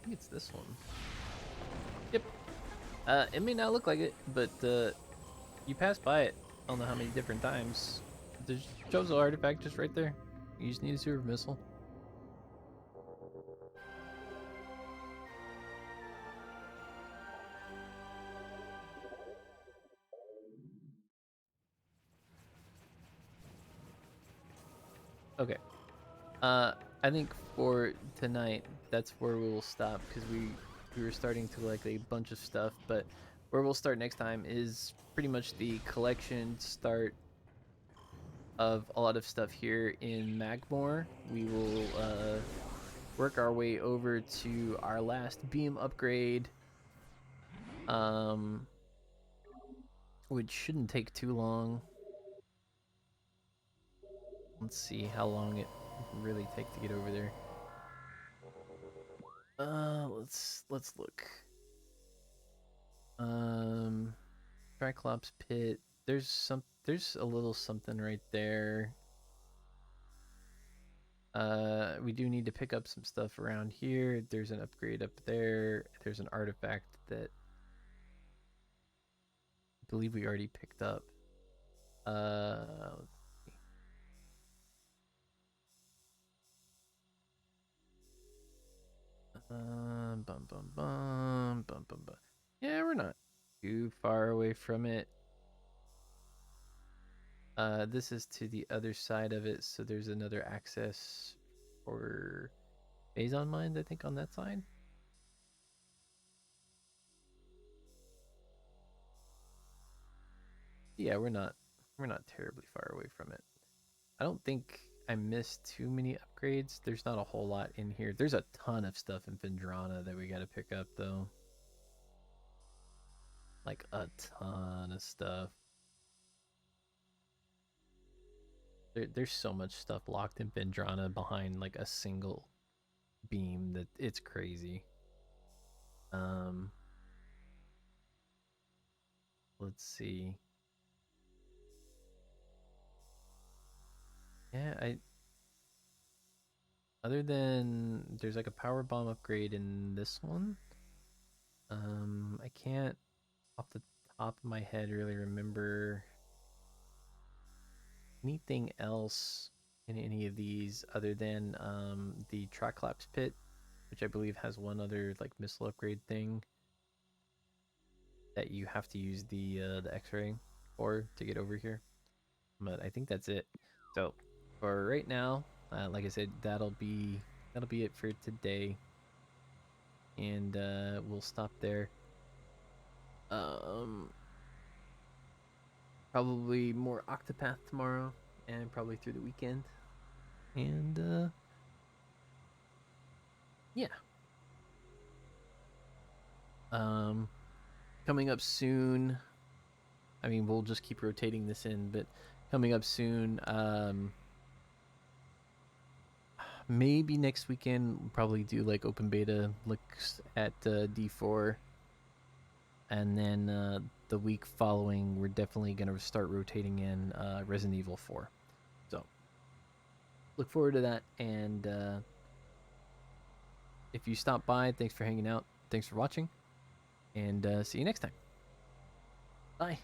think it's this one. Yep. It may not look like it, but you pass by it. I don't know how many different times. There's shows the artifact just right there. You just need a super missile. Okay. I think for tonight, that's where we will stop because we were starting to like a bunch of stuff, but where we'll start next time is pretty much the collection start of a lot of stuff here in Magmore. We will work our way over to our last beam upgrade, which shouldn't take too long. Let's see how long it really take to get over there. Let's look. Triclops pit. There's a little something right there. We do need to pick up some stuff around here. There's an upgrade up there. There's an artifact that I believe we already picked up. Let's see. Bum bum bum bum bum bum. Yeah, we're not too far away from it. This is to the other side of it, so there's another access for Phazon mines, I think, on that side. Yeah, we're not terribly far away from it. I don't think I missed too many upgrades. There's not a whole lot in here. There's a ton of stuff in Vendrana that we got to pick up though. Like a ton of stuff. There's so much stuff locked in Vendrana behind like a single beam that it's crazy. Um, let's see. Yeah, other than there's like a power bomb upgrade in this one. I can't off the top of my head really remember anything else in any of these other than the Triclops pit, which I believe has one other like missile upgrade thing that you have to use the X-ray for to get over here. But I think that's it. So for right now, like I said, that'll be it for today, and we'll stop there. Um, Probably more Octopath tomorrow, and probably through the weekend, and yeah. Um, Coming up soon. I mean, we'll just keep rotating this in, but coming up soon. Maybe next weekend we'll probably do like open beta looks at D4, and then the week following we're definitely gonna start rotating in Resident Evil 4. So look forward to that, and if you stop by, thanks for hanging out, thanks for watching, and see you next time. Bye.